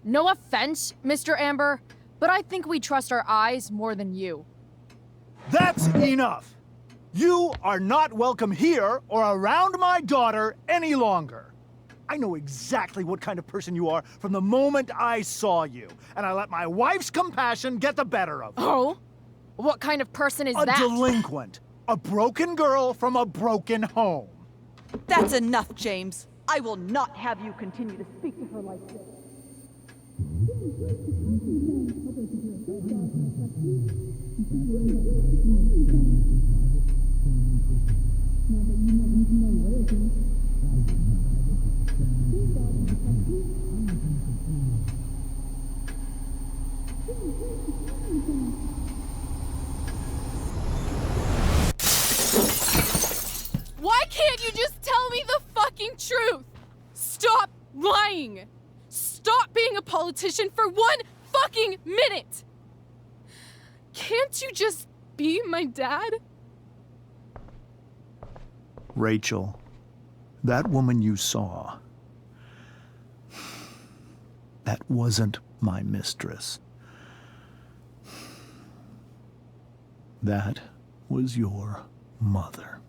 No offense, Mr. Amber, but I think we trust our eyes more than you. That's enough! You are not welcome here or around my daughter any longer. I know exactly what kind of person you are from the moment I saw you, and I let my wife's compassion get the better of me. Oh? What kind of person is that? A delinquent. A broken girl from a broken home. That's enough, James. I will not have you continue to speak to her like this. Why can't you just tell me the fucking truth? Stop lying. Stop being a politician for one fucking minute. Can't you just be my dad? Rachel, that woman you saw, that wasn't my mistress. That was your mother.